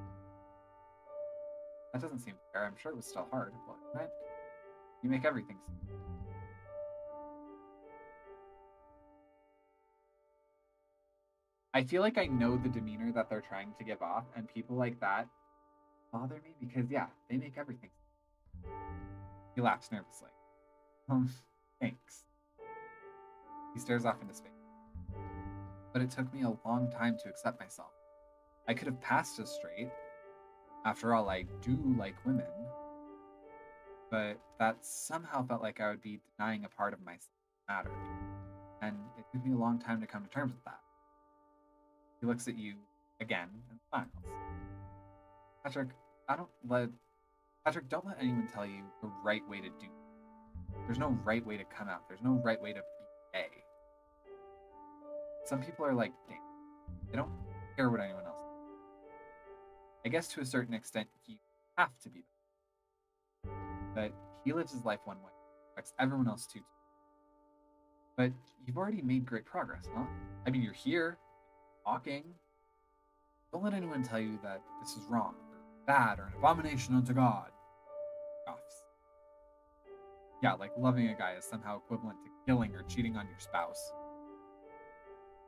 That doesn't seem fair. I'm sure it was still hard, but right? You make everything seem. I feel like I know the demeanor that they're trying to give off, and people like that bother me because, yeah, they make everything. He laughs nervously. Thanks. He stares off into space. But it took me a long time to accept myself. I could have passed as straight. After all, I do like women. But that somehow felt like I would be denying a part of myself that mattered. And it took me a long time to come to terms with that. He looks at you again and smiles. Patrick, don't let anyone tell you the right way to do it. There's no right way to come out. There's no right way to be gay. Some people are like, damn, they don't care what anyone else thinks. I guess to a certain extent, you have to be that. But he lives his life one way, expects everyone else to. But you've already made great progress, huh? I mean, you're here, talking. Don't let anyone tell you that this is wrong, or bad, or an abomination unto God. Offs. Yeah, like loving a guy is somehow equivalent to killing or cheating on your spouse.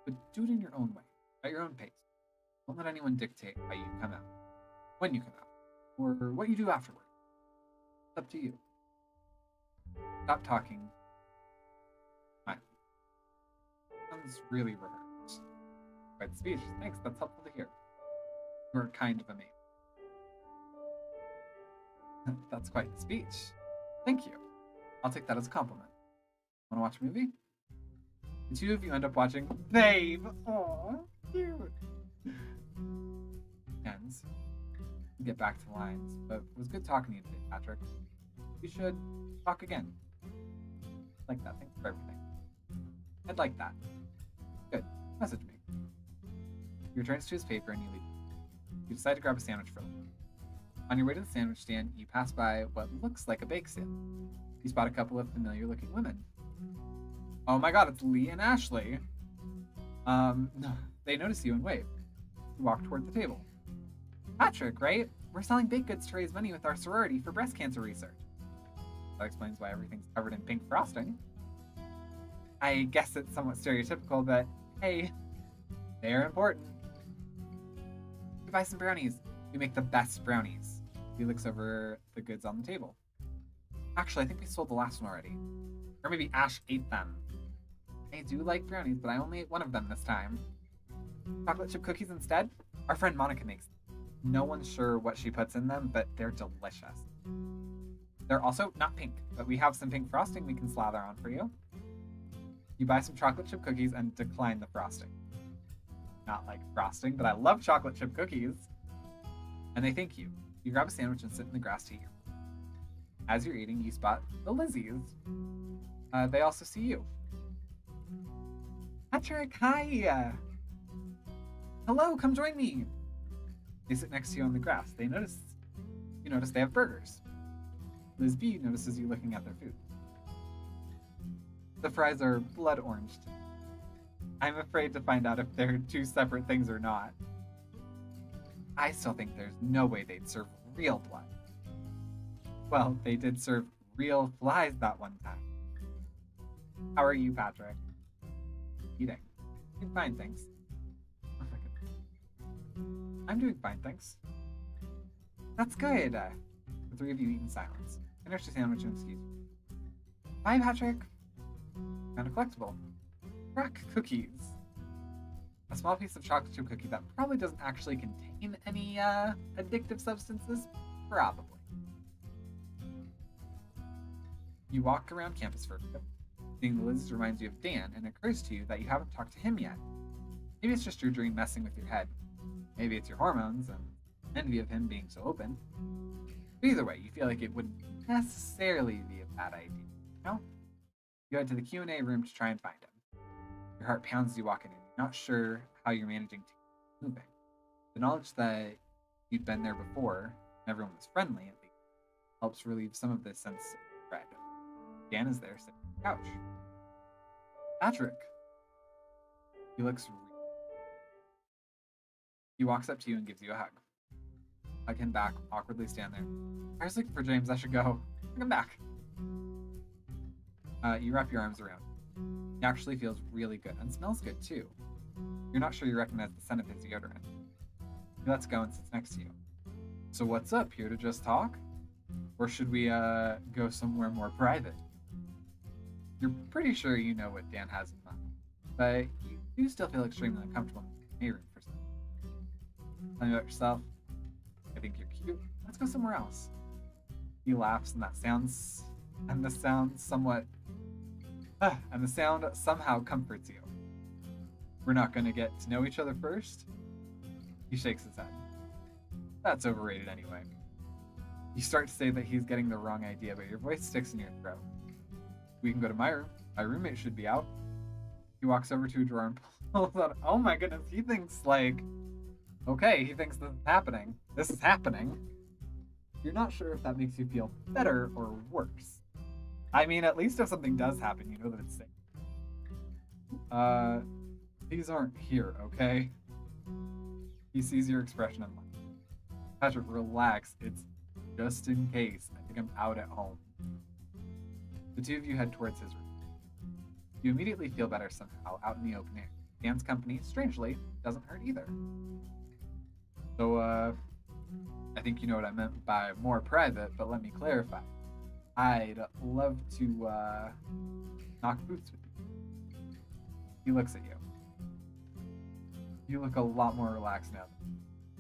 But do it in your own way, at your own pace. Don't let anyone dictate how you come out, when you come out, or what you do afterward. It's up to you. Stop talking. Fine. Sounds really rehearsed. Quite the speech. Thanks, that's helpful to hear. You're kind of amazing. That's quite the speech. Thank you. I'll take that as a compliment. Want to watch a movie? The two of you end up watching Babe. Aww, cute. Ends. Get back to lines, but it was good talking to you today, Patrick. We should talk again. Like that. Thanks for everything. I'd like that. Good. Message me. He returns to his paper and you leave. You decide to grab a sandwich for them. On your way to the sandwich stand, you pass by what looks like a bake sale. You spot a couple of familiar-looking women. Oh my god, it's Lee and Ashley. They notice you and wave. You walk toward the table. Patrick, right? We're selling baked goods to raise money with our sorority for breast cancer research. That explains why everything's covered in pink frosting. I guess it's somewhat stereotypical, but hey, they're important. You buy some brownies. We make the best brownies. He looks over the goods on the table. Actually, I think we sold the last one already. Or maybe Ash ate them. I do like brownies, but I only ate one of them this time. Chocolate chip cookies instead? Our friend Monica makes them. No one's sure what she puts in them, but they're delicious. They're also not pink, but we have some pink frosting we can slather on for you. You buy some chocolate chip cookies and decline the frosting. Not like frosting, but I love chocolate chip cookies. And they thank you. You grab a sandwich and sit in the grass to eat. As you're eating, you spot the Lizzies. They also see you. Patrick, hi! Hello, come join me! They sit next to you on the grass. You notice they have burgers. Liz B notices you looking at their food. The fries are blood orange. I'm afraid to find out if they're two separate things or not. I still think there's no way they'd serve real blood. Well, they did serve real flies that one time. How are you, Patrick? Eating. Doing fine, thanks. Oh my goodness. I'm doing fine, thanks. That's good. The three of you eat in silence. Finish the sandwich and excuse me. Bye, Patrick. Found a collectible. Crack cookies. A small piece of chocolate chip cookie that probably doesn't actually contain any addictive substances. Probably. You walk around campus for a bit. Seeing the Liz reminds you of Dan, and it occurs to you that you haven't talked to him yet. Maybe it's just your dream messing with your head. Maybe it's your hormones and envy of him being so open. But either way, you feel like it wouldn't necessarily be a bad idea. You know? You head to the Q&A room to try and find him. Your heart pounds as you walk in, and you're not sure how you're managing to keep moving. The knowledge that you'd been there before, and everyone was friendly at least, helps relieve some of this sense of dread. Dan is there sitting on the couch. Patrick. He looks. He walks up to you and gives you a hug. Hug him back, awkwardly stand there. I was looking for James. I should go. Come back. You wrap your arms around him. He actually feels really good and smells good too. You're not sure you recognize the scent of his deodorant. He lets go and sits next to you. So what's up? Here to just talk? Or should we go somewhere more private? You're pretty sure you know what Dan has in mind, but you do still feel extremely uncomfortable in the room for some reason. Tell me about yourself. I think you're cute. Let's go somewhere else. He laughs, and the sound somehow comforts you. We're not going to get to know each other first? He shakes his head. That's overrated anyway. You start to say that he's getting the wrong idea, but your voice sticks in your throat. We can go to my room. My roommate should be out. He walks over to a drawer and pulls out. Oh my goodness, he thinks okay, he thinks this is happening. This is happening. You're not sure if that makes you feel better or worse. I mean, at least if something does happen, you know that it's safe. These aren't here, okay? He sees your expression and laughs. Patrick, relax. It's just in case. I think I'm out at home. The two of you head towards his room. You immediately feel better somehow out in the open air. Dan's company, strangely, doesn't hurt either. So, I think you know what I meant by more private, but let me clarify. I'd love to, knock boots with you. He looks at you. You look a lot more relaxed now.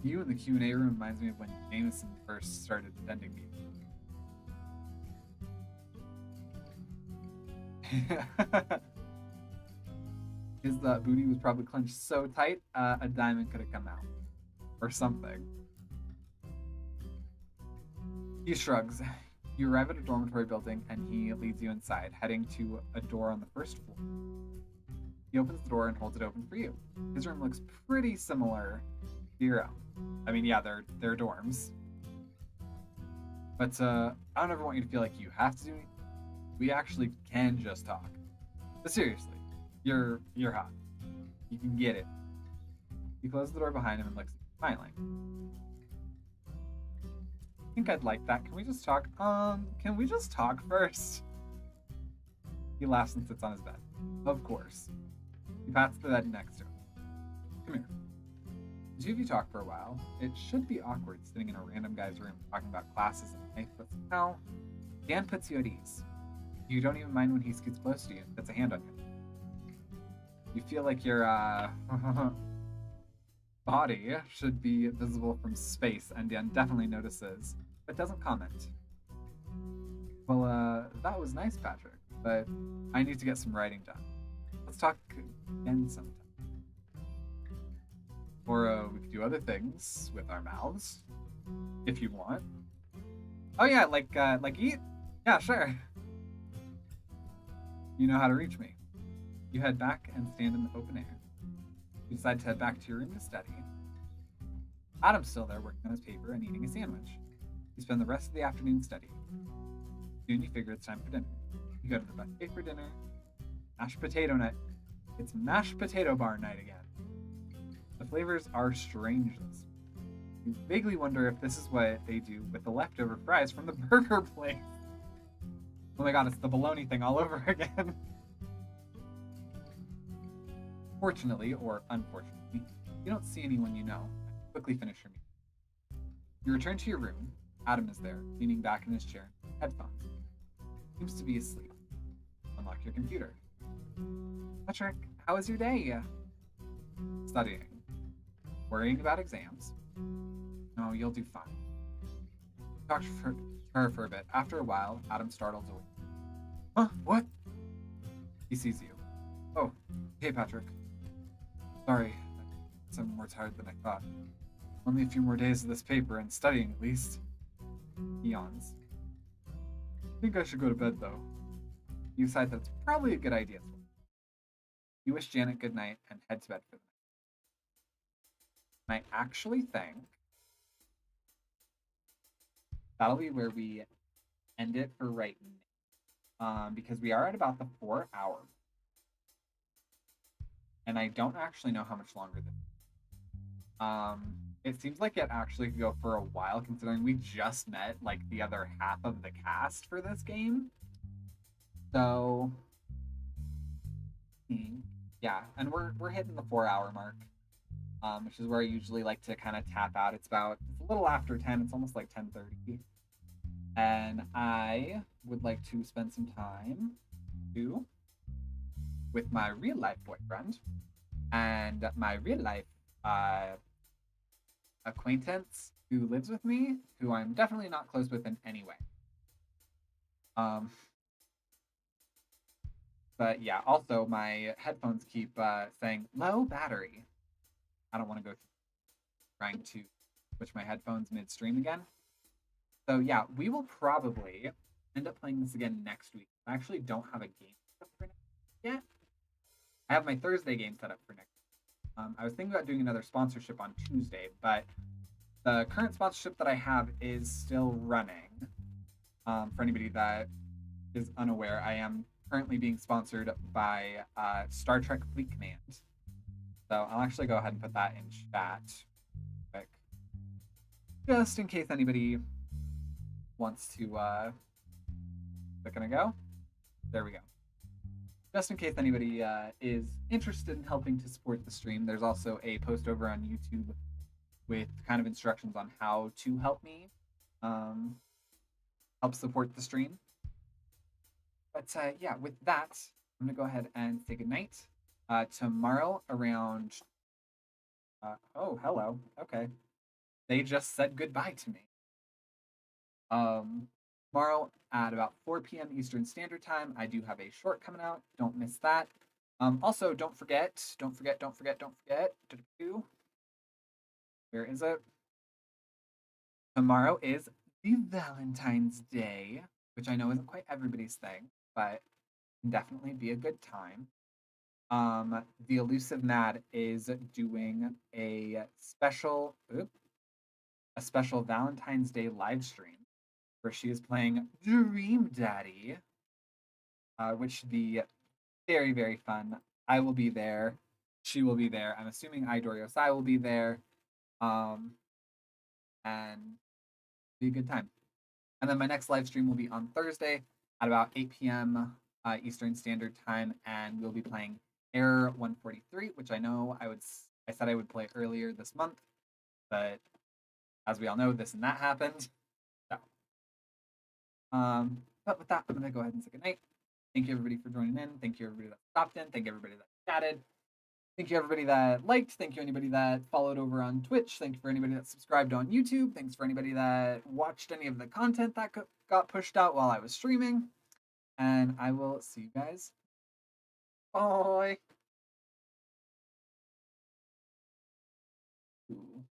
You in the Q&A room reminds me of when Jameson first started attending me. His booty was probably clenched so tight, a diamond could have come out. Or something. He shrugs. You arrive at a dormitory building, and he leads you inside, heading to a door on the first floor. He opens the door and holds it open for you. His room looks pretty similar to your own. I mean, yeah, they're dorms. But I don't ever want you to feel like you have to do anything. We actually can just talk. But seriously, you're hot. You can get it. He closes the door behind him and looks at you, smiling. I think I'd like that. Can we just talk? Can we just talk first? He laughs and sits on his bed. Of course. He pats the bed next to him. Come here. The two of you talk for a while. It should be awkward sitting in a random guy's room talking about classes and life, but somehow Dan puts you at ease. You don't even mind when he scoots close to you and puts a hand on you. You feel like your body should be visible from space, and Dan definitely notices, but doesn't comment. Well, that was nice, Patrick, but I need to get some writing done. Let's talk again sometime. Or we could do other things with our mouths, if you want. Oh yeah, like eat? Yeah, sure. You know how to reach me. You head back and stand in the open air. You decide to head back to your room to study. Adam's still there working on his paper and eating a sandwich. You spend the rest of the afternoon studying. Soon you figure it's time for dinner. You go to the buffet for dinner. Mashed potato night. It's mashed potato bar night again. The flavors are strange. You vaguely wonder if this is what they do with the leftover fries from the burger place. Oh my god, it's the bologna thing all over again. Fortunately, or unfortunately, you don't see anyone you know. Quickly finish your meal. You return to your room. Adam is there, leaning back in his chair, headphones. Seems to be asleep. Unlock your computer. Patrick, how was your day? Studying. Worrying about exams? No, you'll do fine. Talked to her for a bit. After a while, Adam startles awake. Huh? What? He sees you. Oh, hey Patrick. Sorry, I'm more tired than I thought. Only a few more days of this paper and studying at least. He yawns. I think I should go to bed though. You decide that's probably a good idea. You wish Janet good night and head to bed for the night. And I actually think that'll be where we end it for right now. Because we are at about the 4 hour. And I don't actually know how much longer this it seems like it actually could go for a while, considering we just met like the other half of the cast for this game. So yeah, and we're hitting the 4 hour mark, which is where I usually like to kind of tap out. It's a little after 10. It's almost like 10:30, and I would like to spend some time with my real life boyfriend and my real life acquaintance who lives with me, who I'm definitely not close with in any way. But yeah, also my headphones keep saying low battery. I don't want to go trying to switch my headphones midstream again. So yeah, we will probably end up playing this again next week. I actually don't have a game set up for next week yet. I have my Thursday game set up for next week. I was thinking about doing another sponsorship on Tuesday, but the current sponsorship that I have is still running. For anybody that is unaware, I am currently being sponsored by Star Trek Fleet Command. So I'll actually go ahead and put that in chat quick, just in case anybody wants to. Is it gonna go? There we go. Just in case anybody is interested in helping to support the stream, there's also a post over on YouTube with kind of instructions on how to help me help support the stream. But yeah, with that, I'm gonna go ahead and say goodnight. Tomorrow around. Oh, hello. Okay, they just said goodbye to me. Tomorrow at about 4 p.m. Eastern Standard Time, I do have a short coming out. Don't miss that. Also, don't forget. Where is it? Tomorrow is the Valentine's Day, which I know isn't quite everybody's thing, but can definitely be a good time. The Elusive Mad is doing a special Valentine's Day live stream where she is playing Dream Daddy, which should be very, very fun. I will be there. She will be there. I'm assuming Idoriosai will be there. And be a good time. And then my next live stream will be on Thursday at about 8 p.m. Eastern Standard Time, and we'll be playing Error 143, which I know I said I would play earlier this month, but as we all know, this and that happened. So, but with that, I'm gonna go ahead and say goodnight. Thank you everybody for joining in. Thank you everybody that stopped in. Thank you everybody that chatted. Thank you everybody that liked. Thank you anybody that followed over on Twitch. Thank you for anybody that subscribed on YouTube. Thanks for anybody that watched any of the content that got pushed out while I was streaming. And I will see you guys. Bye. Ooh.